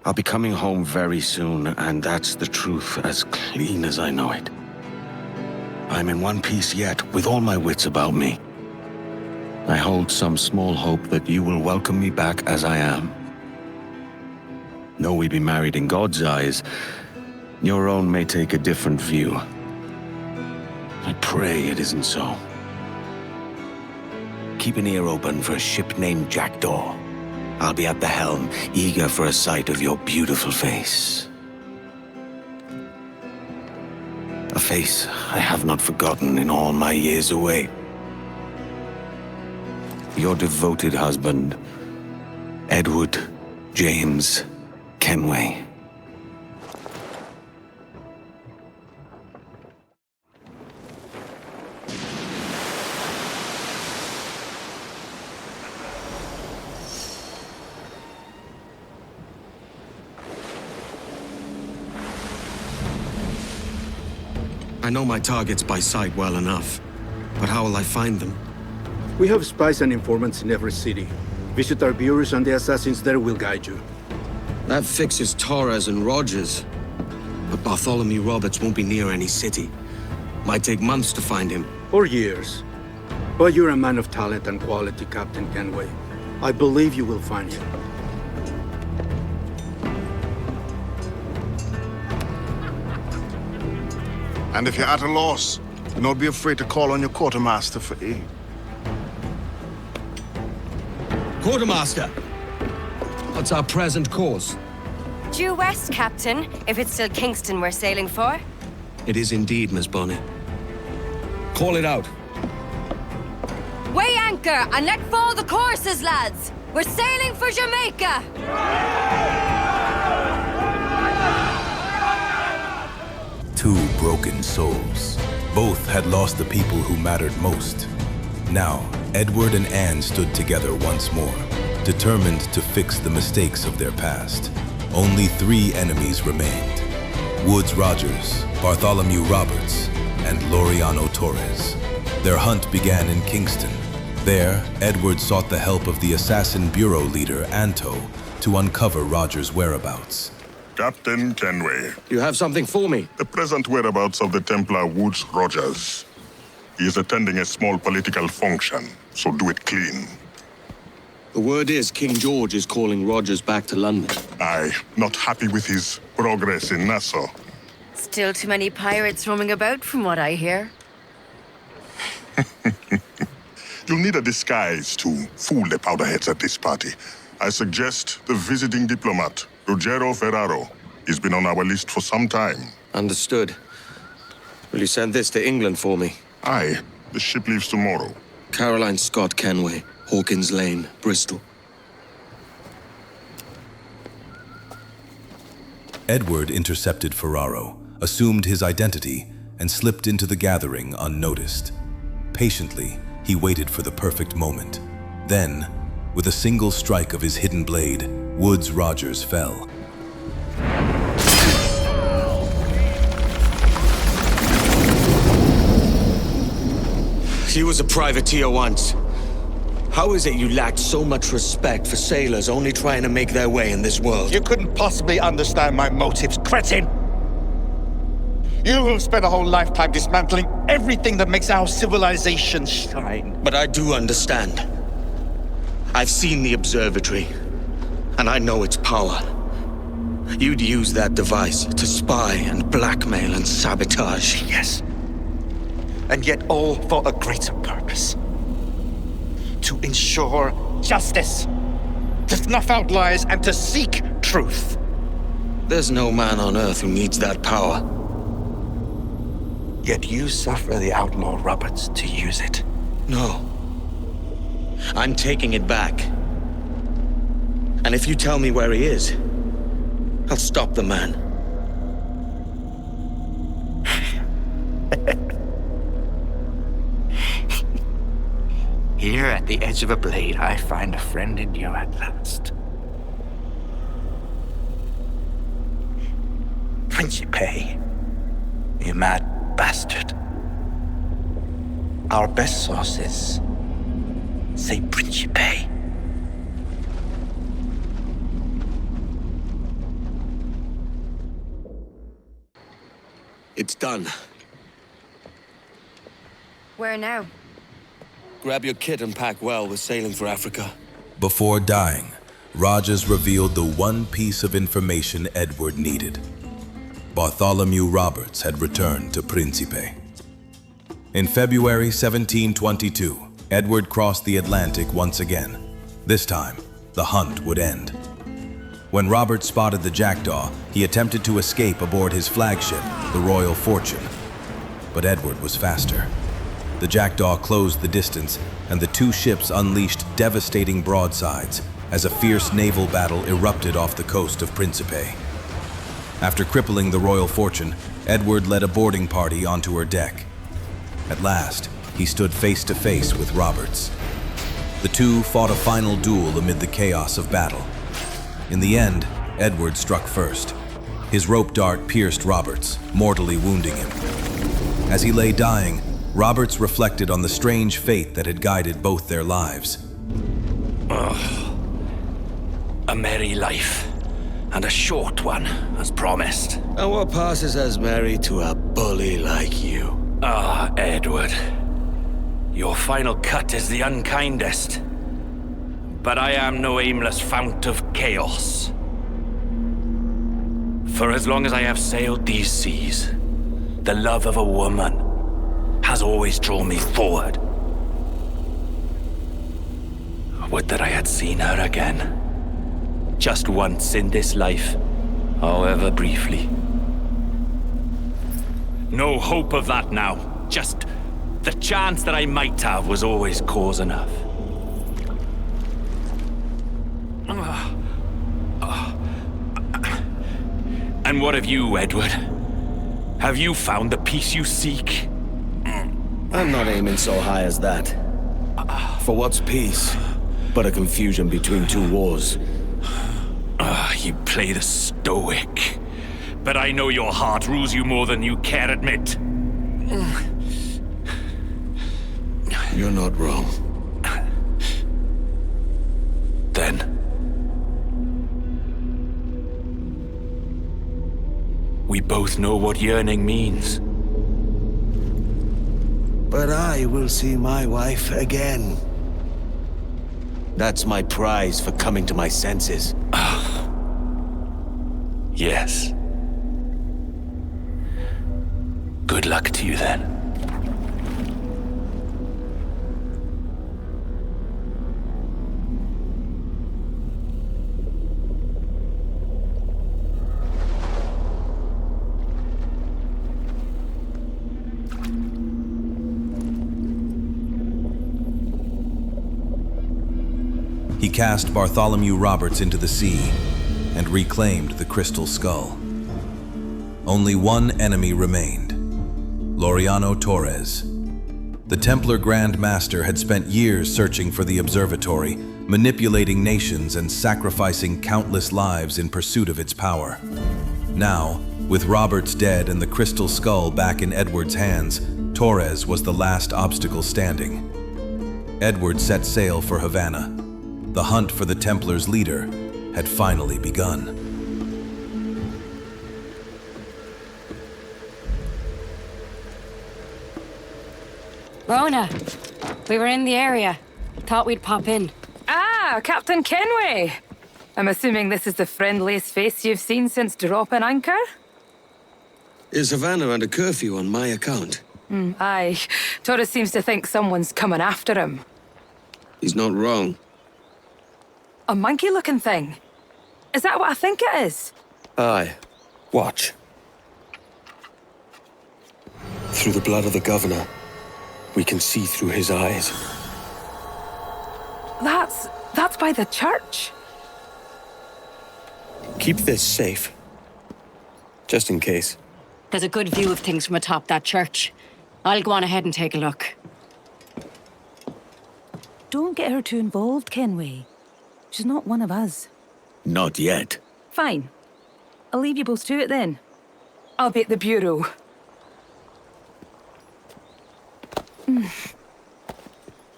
S13: I'll be coming home very soon, and that's the truth as clean as I know it. I'm in one piece yet, with all my wits about me. I hold some small hope that you will welcome me back as I am. Though we be married in God's eyes, your own may take a different view. I pray it isn't so. Keep an ear open for a ship named Jackdaw. I'll be at the helm, eager for a sight of your beautiful face. A face I have not forgotten in all my years away. Your devoted husband, Edward James Kenway. I know my targets by sight well enough, but how will I find them?
S20: We have spies and informants in every city. Visit our bureaus and the assassins there will guide you.
S13: That fixes Torres and Rogers. But Bartholomew Roberts won't be near any city. Might take months to find him.
S20: Or years. But you're a man of talent and quality, Captain Kenway. I believe you will find him.
S11: And if you're at a loss, do not be afraid to call on your quartermaster for aid.
S13: Quartermaster! What's our present course?
S9: Due west, Captain, if it's still Kingston we're sailing for.
S13: It is indeed, Miss Bonny. Call it out.
S9: Weigh anchor and let fall the courses, lads! We're sailing for Jamaica!
S1: Two broken souls. Both had lost the people who mattered most. Now, Edward and Anne stood together once more, determined to fix the mistakes of their past. Only 3 enemies remained: Woodes Rogers, Bartholomew Roberts, and Laureano Torres. Their hunt began in Kingston. There, Edward sought the help of the Assassin Bureau leader, Anto, to uncover Rogers' whereabouts.
S11: Captain Kenway.
S13: You have something for me?
S11: The present whereabouts of the Templar Woodes Rogers. He is attending a small political function, so do it clean.
S13: The word is King George is calling Rogers back to London.
S11: Aye, not happy with his progress in Nassau.
S3: Still too many pirates roaming about, from what I hear.
S11: You'll need a disguise to fool the powderheads at this party. I suggest the visiting diplomat, Ruggiero Ferraro. He's been on our list for some time.
S13: Understood. Will you send this to England for me?
S11: Aye. The ship leaves tomorrow.
S13: Caroline Scott Kenway, Hawkins Lane, Bristol.
S1: Edward intercepted Ferraro, assumed his identity, and slipped into the gathering unnoticed. Patiently, he waited for the perfect moment. Then, with a single strike of his hidden blade, Woodes Rogers fell.
S13: He was a privateer once. How is it you lacked so much respect for sailors only trying to make their way in this world?
S15: You couldn't possibly understand my motives, cretin! You will spend a whole lifetime dismantling everything that makes our civilization shine.
S13: But I do understand. I've seen the observatory, and I know its power. You'd use that device to spy and blackmail and sabotage.
S15: Yes. And yet all for a greater purpose. To ensure justice. To snuff out lies and to seek truth.
S13: There's no man on Earth who needs that power.
S15: Yet you suffer the outlaw Roberts to use it.
S13: No. I'm taking it back. And if you tell me where he is, I'll stop the man.
S15: Here at the edge of a blade, I find a friend in you at last. Principe, you mad bastard. Our best sources say Principe.
S13: It's done.
S3: Where now?
S13: Grab your kit and pack well. We're sailing for Africa.
S1: Before dying, Rogers revealed the one piece of information Edward needed. Bartholomew Roberts had returned to Principe. In February 1722, Edward crossed the Atlantic once again. This time, the hunt would end. When Roberts spotted the Jackdaw, he attempted to escape aboard his flagship, the Royal Fortune. But Edward was faster. The Jackdaw closed the distance, and the 2 ships unleashed devastating broadsides as a fierce naval battle erupted off the coast of Principe. After crippling the Royal Fortune, Edward led a boarding party onto her deck. At last, he stood face to face with Roberts. The two fought a final duel amid the chaos of battle. In the end, Edward struck first. His rope dart pierced Roberts, mortally wounding him. As he lay dying, Roberts reflected on the strange fate that had guided both their lives.
S22: A merry life, and a short one, as promised.
S13: And what passes as merry to a bully like you?
S22: Ah, Edward. Your final cut is the unkindest. But I am no aimless fount of chaos. For as long as I have sailed these seas, the love of a woman has always drawn me forward. Would that I had seen her again. Just once in this life, however briefly. No hope of that now. Just the chance that I might have was always cause enough. And what of you, Edward? Have you found the peace you seek?
S13: I'm not aiming so high as that. For what's peace? but a confusion between two wars.
S22: You play the stoic. But I know your heart rules you more than you care admit.
S13: You're not wrong.
S22: Then. We both know what yearning means.
S13: But I will see my wife again. That's my prize for coming to my senses.
S22: Yes. Good luck to you then.
S1: He cast Bartholomew Roberts into the sea and reclaimed the crystal skull. Only one enemy remained, Laureano Torres. The Templar Grand Master had spent years searching for the observatory, manipulating nations and sacrificing countless lives in pursuit of its power. Now, with Roberts dead and the crystal skull back in Edward's hands, Torres was the last obstacle standing. Edward set sail for Havana. The hunt for the Templars' leader had finally begun.
S17: Rona, we were in the area. Thought we'd pop in.
S21: Ah, Captain Kenway. I'm assuming this is the friendliest face you've seen since dropping anchor?
S13: Is Havana under curfew on my account?
S21: Aye. Torres seems to think someone's coming after him.
S13: He's not wrong.
S21: A monkey-looking thing? Is that what I think it is?
S13: Aye. Watch. Through the blood of the governor, we can see through his eyes.
S21: That's by the church.
S13: Keep this safe. Just in case.
S17: There's a good view of things from atop that church. I'll go on ahead and take a look.
S23: Don't get her too involved, Kenway. She's not one of us.
S13: Not yet.
S21: Fine. I'll leave you both to it then. I'll be at the bureau.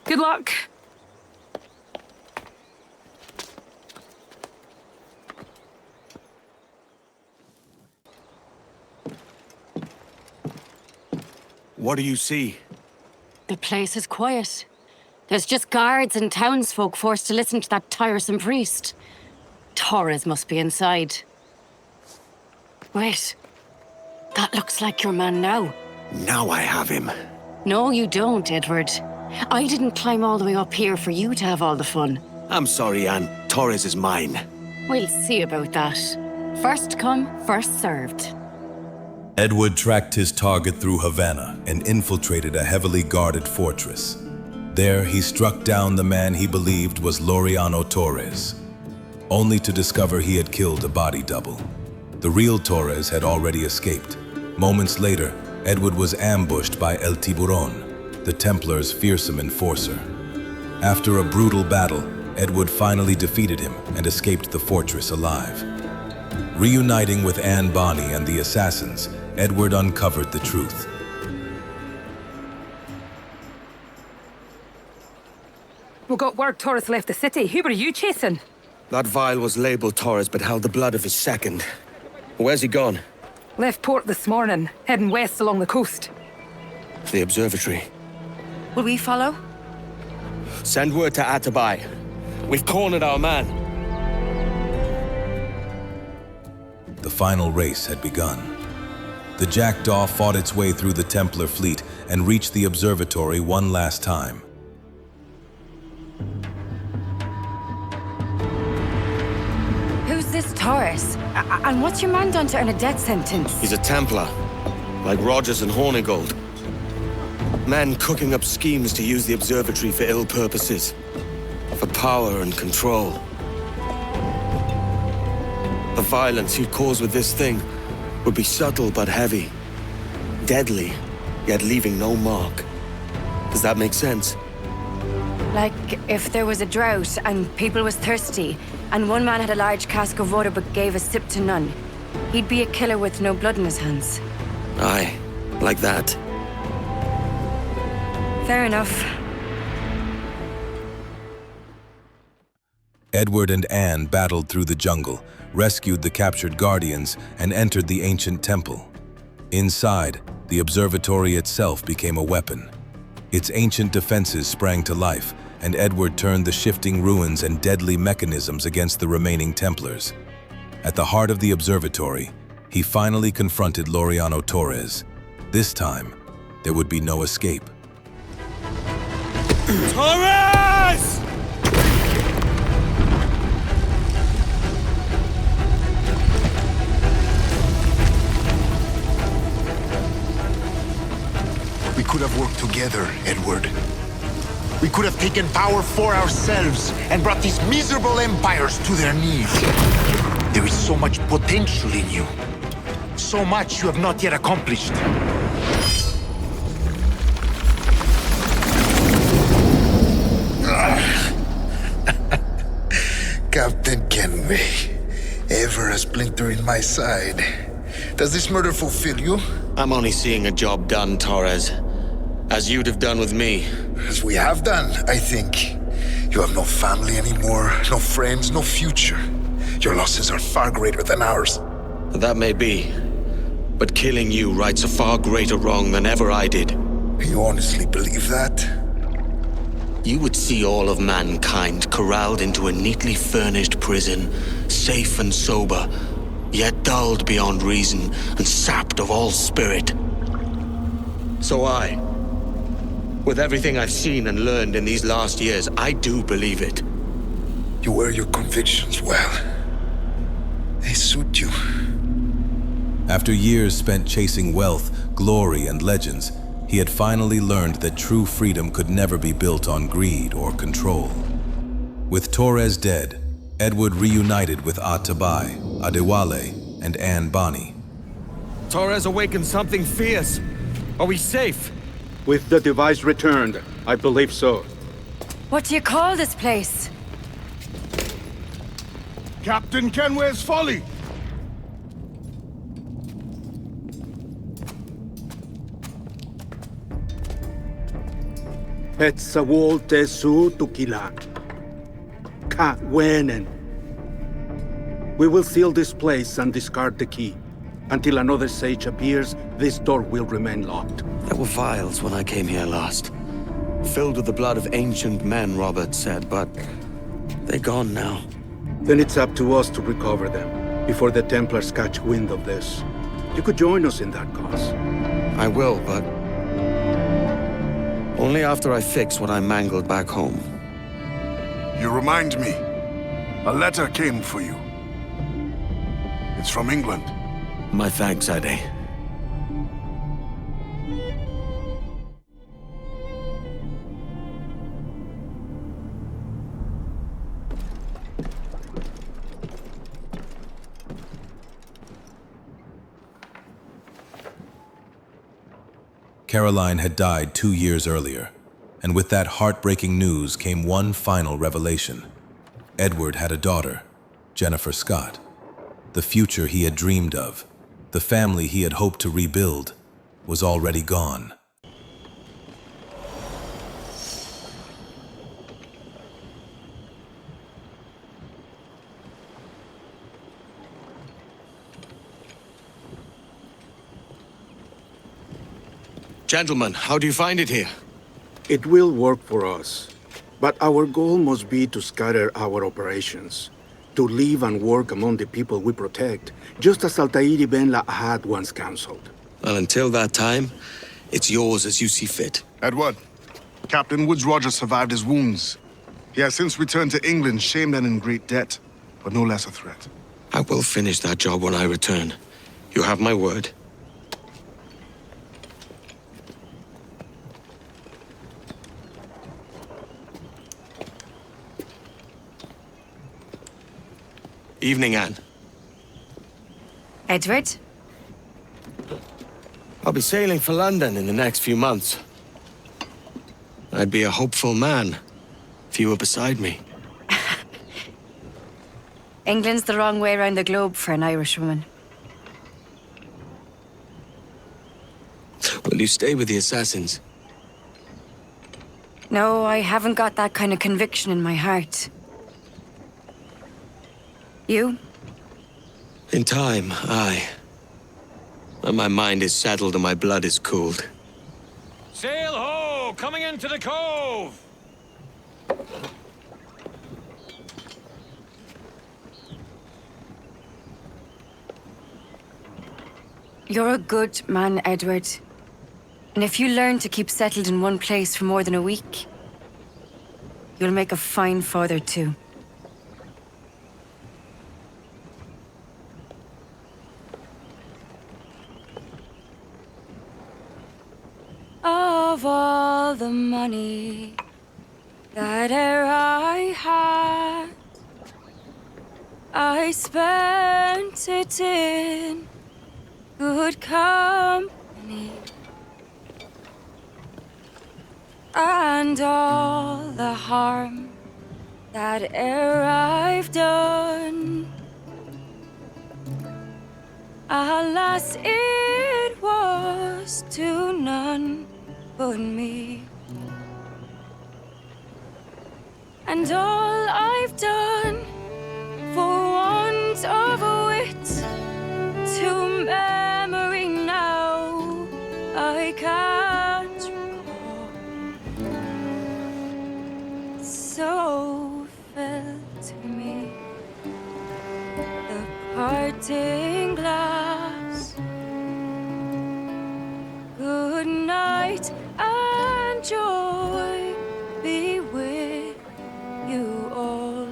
S21: Good luck.
S13: What do you see?
S17: The place is quiet. There's just guards and townsfolk forced to listen to that tiresome priest. Torres must be inside. Wait. That looks like your man now.
S13: Now I have him.
S17: No, you don't, Edward. I didn't climb all the way up here for you to have all the fun.
S13: I'm sorry, Anne. Torres is mine.
S17: We'll see about that. First come, first served.
S1: Edward tracked his target through Havana and infiltrated a heavily guarded fortress. There, he struck down the man he believed was Laureano Torres, only to discover he had killed a body double. The real Torres had already escaped. Moments later, Edward was ambushed by El Tiburon, the Templars' fearsome enforcer. After a brutal battle, Edward finally defeated him and escaped the fortress alive. Reuniting with Anne Bonny and the assassins, Edward uncovered the truth.
S21: We got word Torres left the city. Who were you chasing?
S13: That vial was labeled Torres, but held the blood of his second. Where's he gone?
S21: Left port this morning, heading west along the coast.
S13: The observatory.
S17: Will we follow?
S13: Send word to Atabai. We've cornered our man.
S1: The final race had begun. The Jackdaw fought its way through the Templar fleet and reached the observatory one last time.
S17: Who's this Torres? And what's your man done to earn a death sentence?
S13: He's a Templar, like Rogers and Hornigold. Men cooking up schemes to use the observatory for ill purposes. For power and control. The violence he'd cause with this thing would be subtle but heavy. Deadly, yet leaving no mark. Does that make sense?
S3: Like if there was a drought and people was thirsty, and one man had a large cask of water but gave a sip to none. He'd be a killer with no blood in his hands.
S13: Aye, like that.
S3: Fair enough.
S1: Edward and Anne battled through the jungle, rescued the captured guardians, and entered the ancient temple. Inside, the observatory itself became a weapon. Its ancient defenses sprang to life, and Edward turned the shifting ruins and deadly mechanisms against the remaining Templars. At the heart of the observatory, he finally confronted Laureano Torres. This time, there would be no escape.
S22: Torres!
S8: We could have worked together, Edward. We could have taken power for ourselves and brought these miserable empires to their knees. There is so much potential in you. So much you have not yet accomplished. Captain Kenway, ever a splinter in my side. Does this murder fulfill you?
S13: I'm only seeing a job done, Torres. As you'd have done with me.
S8: As we have done, I think. You have no family anymore, no friends, no future. Your losses are far greater than ours.
S13: That may be. But killing you rights a far greater wrong than ever I did.
S8: You honestly believe that?
S13: You would see all of mankind corralled into a neatly furnished prison, safe and sober, yet dulled beyond reason and sapped of all spirit. So with everything I've seen and learned in these last years, I do believe it.
S8: You wear your convictions well. They suit you.
S1: After years spent chasing wealth, glory, and legends, he had finally learned that true freedom could never be built on greed or control. With Torres dead, Edward reunited with Atabai, Adewale, and Anne Bonny.
S4: Torres awakened something fierce. Are we safe?
S20: With the device returned, I believe so.
S3: What do you call this place?
S11: Captain Kenway's Folly!
S20: Petzawol Tesu Tukila. Ka Wenen. We will seal this place and discard the key. Until another sage appears, this door will remain locked.
S13: There were vials when I came here last. Filled with the blood of ancient men, Robert said, but they're gone now.
S20: Then it's up to us to recover them, before the Templars catch wind of this. You could join us in that cause.
S13: I will, but only after I fix what I mangled back home.
S11: You remind me. A letter came for you. It's from England.
S13: My thanks, Ade.
S1: Caroline had died 2 years earlier, and with that heartbreaking news came one final revelation. Edward had a daughter, Jennifer Scott. The future he had dreamed of, the family he had hoped to rebuild, was already gone.
S13: Gentlemen, how do you find it here?
S20: It will work for us. But our goal must be to scatter our operations. To live and work among the people we protect, just as Altair ibn Lahad once counseled.
S13: Well, until that time, it's yours as you see fit.
S11: Edward, Captain Woods Rogers survived his wounds. He has since returned to England, shamed and in great debt, but no less a threat.
S13: I will finish that job when I return. You have my word. Evening, Anne.
S3: Edward?
S13: I'll be sailing for London in the next few months. I'd be a hopeful man if you were beside me.
S3: England's the wrong way around the globe for an Irish woman.
S13: Will you stay with the assassins?
S3: No, I haven't got that kind of conviction in my heart. You?
S13: In time, aye. When my mind is settled and my blood is cooled.
S22: Sail ho! Coming into the cove!
S3: You're a good man, Edward. And if you learn to keep settled in one place for more than a week, you'll make a fine father too. Of all the money that e'er I had, I spent it in good company. And all the harm that e'er I've done, alas, it was to none but me. And all I've done for want of wit to memory now I can't recall. So fell to me the parting glass. Good night and joy be with you all.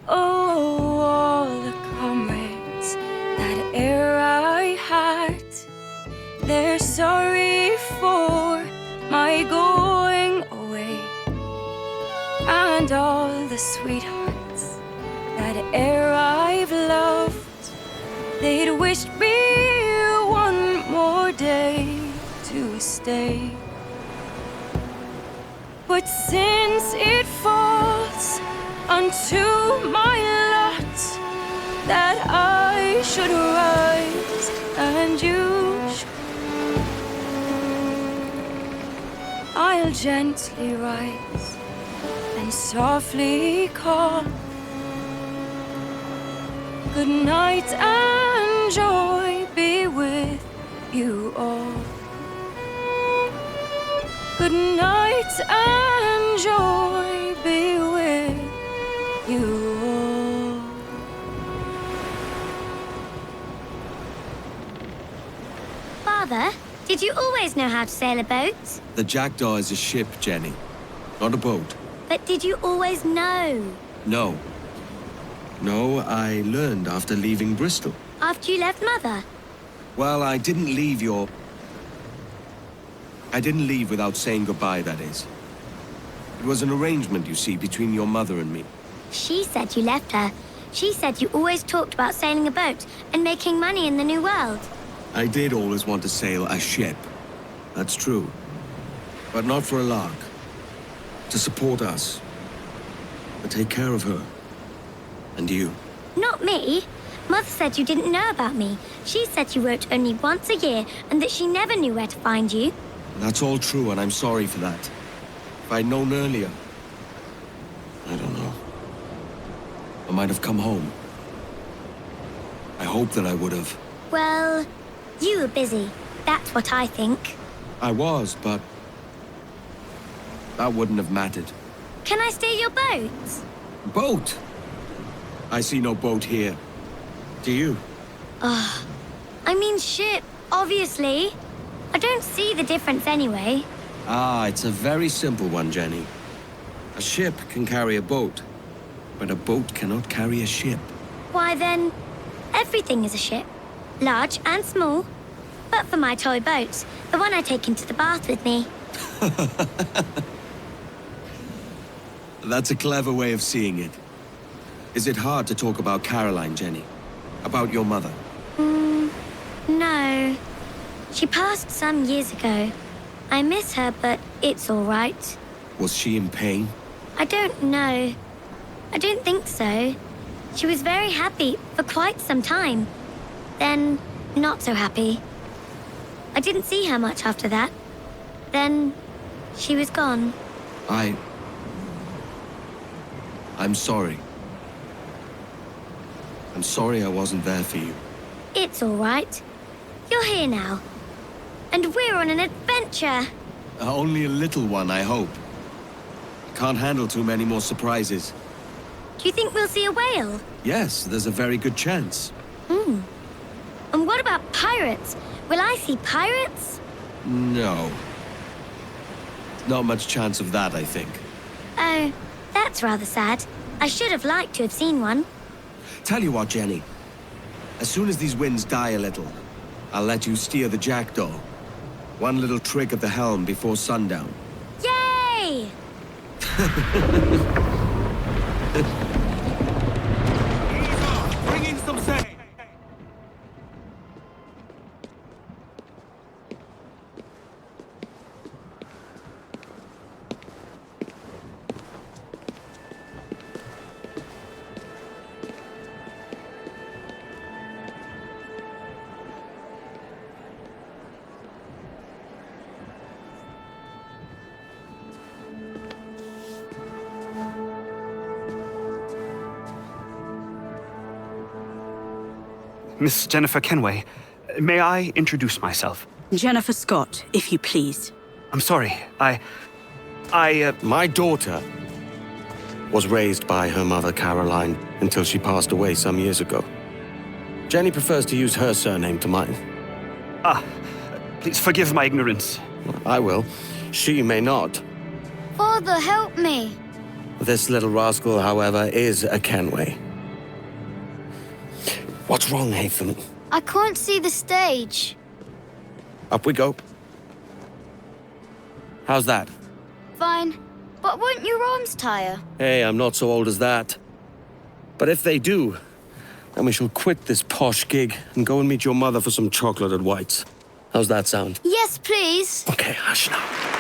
S3: Oh, all the comrades that e'er I had, they're sorry for my going away. And all the sweethearts that e'er I've loved, they'd wished me one more day to stay. But since it falls unto my lot that I should rise and you should, I'll gently rise and softly call. Good night and joy be with you all. Good night and joy be with you all.
S5: Father, did you always know how to sail a boat?
S13: The Jackdaw is a ship, Jenny, not a boat.
S5: But did you always know?
S13: No. No, I learned after leaving Bristol.
S5: After you left Mother?
S13: Well, I didn't leave without saying goodbye, that is. It was an arrangement, you see, between your mother and me.
S5: She said you left her. She said you always talked about sailing a boat and making money in the New World.
S13: I did always want to sail a ship. That's true. But not for a lark. To support us. To take care of her. And you.
S5: Not me. Mother said you didn't know about me. She said you wrote only once a year and that she never knew where to find you.
S13: That's all true, and I'm sorry for that. If I'd known earlier, I don't know. I might have come home. I hope that I would have.
S5: Well, you were busy. That's what I think.
S13: I was, but that wouldn't have mattered.
S5: Can I steal your boat?
S13: Boat? I see no boat here. Do you?
S5: I mean ship, obviously. I don't see the difference anyway.
S13: Ah, it's a very simple one, Jenny. A ship can carry a boat, but a boat cannot carry a ship.
S5: Why then, everything is a ship. Large and small. But for my toy boat, the one I take into the bath with me.
S13: That's a clever way of seeing it. Is it hard to talk about Caroline, Jenny? About your mother?
S5: No. She passed some years ago. I miss her, but it's all right.
S13: Was she in pain?
S5: I don't know. I don't think so. She was very happy for quite some time. Then, not so happy. I didn't see her much after that. Then, she was gone.
S13: I'm sorry. I'm sorry I wasn't there for you.
S5: It's all right. You're here now. And we're on an adventure.
S13: Only a little one, I hope. Can't handle too many more surprises.
S5: Do you think we'll see a whale?
S13: Yes, there's a very good chance.
S5: And what about pirates? Will I see pirates?
S13: No. Not much chance of that, I think.
S5: Oh, that's rather sad. I should have liked to have seen one.
S13: Tell you what, Jenny. As soon as these winds die a little, I'll let you steer the Jackdaw. One little trick at the helm before sundown.
S5: Yay!
S13: Bringing some sail!
S10: Miss Jennifer Kenway, may I introduce myself?
S2: Jennifer Scott, if you please.
S10: I'm sorry,
S13: My daughter was raised by her mother, Caroline, until she passed away some years ago. Jenny prefers to use her surname to mine.
S10: Please forgive my ignorance.
S13: I will. She may not.
S5: Father, help me.
S13: This little rascal, however, is a Kenway. What's wrong, Haven?
S5: I can't see the stage.
S13: Up we go. How's that?
S5: Fine. But won't your arms tire?
S13: Hey, I'm not so old as that. But if they do, then we shall quit this posh gig and go and meet your mother for some chocolate at White's. How's that sound?
S5: Yes, please.
S13: Okay, hush now.